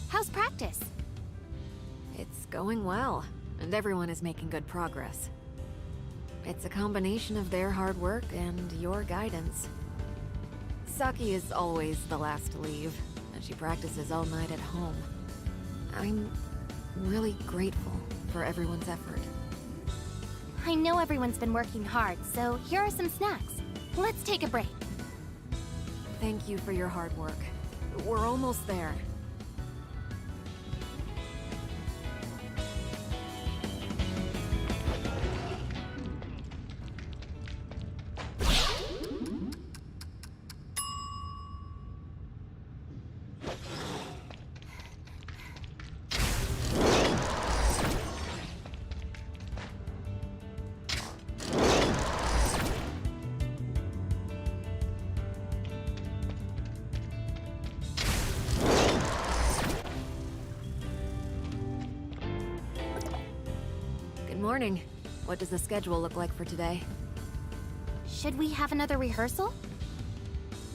How's practice? It's going well. and everyone is making good progress. It's a combination of their hard work and your guidance. Saki is always the last to leave, and she practices all night at home. I'm really grateful for everyone's effort. I know everyone's been working hard, so here are some snacks. Let's take a break. Thank you for your hard work. We're almost there. Morning. What does the schedule look like for today? Should we have another rehearsal?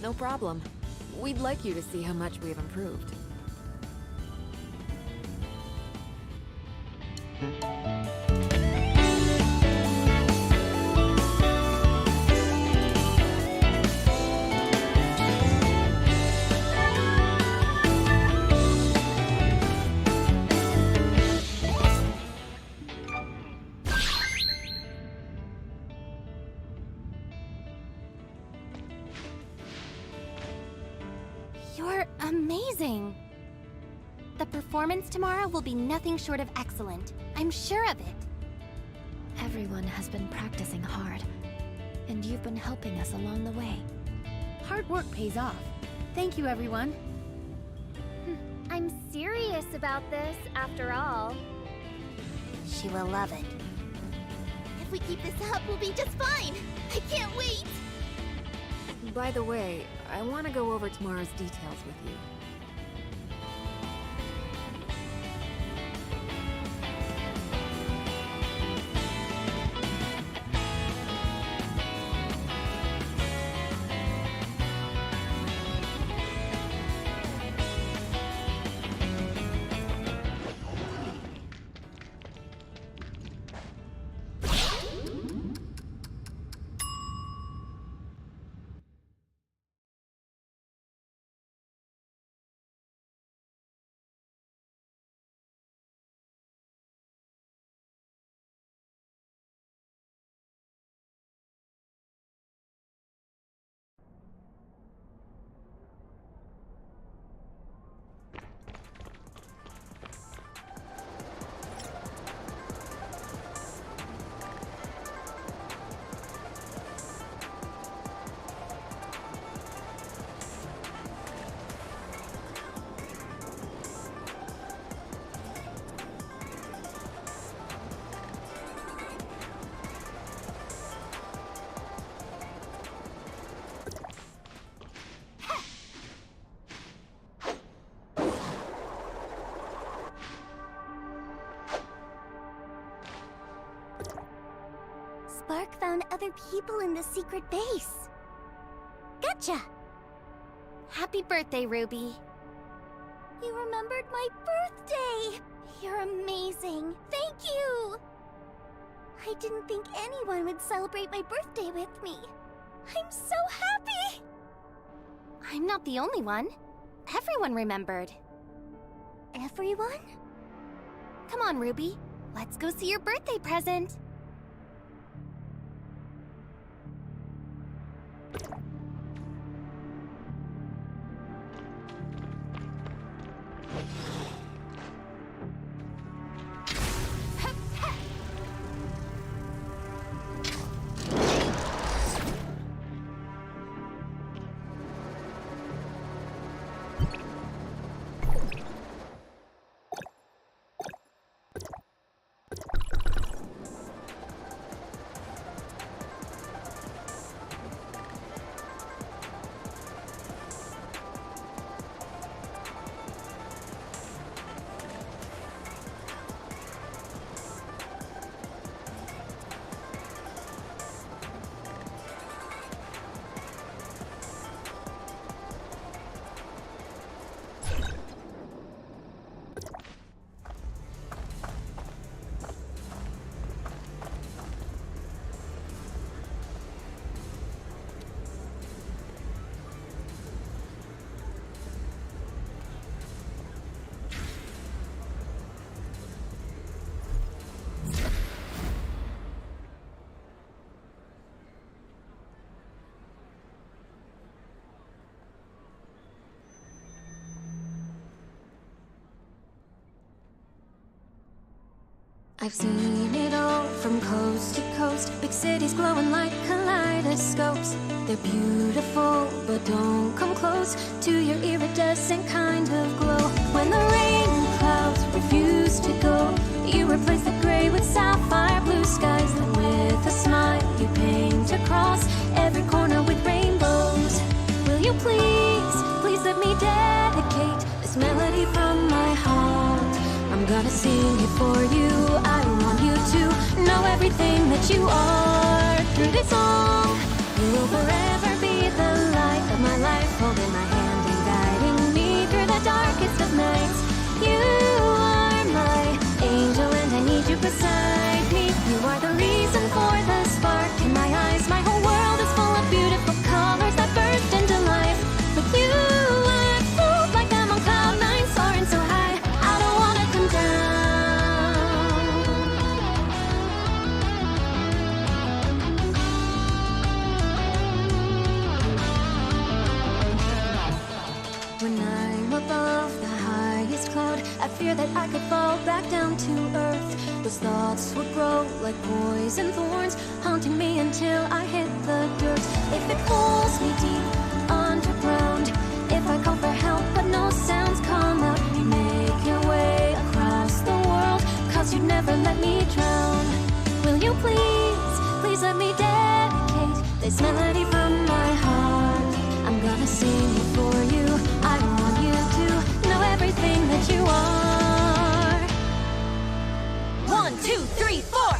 No problem. We'd like you to see how much we've improved. You're amazing! The performance tomorrow will be nothing short of excellent. I'm sure of it. Everyone has been practicing hard, and you've been helping us along the way. Hard work pays off. Thank you, everyone. I'm serious about this, after all. She will love it. If we keep this up, we'll be just fine! I can't wait! By the way, I want to go over tomorrow's details with you. Spark found other people in the secret base. Gotcha! Happy birthday, Ruby. You remembered my birthday! You're amazing. Thank you! I didn't think anyone would celebrate my birthday with me. I'm so happy! I'm not the only one. Everyone remembered. Everyone? Come on, Ruby. Let's go see your birthday present. I've seen it all from coast to coast. Big cities glowing like kaleidoscopes. They're beautiful, but don't come close to your iridescent kind of glow. When the rain clouds refuse to go, you replace the gray with sapphire blue skies. And with a smile, you paint across every corner with rainbows. Will you please, please let me dedicate this melody from my heart. I'm gonna sing it for you. I want you to know everything that you are. Through this song, you will forever be the light of my life, holding my hand and guiding me through the darkest of nights. You are my angel and I need you beside me. You are the reason for the spark in my eyes. My whole world is full of beautiful colors that burst into life. With you, I float like I'm on cloud nine, soaring so high. I don't wanna come down. When I'm above the highest cloud, I fear that I could fall back down to earth. Those thoughts would grow like poison thorns, haunting me until I hit the dirt. If it pulls me deep underground, if I call for help but no sounds come out, you make your way across the world, cause you'd never let me drown. Will you please, please let me dedicate this melody from my heart. I'm gonna sing it for you. I want you to know everything that you are. 1, 2, 3, 4.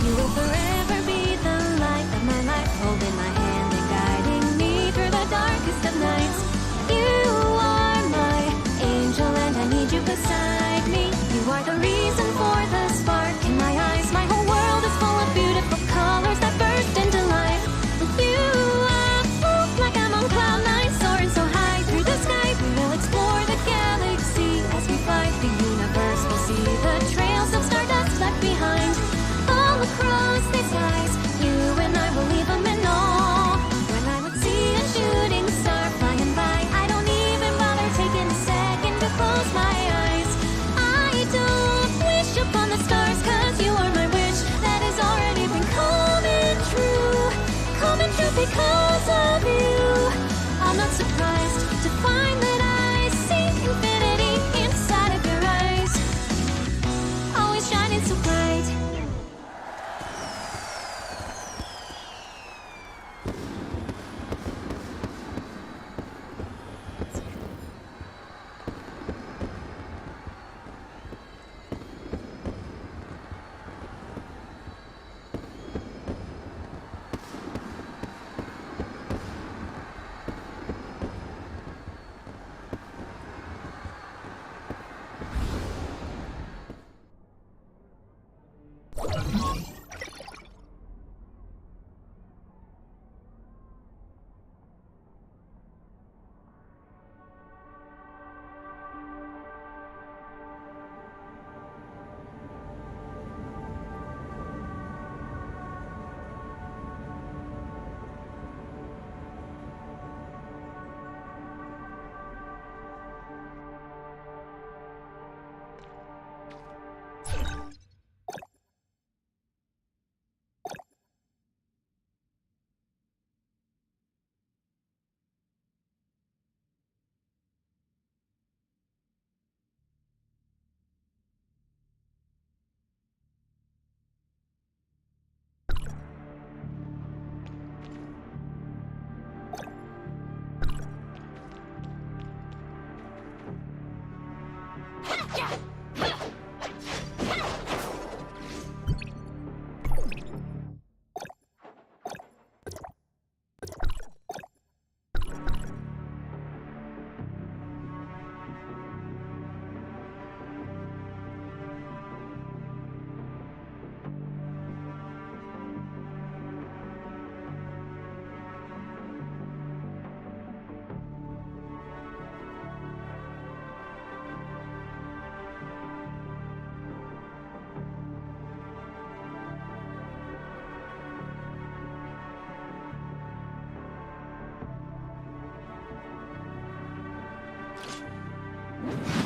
You will forever be the light of my life, holding my hand and guiding me through the darkest of nights. You are my angel and I need you beside me. You are the reason for the spark in my eyes. My whole world is full of beautiful colors that burst into life. With you, I float like I'm on cloud nine, soaring so high through the sky. We will explore the galaxy as we fly the universe. We'll see the trails of stardust left behind all across the skies. You and I will leave them in awe. When I would see a shooting star flying by, I don't even bother taking a second to close my eyes. I don't wish upon the stars, cause you are my wish that has already been coming true. Coming true because of you. I'm not surprised to find that I see infinity inside of your eyes, always shining so bright. You